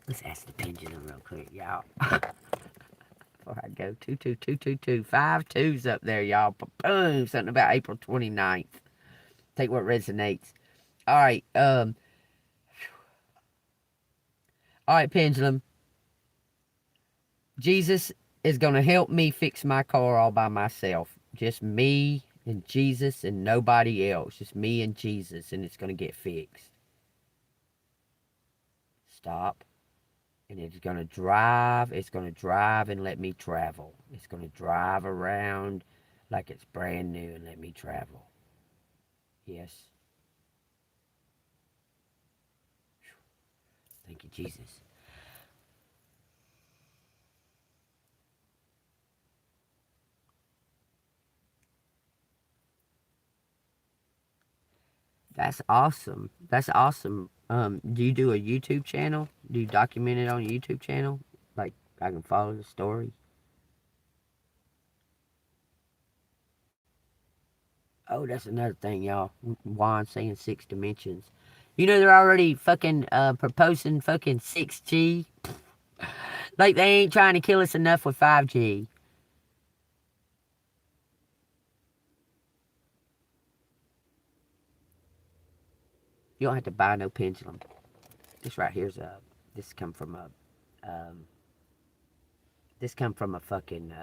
Let's ask the pendulum real quick, y'all. Before I go, 22222, 5 twos up there, y'all. Boom, something about April 29th. Take what resonates. All right, pendulum. Jesus is going to help me fix my car all by myself. Just me and Jesus and nobody else. Just me and Jesus, and it's going to get fixed. Stop. And it's going to drive. It's going to drive and let me travel. It's going to drive around like it's brand new and let me travel. Yes. Thank you, Jesus. That's awesome. That's awesome. Do you do a YouTube channel? Do you document it on your YouTube channel? Like, I can follow the story? Oh, that's another thing, y'all. Juan saying 6 dimensions. You know they're already fucking proposing fucking 6G? Like they ain't trying to kill us enough with 5G. You don't have to buy no pendulum. This right here's this come from a, this come from a fucking,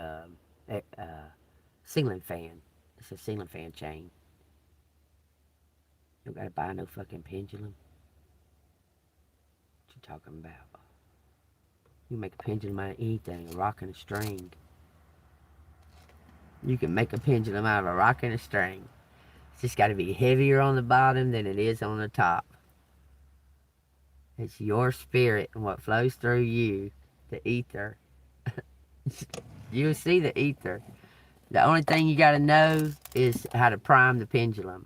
ceiling fan. It's a ceiling fan chain. You don't gotta buy no fucking pendulum. What you talking about? You can make a pendulum out of anything, a rock and a string. You can make a pendulum out of a rock and a string. It's just gotta be heavier on the bottom than it is on the top. It's your spirit and what flows through you, the ether. You'll see the ether. The only thing you gotta know is how to prime the pendulum.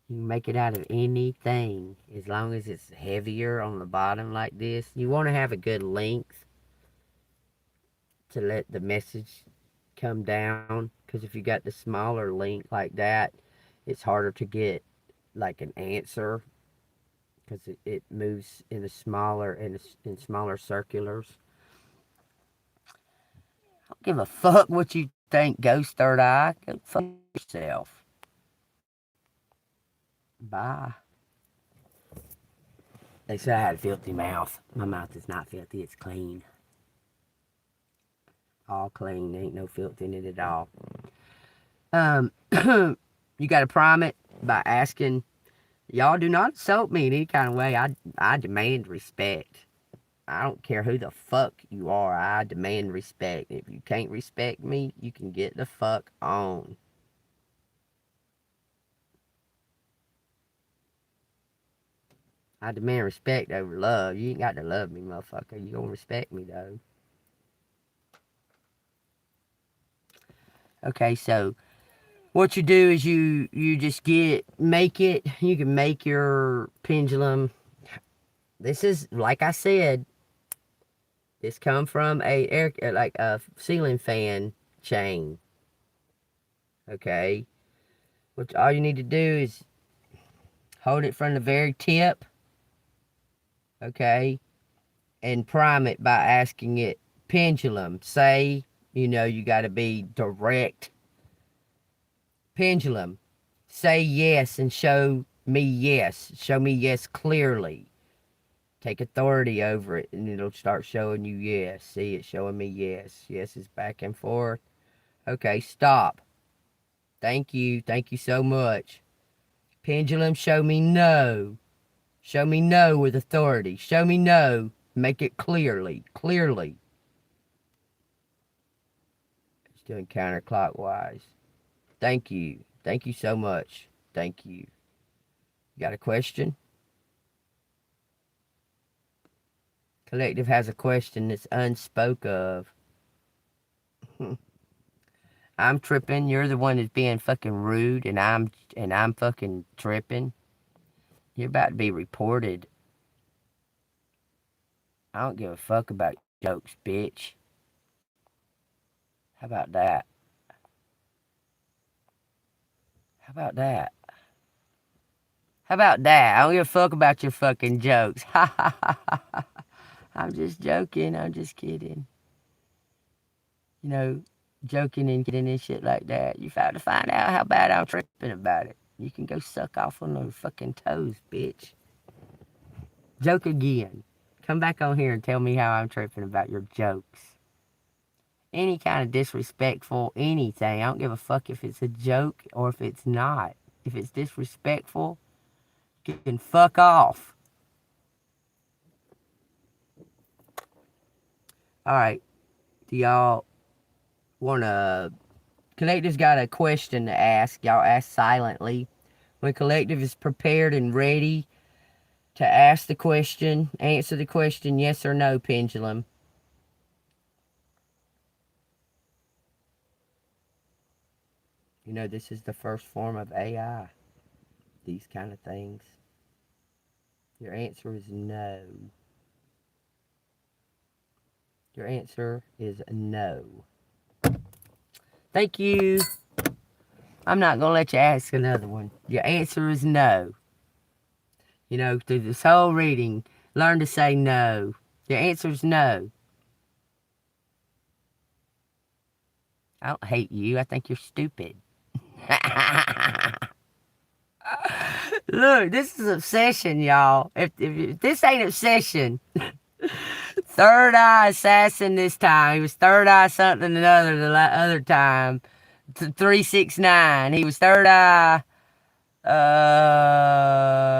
You can make it out of anything as long as it's heavier on the bottom like this. You want to have a good length to let the message come down, because if you got the smaller length like that, it's harder to get like an answer, because it moves in a smaller in smaller circulars. I don't give a fuck what you think, Ghost Third Eye. Go fuck yourself. Bye. They said I had a filthy mouth. My mouth is not filthy, it's clean. All clean, ain't no filth in it at all. You gotta prime it by asking. Y'all do not insult me in any kind of way. I demand respect. I don't care who the fuck you are. I demand respect. If you can't respect me, you can get the fuck on. I demand respect over love. You ain't got to love me, motherfucker. You gonna respect me, though. Okay, so what you do is you just you can make your pendulum. This is, like I said, this come from like a ceiling fan chain. Okay, which all you need to do is hold it from the very tip. Okay, and prime it by asking it, pendulum, say, you got to be direct. Pendulum, say yes and show me yes. Show me yes clearly. Take authority over it and it'll start showing you yes. See it showing me yes. Yes is back and forth. Okay, stop. Thank you. Thank you so much. Pendulum, show me no. Show me no with authority. Show me no. Make it clearly. Clearly. It's doing counterclockwise. Thank you. Thank you so much. Thank you. You got a question? Collective has a question that's unspoke of. I'm tripping. You're the one that's being fucking rude, and I'm fucking tripping. You're about to be reported. I don't give a fuck about jokes, bitch. How about that? How about that? How about that? I don't give a fuck about your fucking jokes. Ha ha ha ha. I'm just joking. I'm just kidding. Joking and kidding and shit like that. You have to find out how bad I'm tripping about it. You can go suck off on those fucking toes, bitch. Joke again. Come back on here and tell me how I'm tripping about your jokes. Any kind of disrespectful anything. I don't give a fuck if it's a joke or if it's not. If it's disrespectful, you can fuck off. Alright. Do y'all Collective's got a question to ask. Y'all ask silently. When Collective is prepared and ready to ask the question, answer the question, yes or no, pendulum. This is the first form of AI. These kind of things. Your answer is no. Your answer is no. Thank you. I'm not going to let you ask another one. Your answer is no. Through this whole reading, learn to say no. Your answer is no. I don't hate you. I think you're stupid. Look, this is obsession, y'all. If this ain't obsession, third eye assassin this time. He was third eye something another the other time. 369. He was third eye.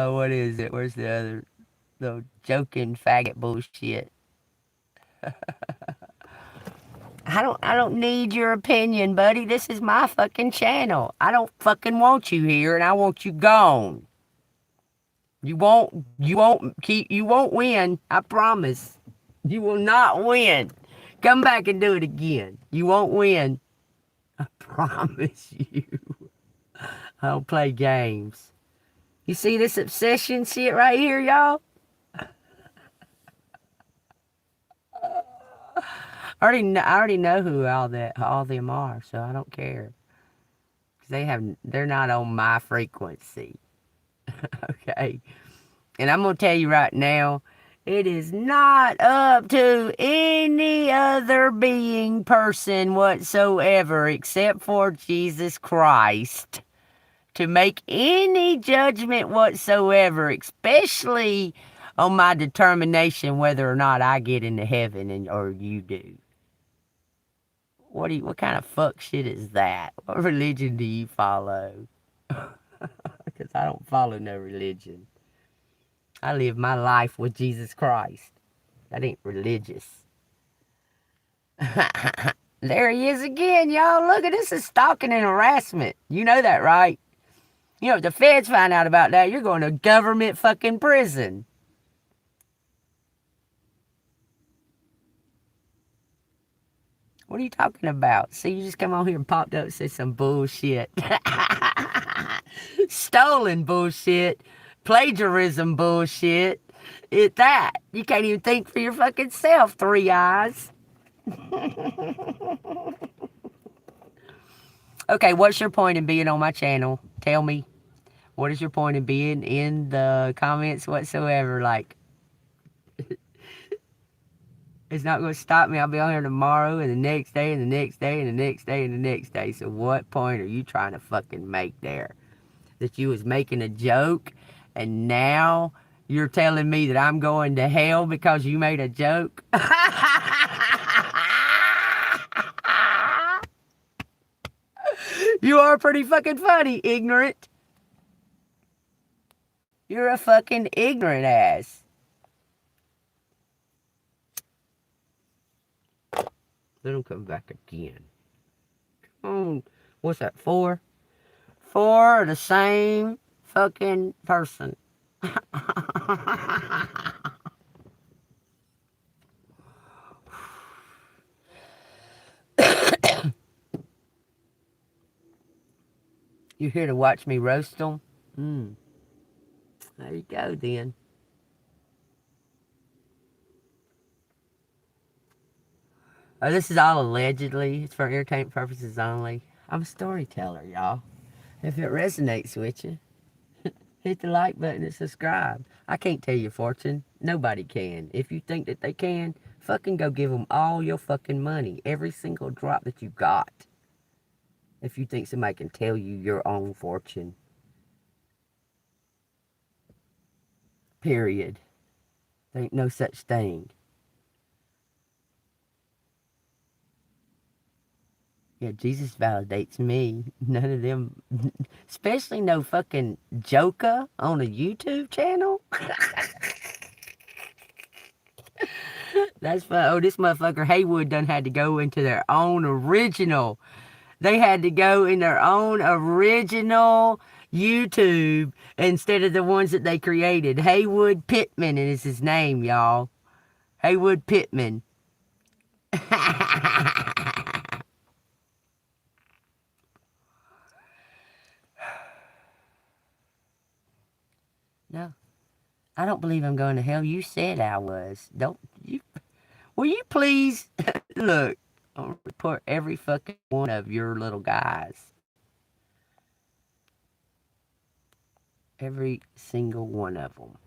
What is it? Where's the other? The joking faggot bullshit. I don't need your opinion, buddy. This is my fucking channel. I don't fucking want you here, and I want you gone. You won't win. I promise. You will not win. Come back and do it again. You won't win. I promise you. I don't play games. You see this obsession shit right here, y'all? I already know who all them are, so I don't care. 'Cause they're not on my frequency. Okay. And I'm gonna tell you right now, it is not up to any other being, person whatsoever, except for Jesus Christ, to make any judgment whatsoever, especially on my determination whether or not I get into heaven or you do. What kind of fuck shit is that? What religion do you follow? Because I don't follow no religion. I live my life with Jesus Christ. That ain't religious. There he is again, y'all. Look at this. Is stalking and harassment. You know that, right? If the feds find out about that, you're going to government fucking prison. What are you talking about? See, you just come on here and popped up and said some bullshit. Stolen bullshit. Plagiarism bullshit. That. You can't even think for your fucking self, Three Eyes. Okay, what's your point in being on my channel? Tell me. What is your point in being in the comments whatsoever? Like, it's not going to stop me. I'll be on here tomorrow and the next day and the next day and the next day and the next day. So what point are you trying to fucking make there? That you was making a joke and now you're telling me that I'm going to hell because you made a joke? You are pretty fucking funny, ignorant. You're a fucking ignorant ass. Let him come back again. Come on. What's that, 4? 4 are the same fucking person. You here to watch me roast them? There you go, then. Oh, this is all allegedly. It's for entertainment purposes only. I'm a storyteller, y'all. If it resonates with you, hit the like button and subscribe. I can't tell your fortune. Nobody can. If you think that they can, fucking go give them all your fucking money. Every single drop that you got. If you think somebody can tell you your own fortune. Period. There ain't no such thing. Yeah, Jesus validates me. None of them, especially no fucking joker on a YouTube channel. That's fun. Oh, this motherfucker Haywood done had to go into their own original. They had to go in their own original YouTube instead of the ones that they created. Haywood Pittman is his name, y'all. Haywood Pittman. No, I don't believe I'm going to hell. You said I was. Don't you? Will you please look? I'll report every fucking one of your little guys. Every single one of them.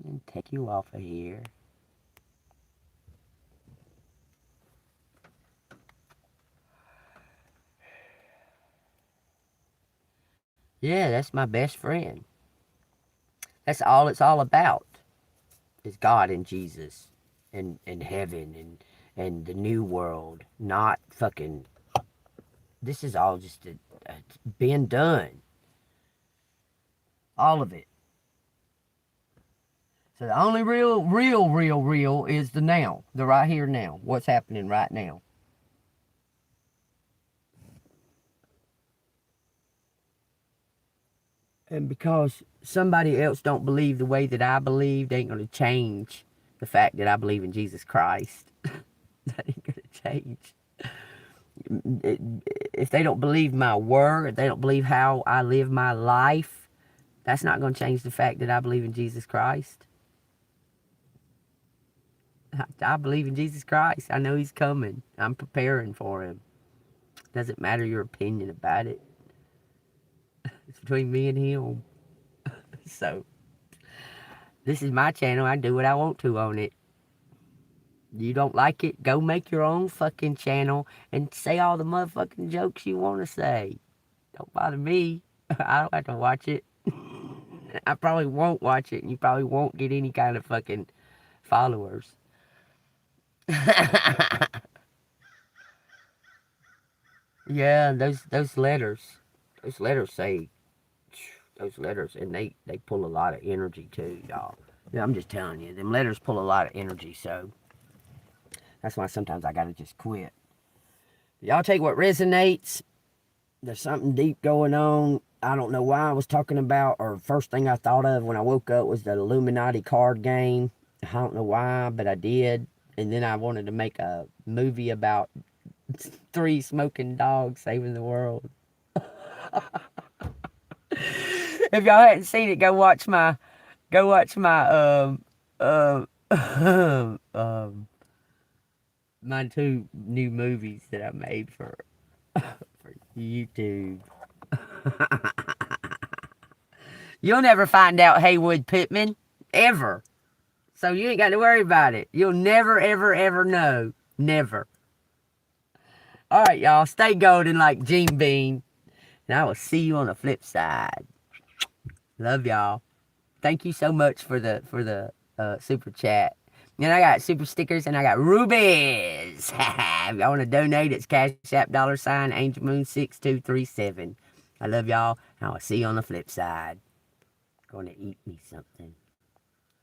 And take you off of here. Yeah, that's my best friend. That's all it's all about. Is God and Jesus and heaven and the new world. Not fucking... This is all just been done. All of it. So the only real is the now. The right here now. What's happening right now. And because somebody else don't believe the way that I believe, they ain't going to change the fact that I believe in Jesus Christ. That ain't going to change. If they don't believe my word, if they don't believe how I live my life, that's not going to change the fact that I believe in Jesus Christ. I believe in Jesus Christ. I know he's coming. I'm preparing for him. Doesn't matter your opinion about it. It's between me and him. So, this is my channel. I do what I want to on it. You don't like it? Go make your own fucking channel and say all the motherfucking jokes you want to say. Don't bother me. I don't have to watch it. I probably won't watch it, and you probably won't get any kind of fucking followers. Yeah, those letters say, those letters, and they pull a lot of energy too, y'all. Yeah, I'm just telling you, them letters pull a lot of energy, so that's why sometimes I gotta just quit. Y'all take what resonates. There's something deep going on. I don't know why I was talking about, or first thing I thought of when I woke up was the Illuminati card game. I don't know why, but I did. And then I wanted to make a movie about 3 smoking dogs saving the world. If y'all hadn't seen it, go watch my 2 new movies that I made for YouTube. You'll never find out Haywood Pittman. Ever. So you ain't got to worry about it. You'll never, ever, ever know. Never. Alright, y'all. Stay golden like JEANBEAN. And I will see you on the flip side. Love y'all. Thank you so much for the super chat. And I got super stickers and I got rubies. If y'all want to donate, it's Cash App $AngelMoon6237. I love y'all. And I will see you on the flip side. Going to eat me something.